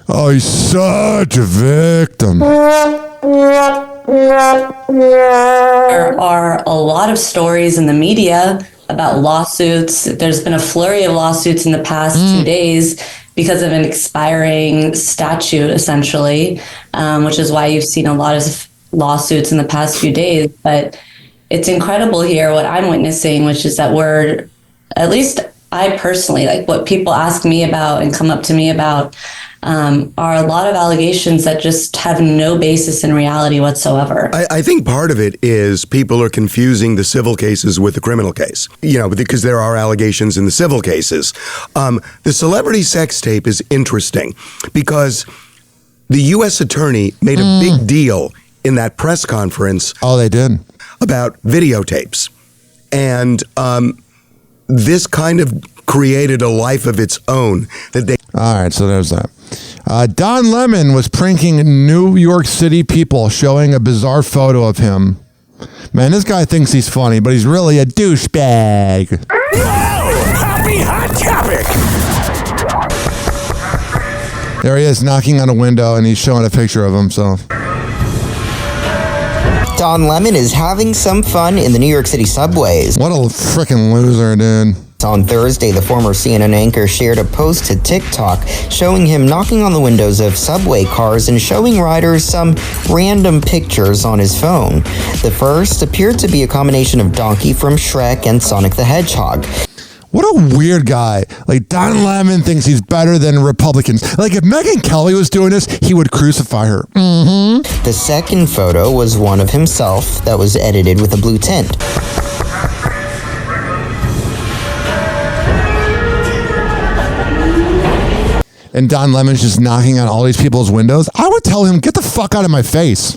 Oh, he's such a victim. There there are a lot of stories in the media about lawsuits. There's been a flurry of lawsuits in the past 2 days because of an expiring statute, essentially, which is why you've seen a lot of lawsuits in the past few days. But it's incredible here what I'm witnessing, which is that we're, at least I personally, like what people ask me about and come up to me about are a lot of allegations that just have no basis in reality whatsoever. I think part of it is people are confusing the civil cases with the criminal case, because there are allegations in the civil cases. The celebrity sex tape is interesting because the U.S. attorney made a big deal in that press conference. Oh, they did? About videotapes. And this kind of created a life of its own that they... All right, so there's that. Don Lemon was pranking New York City people, showing a bizarre photo of him. Man, this guy thinks he's funny, but he's really a douchebag. Happy Hot Topic! There he is, knocking on a window, and he's showing a picture of himself. Don Lemon is having some fun in the New York City subways. What a freaking loser, dude. On Thursday, the former CNN anchor shared a post to TikTok showing him knocking on the windows of subway cars and showing riders some random pictures on his phone. The first appeared to be a combination of Donkey from Shrek and Sonic the Hedgehog. What a weird guy. Like, Don Lemon thinks he's better than Republicans. Like, if Megyn Kelly was doing this, he would crucify her. The second photo was one of himself that was edited with a blue tint. And Don Lemon's just knocking on all these people's windows. I would tell him, get the fuck out of my face.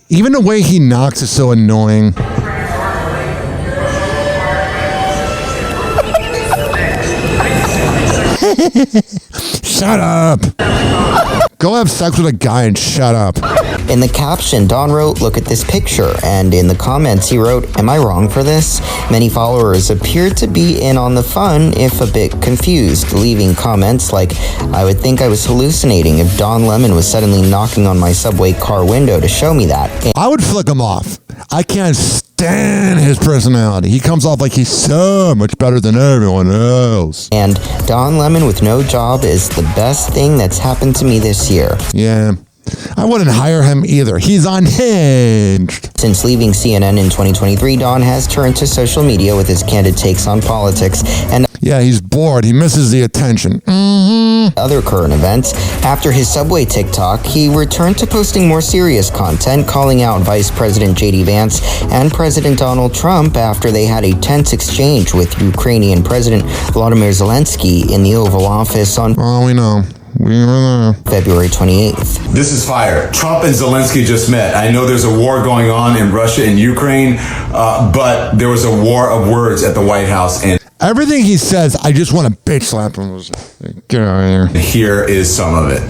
Even the way he knocks is so annoying. Shut up. Go have sex with a guy and shut up. In the caption, Don wrote, "Look at this picture." And in the comments, he wrote, "Am I wrong for this?" Many followers appeared to be in on the fun, if a bit confused, leaving comments like, "I would think I was hallucinating if Don Lemon was suddenly knocking on my subway car window to show me that." I would flick him off. I can't stand his personality. He comes off like he's so much better than everyone else. And Don Lemon with no job is the best thing that's happened to me this year. Yeah. I wouldn't hire him either. He's unhinged. Since leaving CNN in 2023, Don has turned to social media with his candid takes on politics and yeah, he's bored. He misses the attention. Other current events. After his subway TikTok, he returned to posting more serious content, calling out Vice President J.D. Vance and President Donald Trump after they had a tense exchange with Ukrainian President Volodymyr Zelensky in the Oval Office on... Oh, we know. February 28th. This is fire. Trump and Zelensky just met. I know there's a war going on in Russia and Ukraine, but there was a war of words at the White House. And everything he says, I just want to bitch slap him. Get out of here. Here is some of it.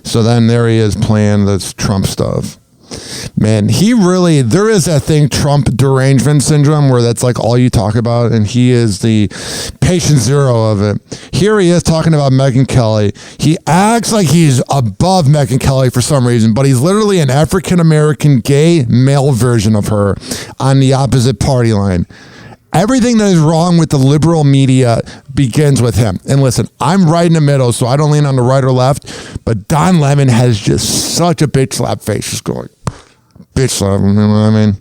So then there he is playing this Trump stuff. Man, there is that thing, Trump derangement syndrome, where that's like all you talk about, and he is the patient zero of it. Here he is talking about Megyn Kelly. He acts like he's above Megyn Kelly for some reason, but he's literally an African-American gay male version of her on the opposite party line. Everything that is wrong with the liberal media begins with him. And listen, I'm right in the middle, so I don't lean on the right or left, but Don Lemon has just such a bitch slap face. Just going, bitch slap him, you know what I mean?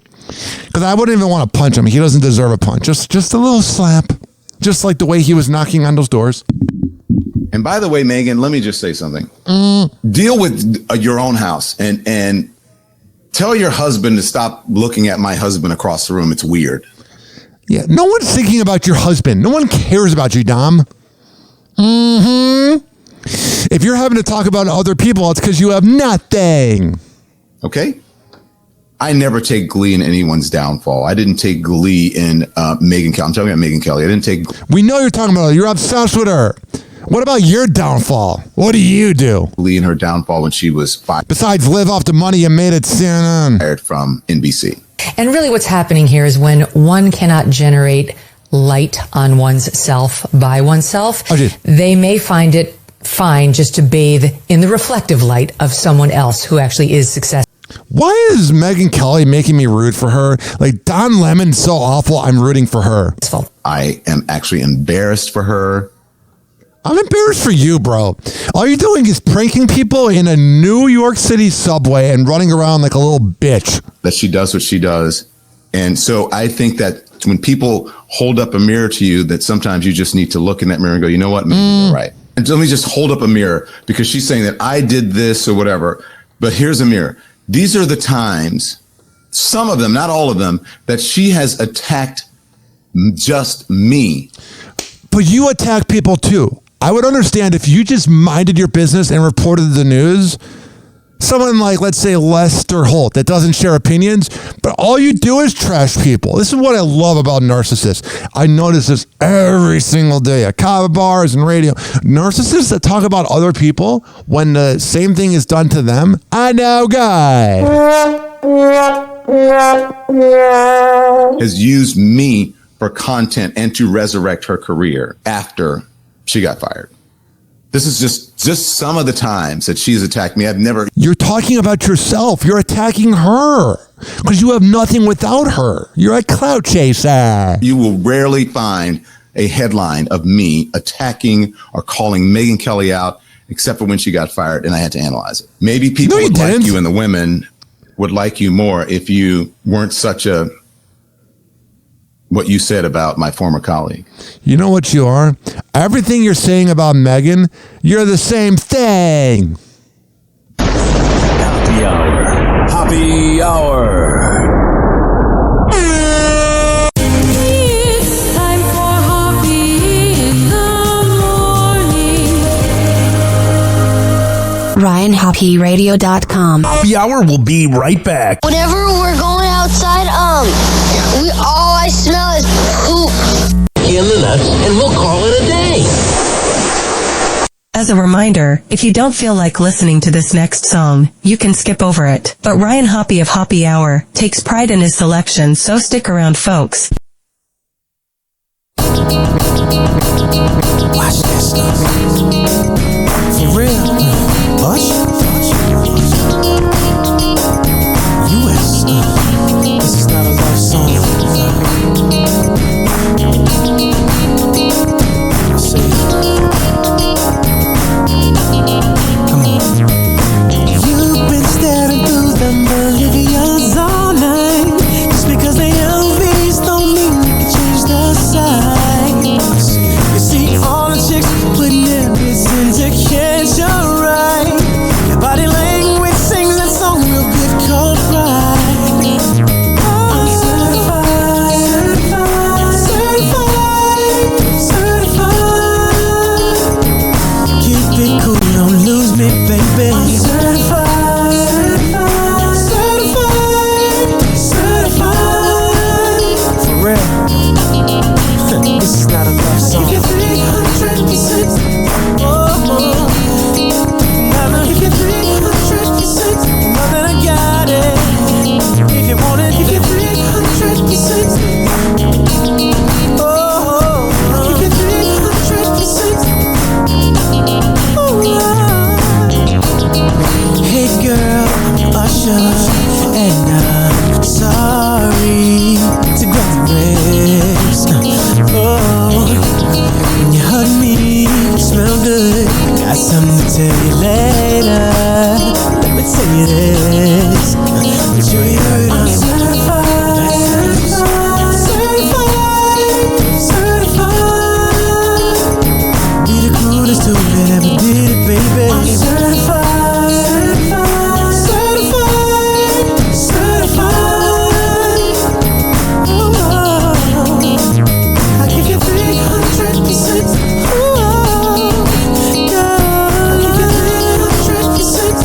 Because I wouldn't even want to punch him. He doesn't deserve a punch. Just a little slap. Just like the way he was knocking on those doors. And by the way, Megan, let me just say something. Deal with your own house and tell your husband to stop looking at my husband across the room. It's weird. Yeah, no one's thinking about your husband. No one cares about you, Dom. If you're having to talk about other people, it's because you have nothing. Okay? I never take glee in anyone's downfall. I didn't take glee in Megyn Kelly. I'm talking about Megyn Kelly. I didn't take... We know you're talking about her. You're obsessed with her. What about your downfall? What do you do? Glee in her downfall when she was fired. Besides live off the money you made at CNN. Fired from NBC. And really what's happening here is when one cannot generate light on oneself by oneself, they may find it fine just to bathe in the reflective light of someone else who actually is successful. Why is Megyn Kelly making me root for her? Like, Don Lemon's so awful, I'm rooting for her. I am actually embarrassed for her. I'm embarrassed for you, bro. All you're doing is pranking people in a New York City subway and running around like a little bitch. That she does what she does. And so I think that when people hold up a mirror to you, that sometimes you just need to look in that mirror and go, you know what? Maybe you're right. And let me just hold up a mirror because she's saying that I did this or whatever. But here's a mirror. These are the times, some of them, not all of them, that she has attacked just me. But you attack people too. I would understand if you just minded your business and reported the news. Someone like, let's say, Lester Holt that doesn't share opinions, but all you do is trash people. This is what I love about narcissists. I notice this every single day at kava bars and radio. Narcissists that talk about other people when the same thing is done to them. I know, guy. Has used me for content and to resurrect her career after she got fired. This is just some of the times that she's attacked me. I've never... You're talking about yourself. You're attacking her because you have nothing without her. You're a clout chaser. You will rarely find a headline of me attacking or calling Megyn Kelly out, except for when she got fired and I had to analyze it. Maybe people would like you and the women would like you more if you weren't such a... what you said about my former colleague. You know what you are? Everything you're saying about Megyn, you're the same thing. Happy hour. Happy hour. It's time for Hoppe in the morning. RyanHoppeRadio.com. Happy hour will be right back. Whenever we're going outside, all I smell is poop. In the nuts, and we'll call it a day. As a reminder, if you don't feel like listening to this next song, you can skip over it. But Ryan Hoppe of Hoppe Hour takes pride in his selection, so stick around, folks. Watch this stuff. For real. Hush. U.S. This is not a love song. Staring through them Bolivians all night. Just because they LVs don't mean you can change the size. You see all the chicks putting their bits into catch you right. Your body language sings that song real good called Pride. I'm certified, certified, certified. Keep it cool, don't lose me, baby. I'm certified. This is not a love song. If you're 300%, if you're 300%, know that I got it. If you want it, if you're 300%, if you're 300%, hey girl, I'm Usher, and I'm sorry to grab the ribs. When you hug me, you smell good. I got something to tell you later. Let me tell you this. But you heard I'm certified, certified, certified. Be the coolest dude that ever did it, baby. I'm certified, certified, certified, certified. I give you 300%. Girl, I give you 300%.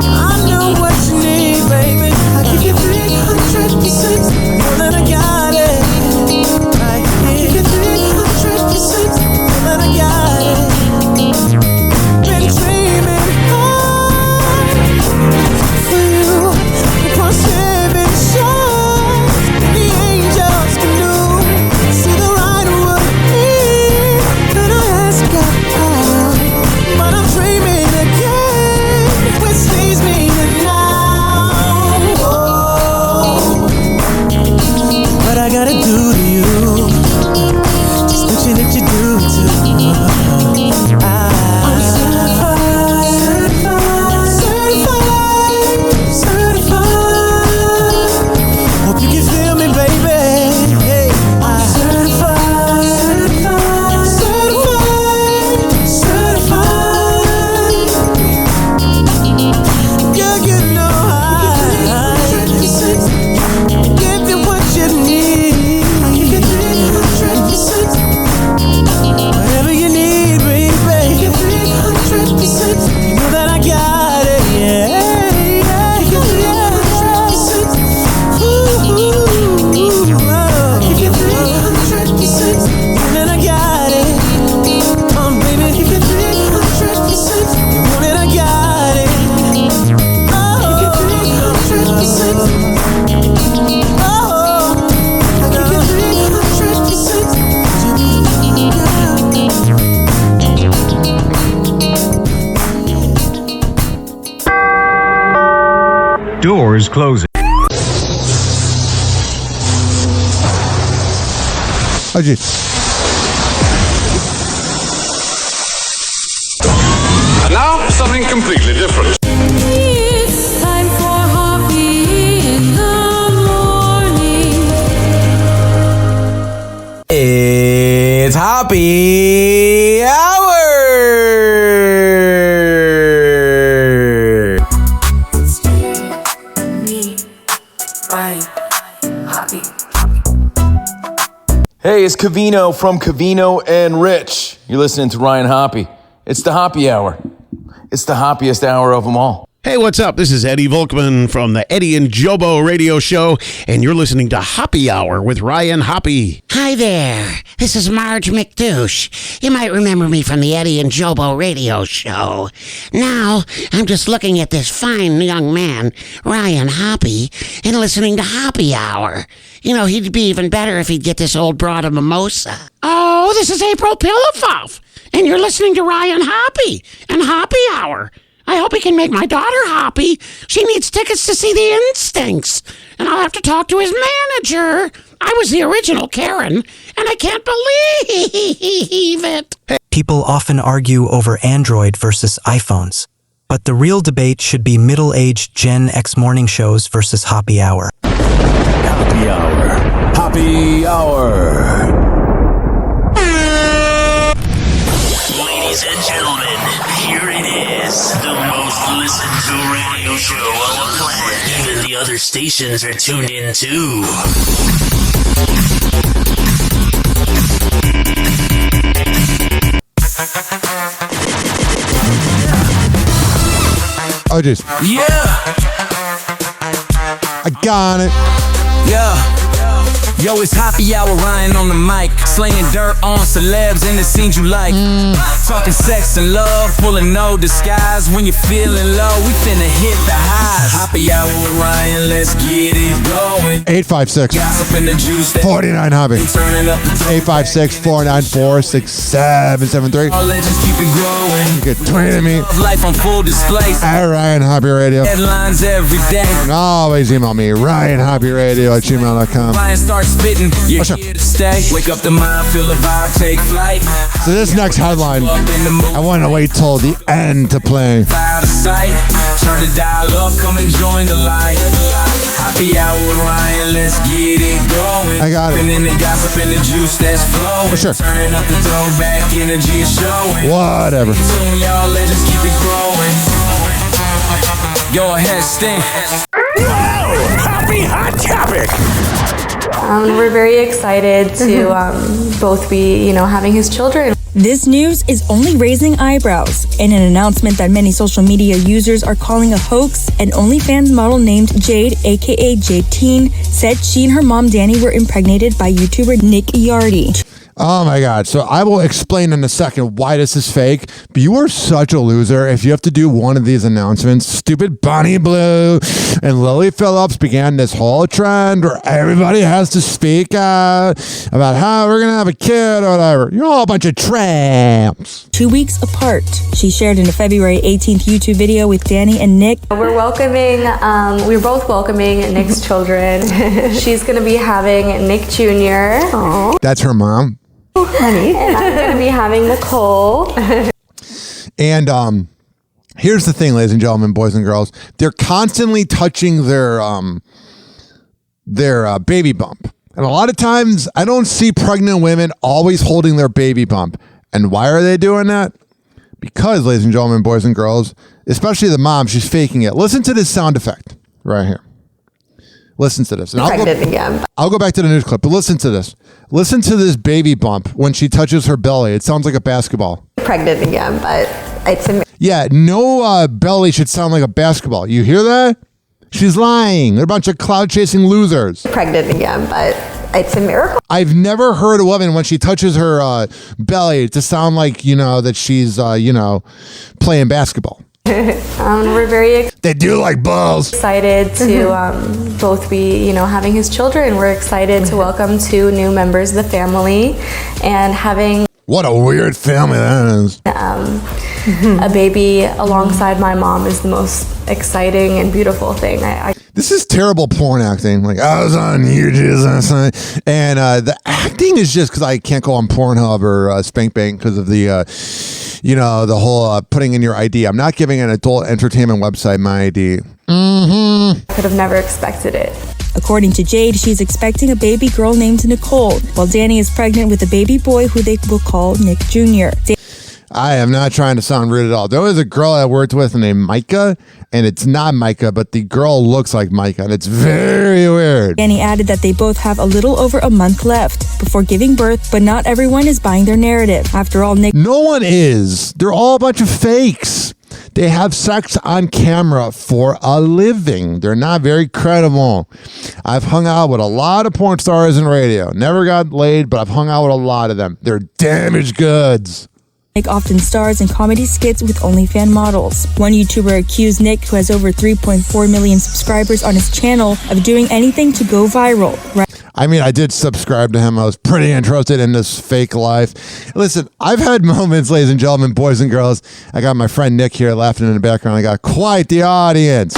I know what you need, baby. I give you 300%. Doors closing. Oh, gee. And now, something completely different. It's time for Hoppe in the morning. It's Hoppe Hour. Hey, it's Cavino from Cavino and Rich. You're listening to Ryan Hoppe. It's the Hoppe Hour. It's the hoppiest hour of them all. Hey, what's up? This is Eddie Volkman from the Eddie and Jobo radio show, and you're listening to Hoppe Hour with Ryan Hoppe. Hi there. This is Marge McDouche. You might remember me from the Eddie and Jobo radio show. Now, I'm just looking at this fine young man, Ryan Hoppe, and listening to Hoppe Hour. You know, he'd be even better if he'd get this old broad a mimosa. Oh, this is April Pillowfuff, and you're listening to Ryan Hoppe and Hoppe Hour. I hope he can make my daughter happy. She needs tickets to see the Instincts, and I'll have to talk to his manager. I was the original Karen, and I can't believe it. People often argue over Android versus iPhones, but the real debate should be middle-aged Gen X morning shows versus Hoppe Hour. Hoppe Hour. Hoppe Hour. Ladies and gentlemen, here it is, the most listened to radio show on the planet. Even the other stations are tuned in too. Oh, jeez. Yeah. I got it. Yeah. Yo, it's Hoppe Hour, Ryan on the mic. Slinging dirt on celebs in the scenes you like. Talking sex and love, full of no disguise. When you're feeling low, we finna hit the highs. Hoppe Hour with Ryan, let's get it going. 856 49 Hobby. 856 494 6773. Let's just keep it growing. You can tweet at me Life on full display. at Ryan Hoppe Radio. Headlines every day. And always email me, RyanHoppyRadio@gmail.com. Ryan starts spitting, you're here to stay. Wake up the mind, feel the vibe, take flight. So this next headline, I want to wait till the end to play. Out of sight, turn the dial up, come and join the light. Hoppe Hour with Ryan, let's get it going. I got it. And in the gossip and the juice that's flowing. For sure. Turning up the throwback energy is showing. Whatever. Soon, y'all, let's just keep it growing. Go ahead, Sting. Happy Hot Topic. We're very excited to both be, having his children. This news is only raising eyebrows. In an announcement that many social media users are calling a hoax, an OnlyFans model named Jade, aka Jade Teen, said she and her mom Danny were impregnated by YouTuber Nick Yardy. Oh my God. So I will explain in a second why this is fake, but you are such a loser if you have to do one of these announcements. Stupid Bonnie Blue and Lily Phillips began this whole trend where everybody has to speak out about how we're going to have a kid or whatever. You're all a bunch of tramps. 2 weeks apart. She shared in a February 18th YouTube video with Danny and Nick. We're both welcoming Nick's children. She's going to be having Nick Jr. Aww. That's her mom. Honey. And I'm going to be having Nicole. And here's the thing, ladies and gentlemen, boys and girls. They're constantly touching their baby bump. And a lot of times, I don't see pregnant women always holding their baby bump. And why are they doing that? Because, ladies and gentlemen, boys and girls, especially the mom, she's faking it. Listen to this sound effect right here. Listen to this. And I'll go back to the news clip, but listen to this. Listen to this baby bump when she touches her belly. It sounds like a basketball. Pregnant again, but it's Yeah, no belly should sound like a basketball. You hear that? She's lying. They're a bunch of cloud-chasing losers. pregnant again, but it's a miracle. I've never heard a woman, when she touches her belly, to sound like, that she's, playing basketball. We're very They do like balls. excited to both be, having his children. We're excited to welcome 2 new members of the family and having What a weird family that is. a baby alongside my mom is the most exciting and beautiful thing. This is terrible porn acting. Like, I was on YouTube last night. And the acting is just because I can't go on Pornhub or Spank Bank because of the, the whole putting in your ID. I'm not giving an adult entertainment website my ID. I could have never expected it. According to Jade, she's expecting a baby girl named Nicole, while Danny is pregnant with a baby boy who they will call Nick Jr. I am not trying to sound rude at all. There was a girl I worked with named Micah, and it's not Micah, but the girl looks like Micah, and it's very weird. Danny added that they both have a little over a month left before giving birth, but not everyone is buying their narrative. After all, No one is. They're all a bunch of fakes. They have sex on camera for a living. They're not very credible. I've hung out with a lot of porn stars in radio. Never got laid, but I've hung out with a lot of them. They're damaged goods. Nick often stars in comedy skits with OnlyFans models. One YouTuber accused Nick, who has over 3.4 million subscribers on his channel, of doing anything to go viral. I mean, I did subscribe to him. I was pretty interested in this fake life. Listen, I've had moments, ladies and gentlemen, boys and girls. I got my friend Nick here laughing in the background. I got quite the audience.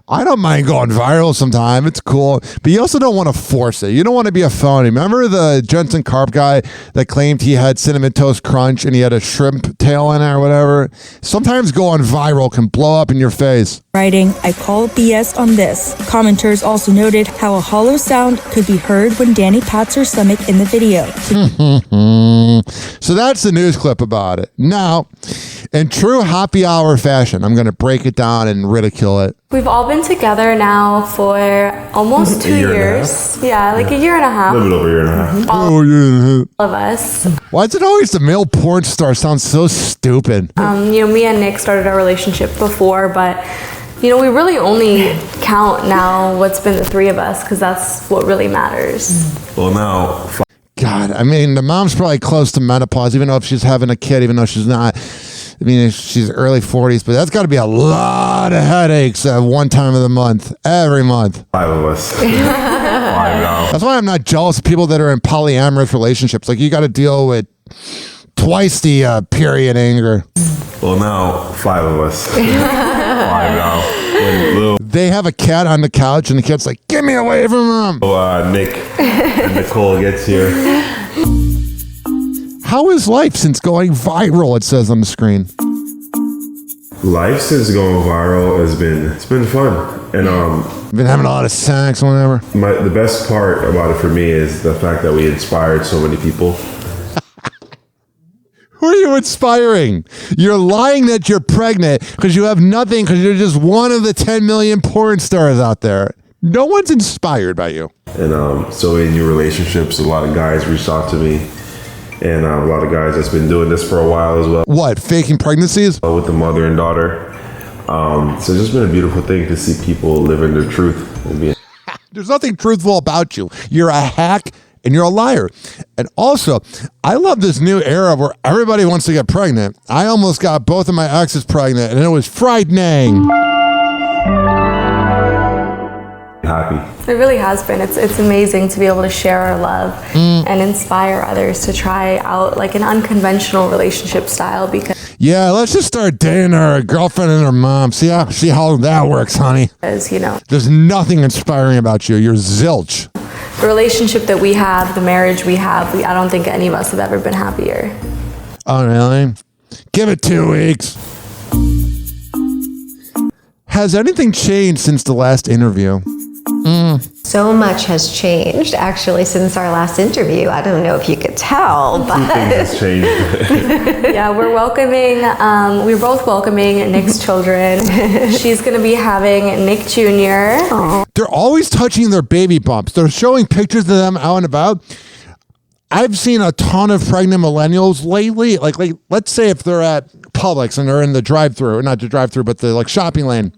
I don't mind going viral sometime. It's cool. But you also don't want to force it. You don't want to be a phony. Remember the Janssen carp guy that claimed he had Cinnamon Toast Crunch and he had a shrimp tail in it or whatever? Sometimes going viral can blow up in your face. Writing, I call BS on this. Commenters also noted how a hollow sound could be heard when Danny pats her stomach in the video. So that's the news clip about it. Now, in true happy hour fashion, I'm going to break it down and ridicule it. We've all been together now for almost 2 years. Yeah, like a year and a half. A little bit over a year and a half. All of us. Why is it always the male porn star? Sounds so stupid. Me and Nick started our relationship before, but we really only count now what's been the three of us because that's what really matters. Well, now. God, I mean, the mom's probably close to menopause, even though if she's having a kid, even though she's not. I mean, she's early 40s, but that's got to be a lot of headaches at one time of the month, every month. 5 of us. That's why I'm not jealous of people that are in polyamorous relationships. Like, you got to deal with twice the period anger. Well, now 5 of us. 5 now. They have a cat on the couch, and the cat's like, "Get me away from him!" Nick and Nicole gets here. How is life since going viral? It says on the screen. Life since going viral has been fun, and been having a lot of sex, whatever. The best part about it for me is the fact that we inspired so many people. Who are you inspiring? You're lying that you're pregnant because you have nothing, because you're just one of the 10 million porn stars out there. No one's inspired by you. And so in new relationships, a lot of guys reached out to me, and a lot of guys that's been doing this for a while as well. What, faking pregnancies? With the mother and daughter. So it's just been a beautiful thing to see people living their truth. There's nothing truthful about you. You're a hack. And you're a liar. And also, I love this new era where everybody wants to get pregnant. I almost got both of my exes pregnant, and it was frightening. Happy. It really has been. It's amazing to be able to share our love and inspire others to try out like an unconventional relationship style because let's just start dating our girlfriend and her mom. See how that works, honey. There's nothing inspiring about you. You're zilch. The relationship that we have, the marriage we have, I don't think any of us have ever been happier. Oh, really? Give it 2 weeks. Has anything changed since the last interview? So much has changed, actually, since our last interview. I don't know if you could tell, but things has changed. Yeah, we're both welcoming Nick's children. She's going to be having Nick Jr. Aww. They're always touching their baby bumps. They're showing pictures of them out and about. I've seen a ton of pregnant millennials lately. Like let's say if they're at Publix and they're in the drive-thru, not the drive-thru, but the shopping lane.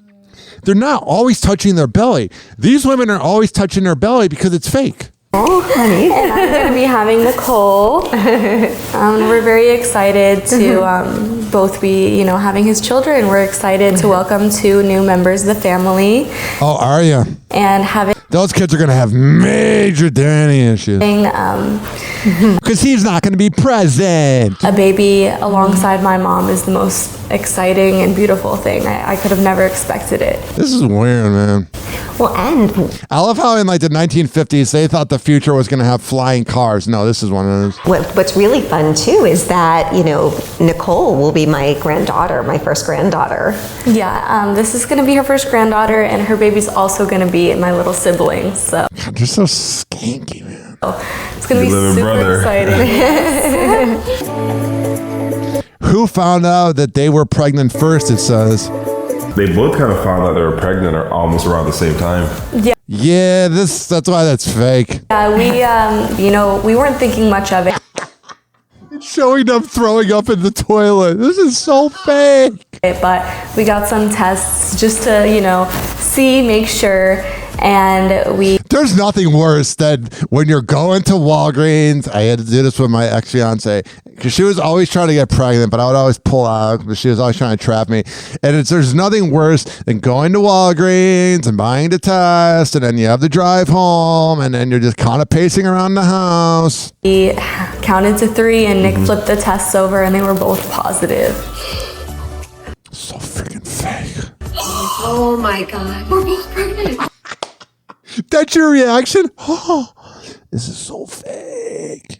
They're not always touching their belly. These women are always touching their belly because it's fake. Oh, honey. And I'm going to be having Nicole. We're very excited to both be, having his children. We're excited to welcome 2 new members of the family. Oh, are you? And having... Those kids are going to have me. major Danny issues. Because he's not going to be present. A baby alongside my mom is the most exciting and beautiful thing. I could have never expected it. This is weird, man. Well, and I love how in like the 1950s they thought the future was going to have flying cars. No, this is one of those. what's really fun too is that, you know, Nicole will be my granddaughter, my first granddaughter. Yeah, this is going to be her first granddaughter, and her baby's also going to be my little sibling. So God, they're so skanky, man. It's going to be super exciting. Who found out that they were pregnant first, it says? They both kind of found out they were pregnant or almost around the same time. Yeah. Yeah, that's why that's fake. Yeah, we weren't thinking much of it. Showing them throwing up in the toilet. This is so fake. But we got some tests just to, see, make sure. And there's nothing worse than when you're going to Walgreens. I had to do this with my ex-fiance because she was always trying to get pregnant, but I would always pull out, but she was always trying to trap me. And there's nothing worse than going to Walgreens and buying the test, and then you have to drive home, and then you're just kind of pacing around the house. We counted to 3, and Nick flipped the tests over, and they were both positive. So freaking fake. Oh my God, we're both pregnant. That's your reaction? Oh, this is so fake.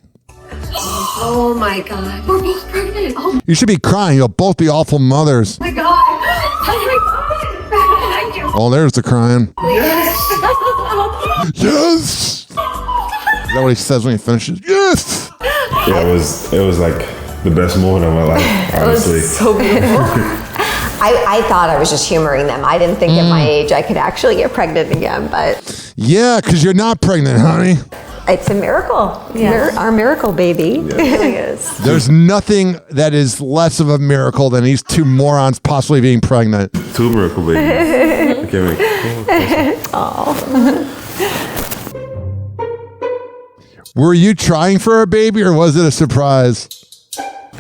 Oh my God, we're both pregnant. Oh You should be crying. You'll both be awful mothers. my God. Oh my God. Thank you. Oh, there's the crying. Yes. Yes. Is that what he says when he finishes? Yes. Yeah, it was like the best moment of my life, honestly. It was so beautiful. I thought I was just humoring them. I didn't think at my age I could actually get pregnant again, but Yeah, because you're not pregnant, honey. it's a miracle. Yeah. Our miracle baby. It really is. There's nothing that is less of a miracle than these two morons possibly being pregnant. 2 miracle babies. I can't wait. Were you trying for a baby or was it a surprise?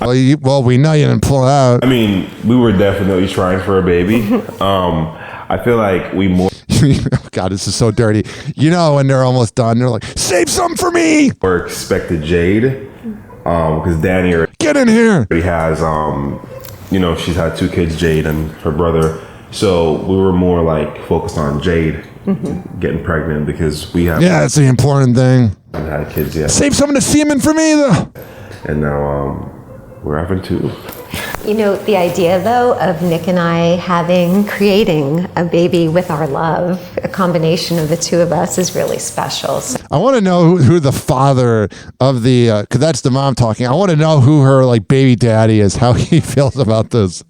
Well, we know you didn't pull out. I mean, we were definitely trying for a baby. I feel like we more. Oh God, this is so dirty. You know, when they're almost done, they're like, save some for me. Or expected Jade, because Danny Get in here. already has, she's had 2 kids, Jade and her brother. So we were more like focused on Jade getting pregnant because we have. Yeah, that's the important thing. Haven't had kids yet. Save some of the semen for me, though. And now we're having 2. You know, the idea though of Nick and I creating a baby with our love, a combination of the two of us is really special. So I want to know who the father of the, because that's the mom talking. I want to know who her like baby daddy is, how he feels about this.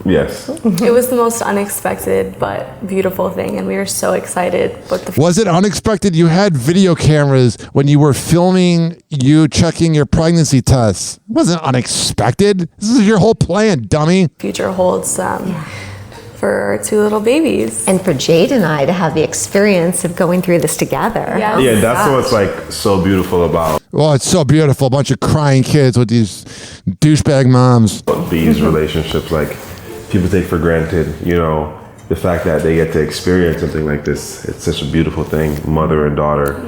Yes. It was the most unexpected but beautiful thing, and we were so excited. But Was it unexpected? You had video cameras when you were filming you checking your pregnancy tests. It wasn't unexpected. This is your whole plan, dummy. future holds for our 2 little babies. And for Jade and I to have the experience of going through this together. Yeah, That's what's like so beautiful about Well, it's so beautiful. A bunch of crying kids with these douchebag moms. these relationships. Like, people take for granted, the fact that they get to experience something like this. It's such a beautiful thing. Mother and daughter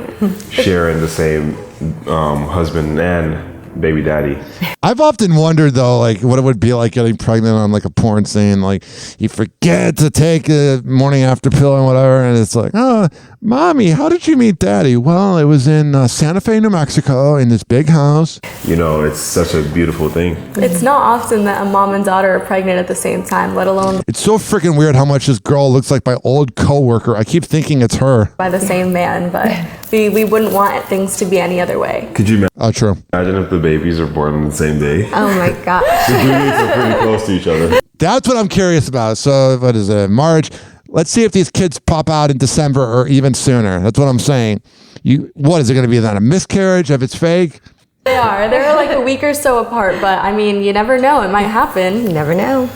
sharing the same husband and baby daddy. I've often wondered though, like what it would be like getting pregnant on like a porn scene. Like you forget to take a morning after pill and whatever, and it's like, oh, mommy, how did you meet daddy? Well, it was in Santa Fe, New Mexico, in this big house. It's such a beautiful thing. It's not often that a mom and daughter are pregnant at the same time, let alone It's so freaking weird how much this girl looks like my old coworker. I keep thinking it's her. by the same man, but we wouldn't want things to be any other way. Could you true. imagine if the babies are born on the same day? Oh my God. The babies are pretty close to each other. That's what I'm curious about. So what is it, March? Let's see if these kids pop out in December or even sooner. That's what I'm saying. What is it going to be then? A miscarriage if it's fake? They're like a week or so apart, but I mean, you never know. It might happen. You never know.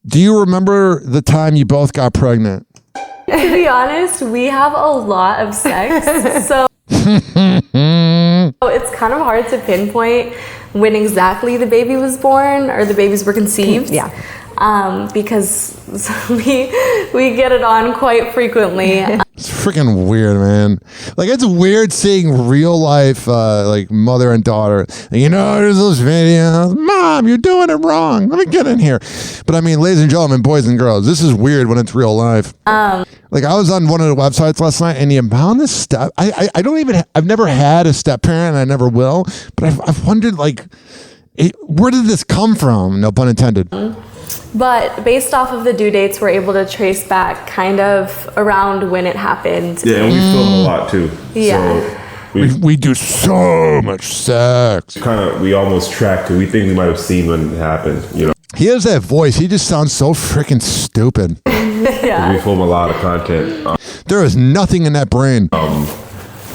Do you remember the time you both got pregnant? To be honest, we have a lot of sex, so it's kind of hard to pinpoint when exactly the baby was born or the babies were conceived. Yeah. because we get it on quite frequently. It's freaking weird, man. Like, it's weird seeing real life, like, mother and daughter. You know, there's those videos. Mom, you're doing it wrong. Let me get in here. But I mean, ladies and gentlemen, boys and girls, this is weird when it's real life. Like, I was on one of the websites last night, and the amount of step, I've never had a step parent, and I never will. But I've wondered, like, where did this come from? No pun intended. But based off of the due dates, we're able to trace back kind of around when it happened. Yeah, and we film a lot too. Yeah. So we do so much sex. We almost tracked it. We think we might have seen when it happened, you know. He has that voice. He just sounds so freaking stupid. Yeah. We film a lot of content. There is nothing in that brain.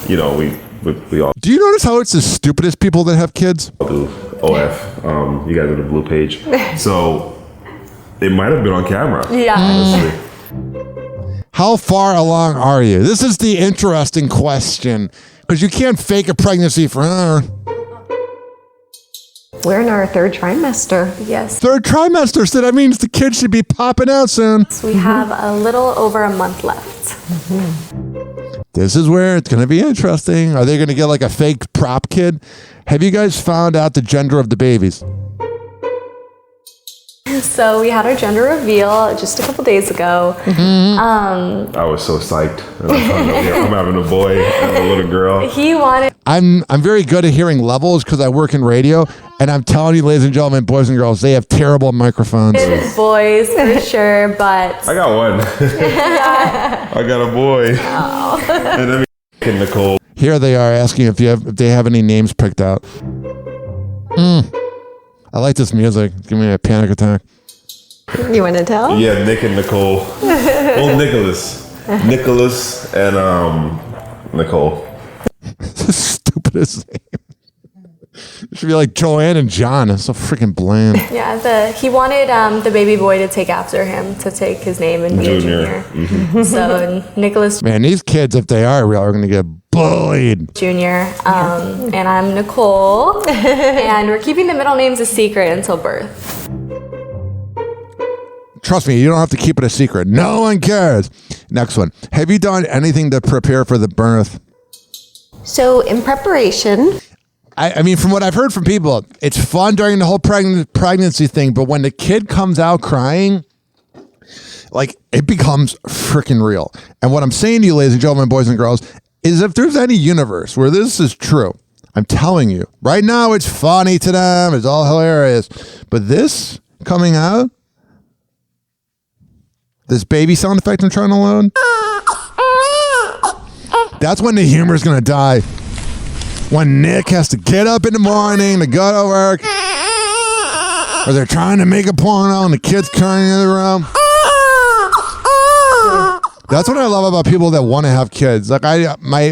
You know, we all do. You notice how it's the stupidest people that have kids? do OF. You guys are the blue page. So it might have been on camera. Yeah. Honestly. How far along are you? This is the interesting question, because you can't fake a pregnancy forever. We're in our third trimester. Yes. Third trimester, so that means the kid should be popping out soon. So we have a little over a month left. This is where it's going to be interesting. Are they going to get like a fake prop kid? Have you guys found out the gender of the babies? So we had our gender reveal just a couple days ago. I was so psyched. I'm having a boy and a little girl. He wanted. I'm very good at hearing levels because I work in radio, and I'm telling you, ladies and gentlemen, boys and girls, they have terrible microphones. Boys for sure, but I got one. I got a boy. Oh. And then me Nicole. Here they are asking if they have any names picked out. I like this music. Give me a panic attack. You want to tell? Yeah, Nick and Nicole. Well, Nicholas and Nicole. It's the stupidest name. It should be like Joanne and John. It's so freaking bland. Yeah, he wanted the baby boy to take after him, to take his name and be a junior. Mm-hmm. So Nicholas. Man, these kids, if they are real, are going to get bullied. Junior, and I'm Nicole, and we're keeping the middle names a secret until birth. Trust me, you don't have to keep it a secret. No one cares. Next one. Have you done anything to prepare for the birth? So in preparation, I mean, from what I've heard from people, it's fun during the whole pregnancy thing, but when the kid comes out crying, like, it becomes freaking real. And what I'm saying to you, ladies and gentlemen, boys and girls, is if there's any universe where this is true, I'm telling you, right now it's funny to them, it's all hilarious, but this coming out, this baby sound effect I'm trying to load, that's when the humor is going to die. When Nick has to get up in the morning to go to work, or they're trying to make a porno and the kid's crying in the room. That's what I love about people that want to have kids. Like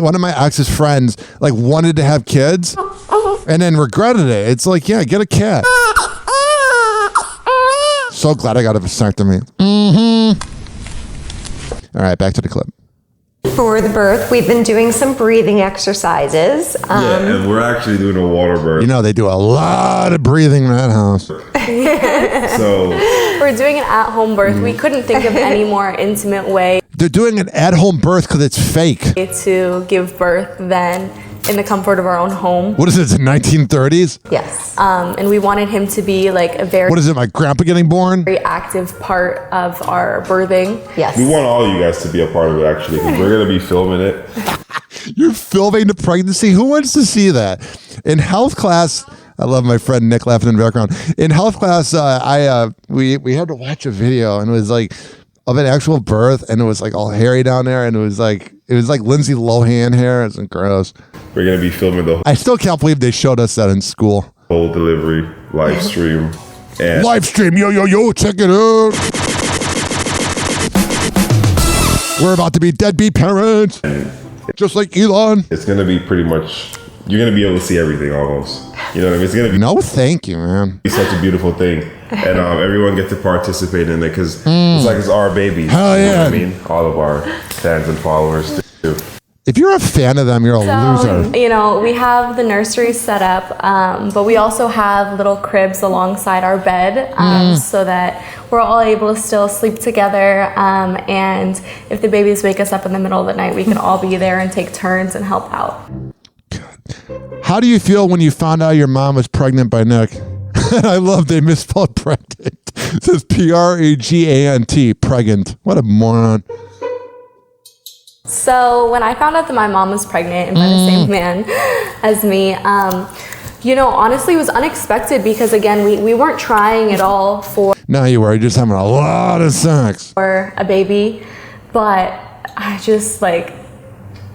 one of my ex's friends like wanted to have kids and then regretted it. It's like, yeah, get a cat. So glad I got a vasectomy. All right, back to the clip. for the birth, we've been doing some breathing exercises. Yeah, and we're actually doing a water birth. You know, they do a lot of breathing in that house. So we're doing an at-home birth. We couldn't think of any more intimate way. They're doing an at-home birth because it's fake. To give birth than in the comfort of our own home. What is it, the 1930s? Yes. And we wanted him to be like a very... What is it, my grandpa getting born? Very active part of our birthing. Yes. We want all you guys to be a part of it, actually, because we're going to be filming it. You're filming the pregnancy? Who wants to see that? In health class... I love my friend Nick laughing in the background. In health class, we had to watch a video, and it was like of an actual birth, and it was like all hairy down there, and it was like Lindsay Lohan hair. It's gross. We're gonna be filming the I still can't believe they showed us that in school. Whole delivery live stream. And live stream, yo, check it out. We're about to be deadbeat parents, just like Elon. It's gonna be pretty much. You're gonna be able to see everything almost. You know what I mean? It's gonna be no, thank you, man. It's such a beautiful thing, and everyone gets to participate in it because it's like it's our baby. Hell you know yeah! what I mean, all of our fans and followers too. If you're a fan of them, you're a loser. You know, we have the nursery set up, but we also have little cribs alongside our bed so that we're all able to still sleep together. And if the babies wake us up in the middle of the night, we can all be there and take turns and help out. How do you feel when you found out your mom was pregnant by Nick? I love they misspelled pregnant. It says P-R-E-G-A-N-T, pregnant. What a moron. So when I found out that my mom was pregnant and by the same man as me, you know, honestly, it was unexpected because, again, we weren't trying at all for No, you were. You're just having a lot of sex. For a baby. But I just, like,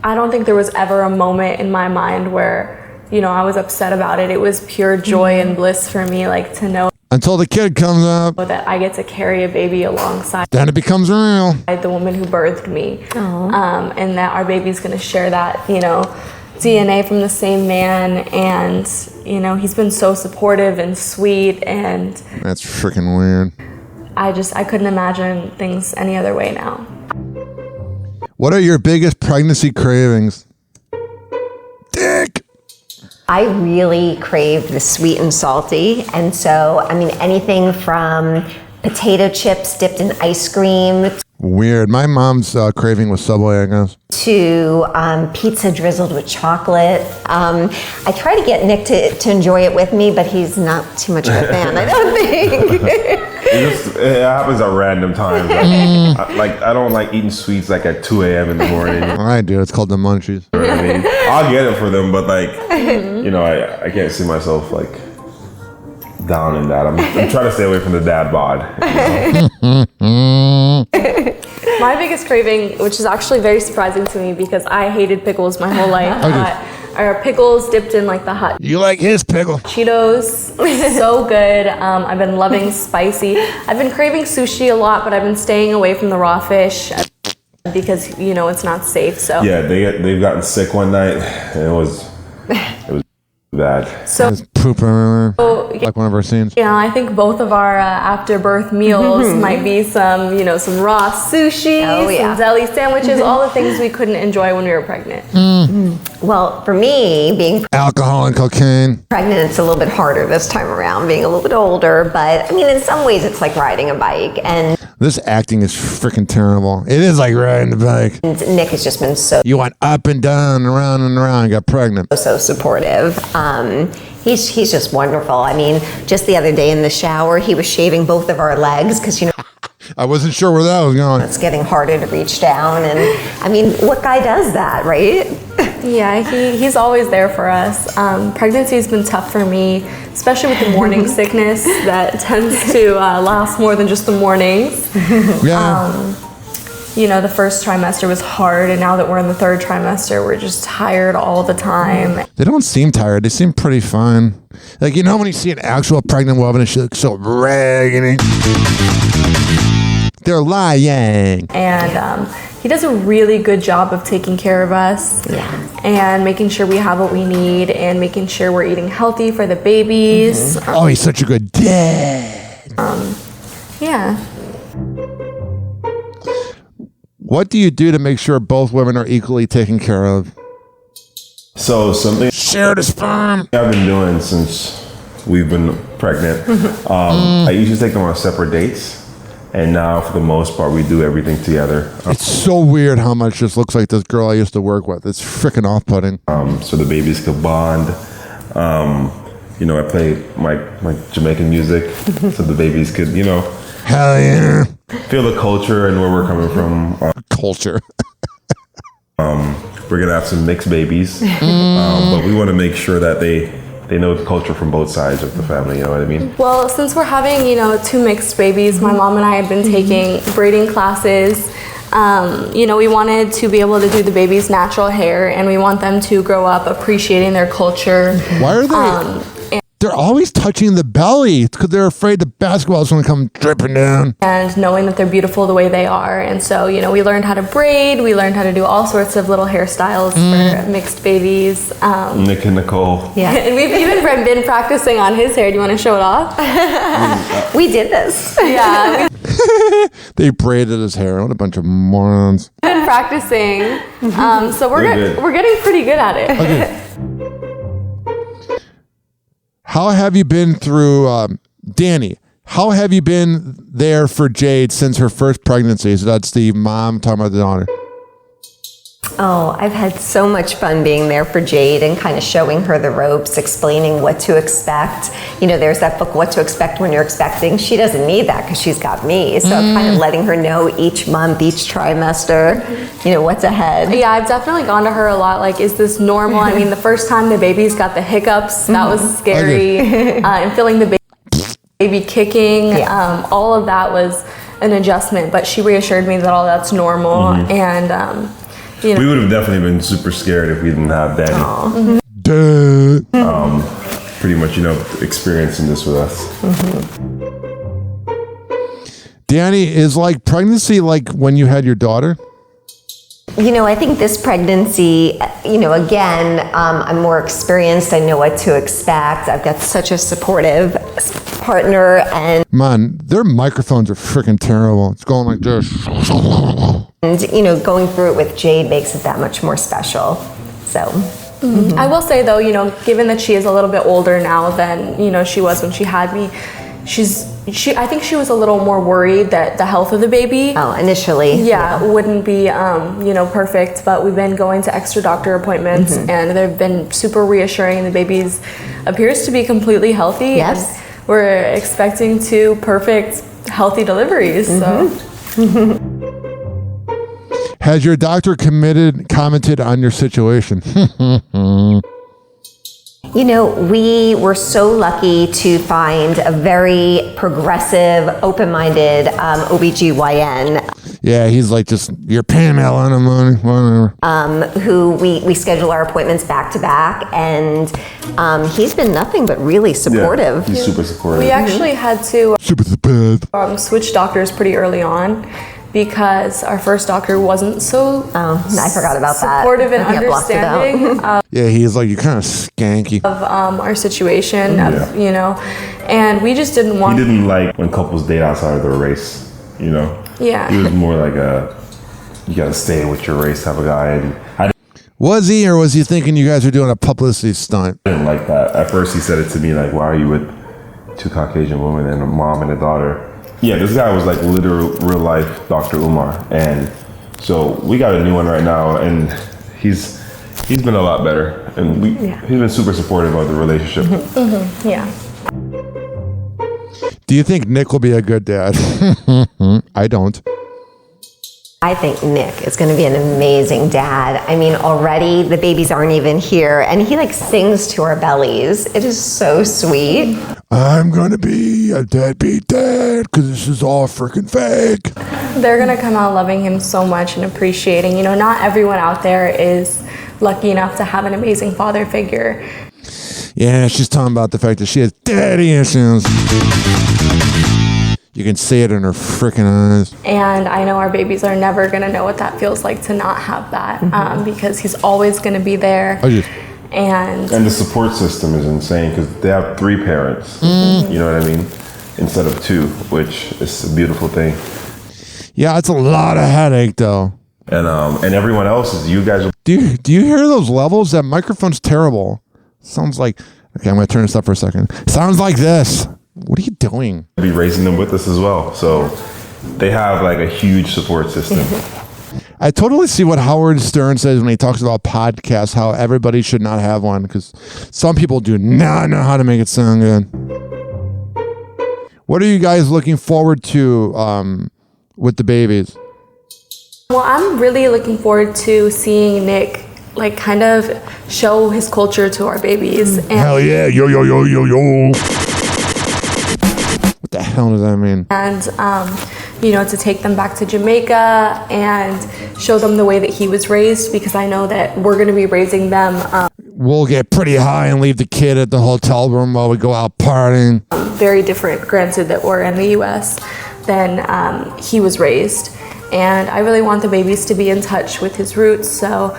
I don't think there was ever a moment in my mind where, you know, I was upset about it. It was pure joy and bliss for me, like, to know Until the kid comes up. that I get to carry a baby alongside Then it becomes real. the woman who birthed me. And that our baby's going to share that, you know, DNA from the same man. And, you know, he's been so supportive and sweet. And That's freaking weird. I couldn't imagine things any other way now. What are your biggest pregnancy cravings? Dick! I really crave the sweet and salty. And so, I mean, anything from potato chips dipped in ice cream Weird. My mom's craving was Subway, I guess. to pizza drizzled with chocolate. I try to get Nick to enjoy it with me, but he's not too much of a fan, I don't think. It happens at random times. I don't like eating sweets like at 2 a.m. in the morning. I do. It's called the munchies. You know what I mean? I'll get it for them, but like, you know, I can't see myself like down in that. I'm trying to stay away from the dad bod. You know? My biggest craving, which is actually very surprising to me because I hated pickles my whole life, are pickles dipped in like the hot You like his pickle? Cheetos. So good. I've been loving spicy. I've been craving sushi a lot, but I've been staying away from the raw fish because, you know, it's not safe. So Yeah, they've gotten sick one night, and it was bad. So poop everywhere. Like one of our scenes. yeah, I think both of our after birth meals might be some, you know, some raw sushi, some deli sandwiches, all the things we couldn't enjoy when we were pregnant. Well, for me, being Alcohol and cocaine. pregnant, it's a little bit harder this time around, being a little bit older. But I mean, in some ways, it's like riding a bike. And This acting is freaking terrible. It is like riding the bike. Nick has just been so You went up and down and around and around, got pregnant. supportive. He's just wonderful. I mean, just the other day in the shower, he was shaving both of our legs because, you know, I wasn't sure where that was going. it's getting harder to reach down. And I mean, what guy does that, right? Yeah, he's always there for us. Pregnancy's been tough for me, especially with the morning sickness that tends to last more than just the mornings. Yeah. You know, the first trimester was hard, and now that we're in the third trimester, we're just tired all the time. They don't seem tired. They seem pretty fine. Like, you know when you see an actual pregnant woman and she looks so raggedy? They're lying. And he does a really good job of taking care of us and making sure we have what we need and making sure we're eating healthy for the babies. Oh, he's such a good dad. Yeah. What do you do to make sure both women are equally taken care of? So something Share the sperm. I've been doing since we've been pregnant. I usually take them on separate dates. And now, for the most part, we do everything together. It's so weird how much this looks like this girl I used to work with. It's freaking off-putting. So the babies could bond. You know, I play my Jamaican music so the babies could, you know, hell yeah, feel the culture and where we're coming from. Culture. We're gonna have some mixed babies, but we want to make sure that they know the culture from both sides of the family, you know what I mean? Well, since we're having, you know, 2 mixed babies, my mom and I had been taking braiding classes. You know, we wanted to be able to do the baby's natural hair, and we want them to grow up appreciating their culture. Why are they? They're always touching the belly because they're afraid the basketball's going to come dripping down. And knowing that they're beautiful the way they are. And so, you know, we learned how to braid. We learned how to do all sorts of little hairstyles for mixed babies. Nick and Nicole. Yeah. And we've even been practicing on his hair. Do you want to show it off? We did this. Yeah. They braided his hair. What a bunch of morons. Been practicing, so we're getting pretty good at it. Okay. How have you been through, Danny? How have you been there for Jade since her first pregnancy? So that's the mom talking about the daughter. Oh, I've had so much fun being there for Jade and kind of showing her the ropes, explaining what to expect. You know, there's that book, What to Expect When You're Expecting. She doesn't need that because she's got me. So kind of letting her know each month, each trimester, you know, what's ahead. Yeah, I've definitely gone to her a lot. Like, is this normal? I mean, the first time the baby's got the hiccups, that was scary. And feeling the baby kicking, all of that was an adjustment. But she reassured me that all that's normal. And, you know. We would have definitely been super scared if we didn't have Danny. Pretty much, you know, experiencing this with us. Danny, is like pregnancy like when you had your daughter? You know, I think this pregnancy, you know, again, I'm more experienced. I know what to expect. I've got such a supportive partner, and Man, their microphones are freaking terrible. It's going like this. And, you know, going through it with Jade makes it that much more special. So. I will say though, you know, given that she is a little bit older now than, you know, she was when she had me, I think she was a little more worried that the health of the baby. Oh, initially. Yeah, wouldn't be, you know, perfect, but we've been going to extra doctor appointments and they've been super reassuring. The baby appears to be completely healthy. Yes. And we're expecting 2 perfect, healthy deliveries, so. Has your doctor commented on your situation? You know, we were so lucky to find a very progressive, open-minded OBGYN. Yeah, he's like, just, you're paying me a lot of money, whatever. Who we schedule our appointments back to back, and he's been nothing but really supportive. Yeah, he's super supportive. We actually had to switch doctors pretty early on, because our first doctor wasn't so I forgot about supportive that. and understanding yeah, he's like, you're kind of skanky of our situation, you know, and we just didn't want. He didn't like when couples date outside of their race, you know. Yeah. He was more like you gotta stay with your race type of guy, and was he, or was he thinking you guys were doing a publicity stunt? I didn't like that. At first, he said it to me like, "Why are you with 2 Caucasian women and a mom and a daughter?" Yeah, this guy was like literal real life Dr. Umar, and so we got a new one right now, and he's been a lot better, and he's been super supportive of the relationship. Yeah. Do you think Nick will be a good dad? I don't. I think Nick is going to be an amazing dad. I mean, already the babies aren't even here, and he like sings to our bellies. It is so sweet. I'm going to be a deadbeat dad because this is all freaking fake. They're going to come out loving him so much and appreciating. You know, not everyone out there is lucky enough to have an amazing father figure. Yeah, she's talking about the fact that she has daddy issues. You can see it in her freaking eyes. And I know our babies are never going to know what that feels like to not have that, because he's always going to be there. And the support system is insane because they have 3 parents. You know what I mean? Instead of 2, which is a beautiful thing. Yeah, it's a lot of headache though. And everyone else is you guys. Do you hear those levels? That microphone's terrible. Sounds like, okay, I'm going to turn this up for a second. Sounds like this. What are you doing? Be raising them with us as well. So they have like a huge support system. I totally see what Howard Stern says when he talks about podcasts, how everybody should not have one because some people do not know how to make it sound good. What are you guys looking forward to with the babies? Well, I'm really looking forward to seeing Nick like kind of show his culture to our babies. And hell yeah, yo, yo, yo, yo, yo. What the hell does that mean? And, you know, to take them back to Jamaica and show them the way that he was raised, because I know that we're going to be raising them. We'll get pretty high and leave the kid at the hotel room while we go out partying. Very different, granted that we're in the U.S., than he was raised. And I really want the babies to be in touch with his roots, so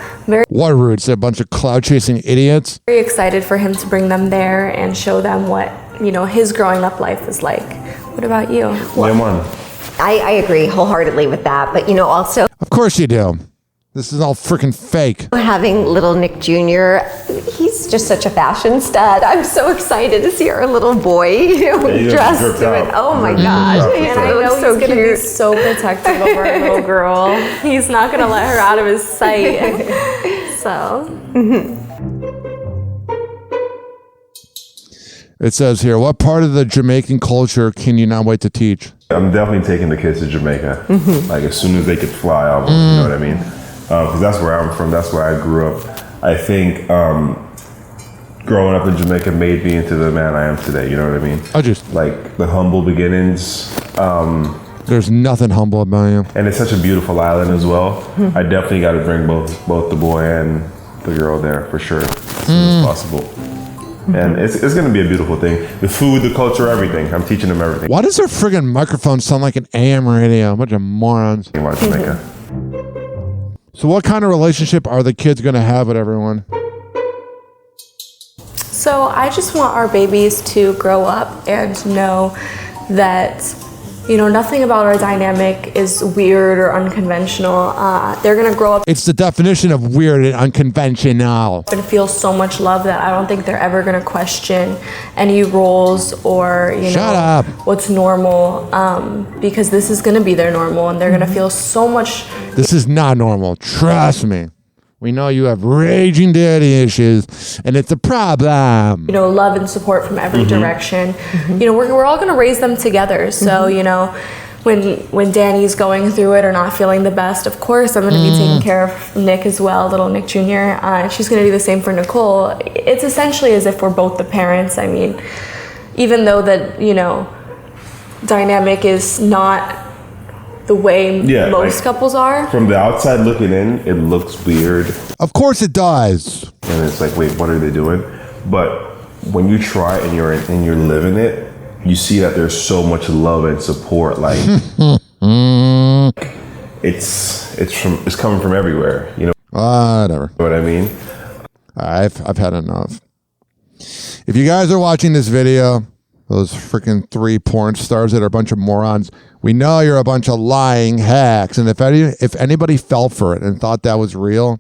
What roots? A bunch of cloud-chasing idiots? Very excited for him to bring them there and show them what, you know, his growing up life was like. What about you? Lemon. I agree wholeheartedly with that. But, also... Of course you do. This is all freaking fake. Having little Nick Jr., he's just such a fashion stud. I'm so excited to see our little boy dressed in it. Oh my gosh. And I know he's going to be so protective of our little girl. He's not going to let her out of his sight. So. It says here, what part of the Jamaican culture can you not wait to teach? I'm definitely taking the kids to Jamaica. Like as soon as they could fly, almost, you know what I mean? Because that's where I'm from. That's where I grew up. I think growing up in Jamaica made me into the man I am today. You know what I mean? Like the humble beginnings. There's nothing humble about you. And it's such a beautiful island as well. I definitely got to bring both the boy and the girl there for sure as soon as possible. And it's going to be a beautiful thing. The food, the culture, everything. I'm teaching them everything. Why does their friggin' microphone sound like an AM radio? A bunch of morons. Jamaica. So what kind of relationship are the kids going to have with everyone? So I just want our babies to grow up and know that, nothing about our dynamic is weird or unconventional. They're going to grow up. It's the definition of weird and unconventional. And feel so much love that I don't think they're ever going to question any rules or, Shut up. what's normal, because this is going to be their normal and they're going to feel so much. This is not normal. Trust me. We know you have raging daddy issues, and it's a problem. Love and support from every direction. We're all going to raise them together. So, when Danny's going through it or not feeling the best, of course, I'm going to be taking care of Nick as well, little Nick Jr. She's going to do the same for Nicole. It's essentially as if we're both the parents. I mean, even though that, dynamic is not the way most couples are. From the outside looking in, it looks weird. Of course it does. And it's like, wait, what are they doing? But when you try and you're living it, you see that there's so much love and support. Like it's coming from everywhere. Whatever. You know what I mean? I've had enough. If you guys are watching this video, those freaking 3 porn stars that are a bunch of morons, we know you're a bunch of lying hacks. And if anybody fell for it and thought that was real,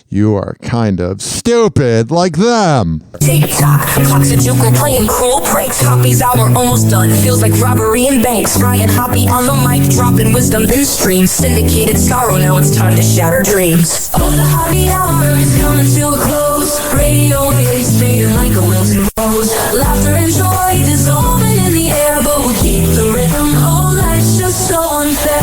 you are kind of stupid like them. TikTok, Toxic playing cruel pranks. Hoppy's hour almost done. Feels like robbery in banks. Ryan Hoppe on the mic, dropping wisdom in streams. Syndicated sorrow, now it's time to shatter dreams. Oh, the Hoppe hour is coming to a close. Radio waves fading like a wilted rose. Laughter and joy dissolving in the air, but we'll keep the rhythm. Oh, life's just so unfair.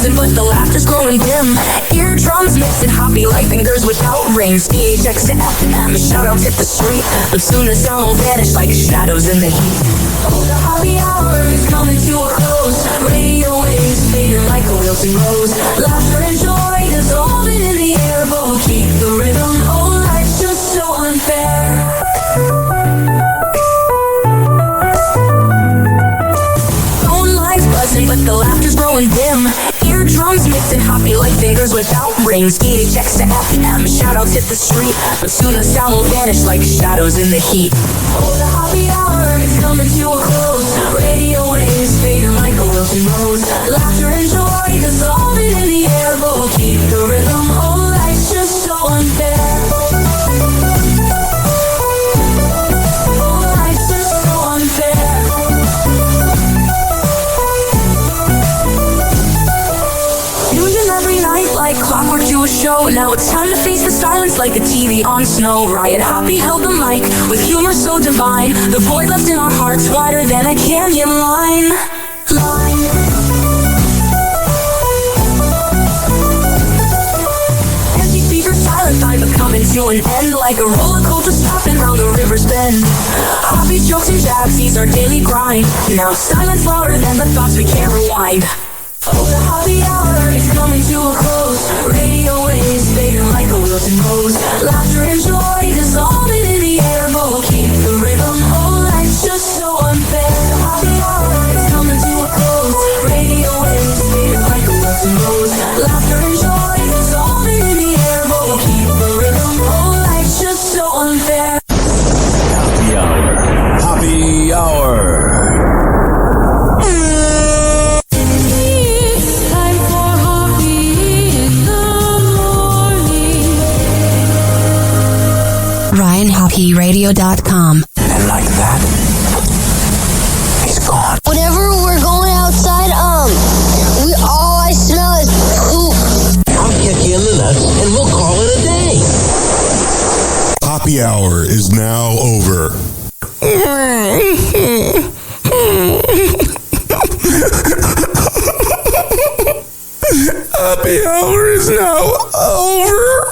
But the laughter's growing dim. Eardrums mixing Hoppe like fingers without rings. THX to FM, shout out hit the street. But soon the sound will vanish like shadows in the heat. Oh, the Hoppe hour is coming to a close. Radio waves fading like a wilting rose. Laughter and joy dissolving in the air, but we'll keep the rhythm. Oh, life's just so unfair. Phone lines buzzing, but the laughter's growing dim. Eardrums mixing Hoppe like fingers without rings. THX to FM, shout outs hit the street. But soon the sound will vanish like shadows in the heat. Oh, the Hoppe hour is coming to a close. Radio waves fading like a wilting rose. Laughter and joy dissolving in the air, but we'll keep the rhythm. Oh, life's just so unfair. Oh, life's just so unfair. Every night like clockwork to a show. Now it's time to face the silence like a TV on snow. Ryan Hoppe held the mic with humor so divine. The void left in our hearts wider than a canyon line. Empty speakers, silent time but coming to an end. Like a roller coaster stopping round the river's bend. Hoppe's jokes and jabs, these our daily grind. Now silence louder than the thoughts we can't rewind. Oh, the Hoppe hour is coming to a close. Radio waves fading like a wilting rose. Laughter and joy dissolving in the air, but we'll keep the rhythm. Oh, life's just so unfair. The Hoppe hour is coming to a close. Radio waves fading like a wilting rose. Laughter and joy dissolving in the air, but we'll keep the rhythm. Oh, life's just so unfair. RyanHoppyRadio.com. And like that, he's gone. Whenever we're going outside, all I smell is poop. I'll kick you in the nuts and we'll call it a day. Happy hour is now over. Happy hour is now over.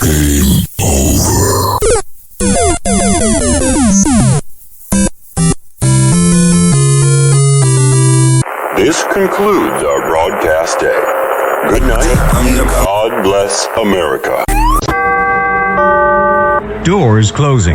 Game over. This concludes our broadcast day. Good night. God bless America. Doors closing.